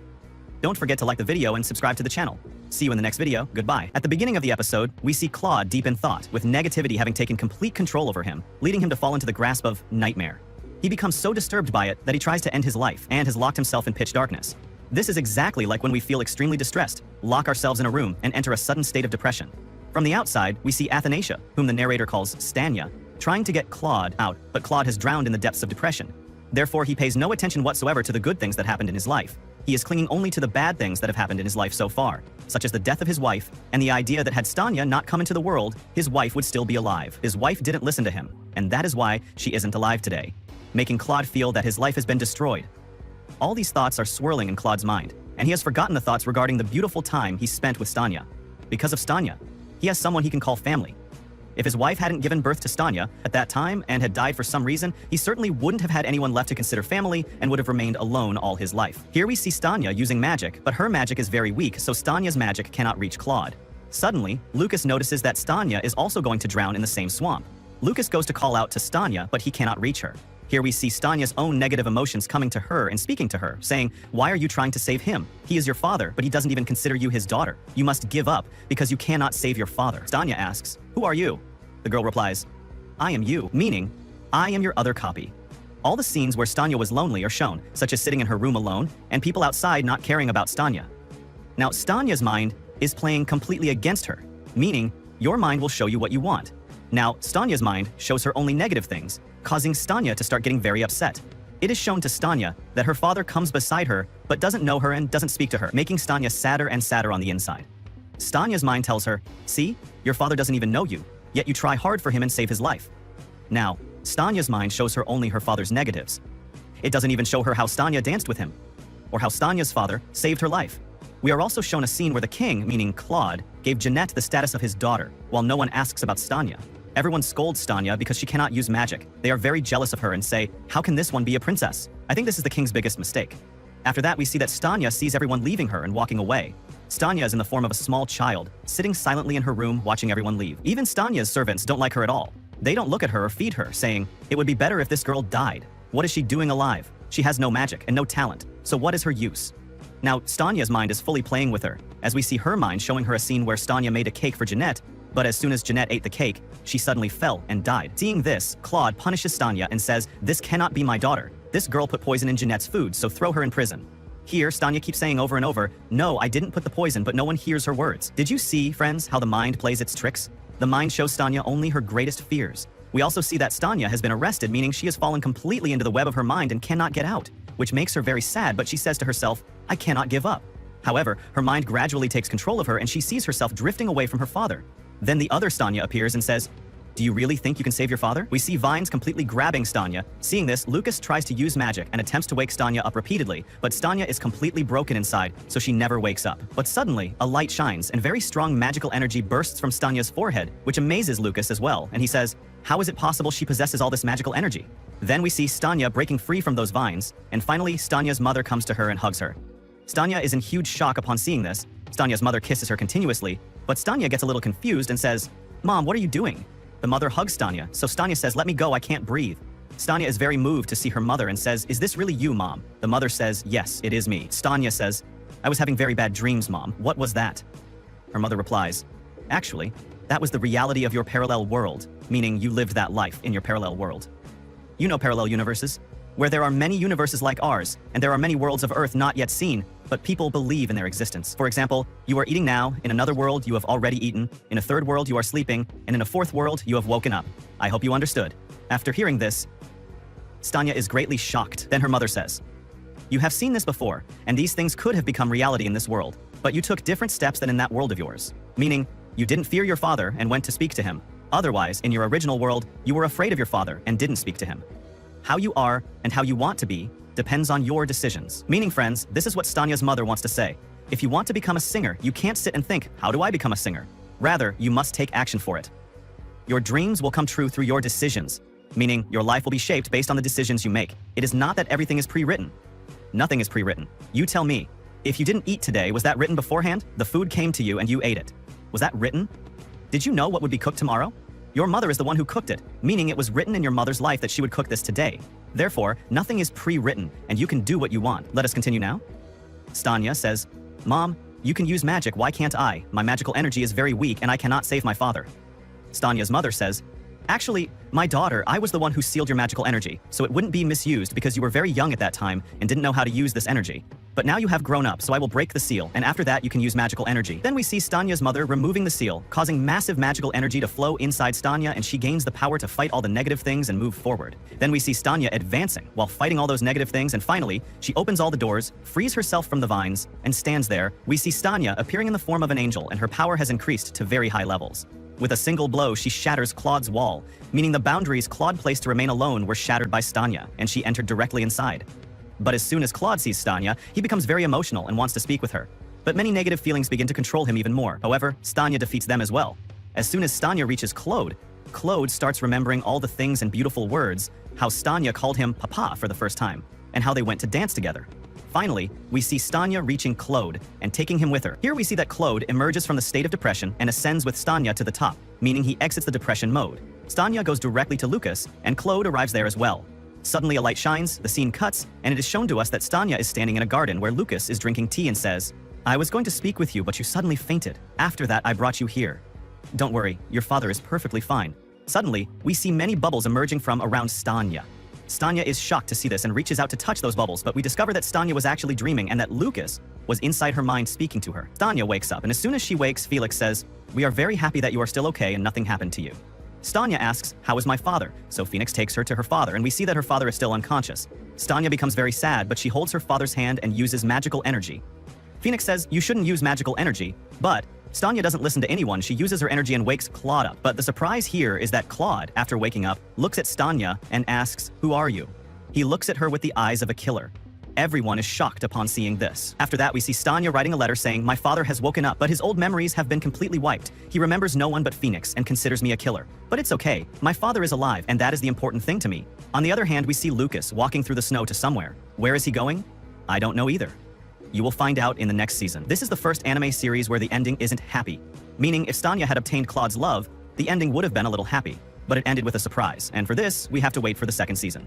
A: Don't forget to like the video and subscribe to the channel. See you in the next video. Goodbye. At the beginning of the episode, we see Claude deep in thought, with negativity having taken complete control over him, leading him to fall into the grasp of nightmare. He becomes so disturbed by it that he tries to end his life and has locked himself in pitch darkness. This is exactly like when we feel extremely distressed, lock ourselves in a room, and enter a sudden state of depression. From the outside, we see Athanasia, whom the narrator calls Stanya, trying to get Claude out, but Claude has drowned in the depths of depression. Therefore, he pays no attention whatsoever to the good things that happened in his life. He is clinging only to the bad things that have happened in his life so far, such as the death of his wife and the idea that had Stanya not come into the world, his wife would still be alive. His wife didn't listen to him, and that is why she isn't alive today, making Claude feel that his life has been destroyed. All these thoughts are swirling in Claude's mind, and he has forgotten the thoughts regarding the beautiful time he spent with Stanya. Because of Stanya, he has someone he can call family. If his wife hadn't given birth to Stanya at that time and had died for some reason, he certainly wouldn't have had anyone left to consider family and would have remained alone all his life. Here we see Stanya using magic, but her magic is very weak, so Stanya's magic cannot reach Claude. Suddenly, Lucas notices that Stanya is also going to drown in the same swamp. Lucas goes to call out to Stanya, but he cannot reach her. Here we see Stanya's own negative emotions coming to her and speaking to her, saying, "Why are you trying to save him? He is your father, but he doesn't even consider you his daughter. You must give up, because you cannot save your father." Stanya asks, "Who are you?" The girl replies, "I am you," meaning, "I am your other copy." All the scenes where Stanya was lonely are shown, such as sitting in her room alone, and people outside not caring about Stanya. Now, Stanya's mind is playing completely against her, meaning your mind will show you what you want. Now, Stanya's mind shows her only negative things, causing Stanya to start getting very upset. It is shown to Stanya that her father comes beside her but doesn't know her and doesn't speak to her, making Stanya sadder and sadder on the inside. Stanya's mind tells her, see, your father doesn't even know you, yet you try hard for him and save his life. Now, Stanya's mind shows her only her father's negatives. It doesn't even show her how Stanya danced with him, or how Stanya's father saved her life. We are also shown a scene where the king, meaning Claude, gave Jeanette the status of his daughter, while no one asks about Stanya. Everyone scolds Stanya because she cannot use magic. They are very jealous of her and say, how can this one be a princess? I think this is the king's biggest mistake. After that, we see that Stanya sees everyone leaving her and walking away. Stanya is in the form of a small child, sitting silently in her room watching everyone leave. Even Stanya's servants don't like her at all. They don't look at her or feed her, saying, it would be better if this girl died. What is she doing alive? She has no magic and no talent, so what is her use? Now, Stanya's mind is fully playing with her, as we see her mind showing her a scene where Stanya made a cake for Jeanette, but as soon as Jeanette ate the cake, she suddenly fell and died. Seeing this, Claude punishes Stanya and says, this cannot be my daughter. This girl put poison in Jeanette's food, so throw her in prison. Here, Stanya keeps saying over and over, no, I didn't put the poison, but no one hears her words. Did you see, friends, how the mind plays its tricks? The mind shows Stanya only her greatest fears. We also see that Stanya has been arrested, meaning she has fallen completely into the web of her mind and cannot get out, which makes her very sad, but she says to herself, I cannot give up. However, her mind gradually takes control of her and she sees herself drifting away from her father. Then the other Stanya appears and says, do you really think you can save your father? We see vines completely grabbing Stanya. Seeing this, Lucas tries to use magic and attempts to wake Stanya up repeatedly, but Stanya is completely broken inside, so she never wakes up. But suddenly, a light shines and very strong magical energy bursts from Stanya's forehead, which amazes Lucas as well, and he says, how is it possible she possesses all this magical energy? Then we see Stanya breaking free from those vines, and finally, Stanya's mother comes to her and hugs her. Stanya is in huge shock upon seeing this. Stanya's mother kisses her continuously, but Stanya gets a little confused and says, Mom, what are you doing? The mother hugs Stanya, so Stanya says, let me go, I can't breathe. Stanya is very moved to see her mother and says, is this really you, Mom? The mother says, yes, it is me. Stanya says, I was having very bad dreams, Mom. What was that? Her mother replies, actually, that was the reality of your parallel world, meaning you lived that life in your parallel world. You know parallel universes, where there are many universes like ours, and there are many worlds of Earth not yet seen, but people believe in their existence. For example, you are eating now, in another world you have already eaten, in a third world you are sleeping, and in a fourth world you have woken up. I hope you understood. After hearing this, Stanya is greatly shocked. Then her mother says, you have seen this before, and these things could have become reality in this world, but you took different steps than in that world of yours. Meaning, you didn't fear your father and went to speak to him. Otherwise, in your original world, you were afraid of your father and didn't speak to him. How you are and how you want to be depends on your decisions. Meaning, friends, this is what Stanya's mother wants to say. If you want to become a singer, you can't sit and think, how do I become a singer? Rather, you must take action for it. Your dreams will come true through your decisions, meaning your life will be shaped based on the decisions you make. It is not that everything is pre-written. Nothing is pre-written. You tell me, if you didn't eat today, was that written beforehand? The food came to you and you ate it. Was that written? Did you know what would be cooked tomorrow? Your mother is the one who cooked it, meaning it was written in your mother's life that she would cook this today. Therefore, nothing is pre-written, and you can do what you want. Let us continue now. Stanya says, Mom, you can use magic, why can't I? My magical energy is very weak and I cannot save my father. Stanya's mother says, actually, my daughter, I was the one who sealed your magical energy, so it wouldn't be misused because you were very young at that time and didn't know how to use this energy. But now you have grown up, so I will break the seal, and after that you can use magical energy. Then we see Stanya's mother removing the seal, causing massive magical energy to flow inside Stanya, and she gains the power to fight all the negative things and move forward. Then we see Stanya advancing while fighting all those negative things, and finally, she opens all the doors, frees herself from the vines, and stands there. We see Stanya appearing in the form of an angel, and her power has increased to very high levels. With a single blow, she shatters Claude's wall, meaning the boundaries Claude placed to remain alone were shattered by Stanya, and she entered directly inside. But as soon as Claude sees Stanya, he becomes very emotional and wants to speak with her. But many negative feelings begin to control him even more. However, Stanya defeats them as well. As soon as Stanya reaches Claude, Claude starts remembering all the things and beautiful words, how Stanya called him Papa for the first time, and how they went to dance together. Finally, we see Stanya reaching Claude and taking him with her. Here we see that Claude emerges from the state of depression and ascends with Stanya to the top, meaning he exits the depression mode. Stanya goes directly to Lucas, and Claude arrives there as well. Suddenly a light shines, the scene cuts, and it is shown to us that Stanya is standing in a garden where Lucas is drinking tea and says, I was going to speak with you, but you suddenly fainted. After that, I brought you here. Don't worry, your father is perfectly fine. Suddenly, we see many bubbles emerging from around Stanya. Stanya is shocked to see this and reaches out to touch those bubbles, but we discover that Stanya was actually dreaming and that Lucas was inside her mind speaking to her. Stanya wakes up, and as soon as she wakes, Felix says, "We are very happy that you are still okay and nothing happened to you." Stanya asks, "How is my father?" So Phoenix takes her to her father, and we see that her father is still unconscious. Stanya becomes very sad, but she holds her father's hand and uses magical energy. Phoenix says, "You shouldn't use magical energy," but Stanya doesn't listen to anyone. She uses her energy and wakes Claude up. But the surprise here is that Claude, after waking up, looks at Stanya and asks, "Who are you?" He looks at her with the eyes of a killer. Everyone is shocked upon seeing this. After that, we see Stanya writing a letter saying, "My father has woken up, but his old memories have been completely wiped. He remembers no one but Phoenix and considers me a killer. But it's okay. My father is alive, and that is the important thing to me." On the other hand, we see Lucas walking through the snow to somewhere. Where is he going? I don't know either. You will find out in the next season. This is the first anime series where the ending isn't happy. Meaning, if Stanya had obtained Claude's love, the ending would have been a little happy. But it ended with a surprise, and for this, we have to wait for the second season.